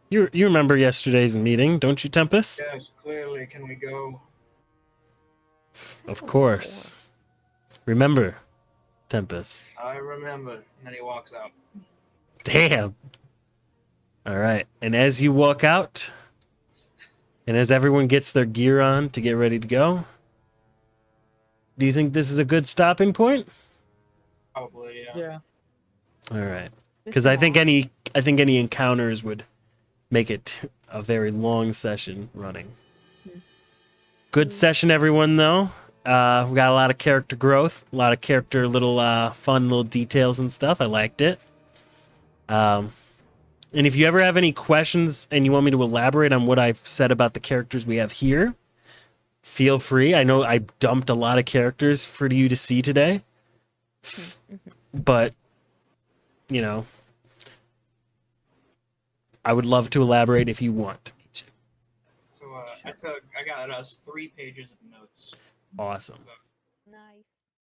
You remember yesterday's meeting, don't you, Tempest? Yes, clearly. Can we go? Of course. Remember, Tempest. I remember. And then he walks out. Damn. All right. And as you walk out, and as everyone gets their gear on to get ready to go, do you think this is a good stopping point? Probably, yeah. Yeah. All right. because Mr. I think Moss. any encounters would make it a very long session running. Good session, everyone. Though we got a lot of character growth, a lot of character little fun little details and stuff. I liked it. And if you ever have any questions and you want me to elaborate on what I've said about the characters we have here, feel free. I know I dumped a lot of characters for you to see today, but you know, I would love to elaborate if you want me to. So I got us 3 pages of notes. Awesome. So Nice.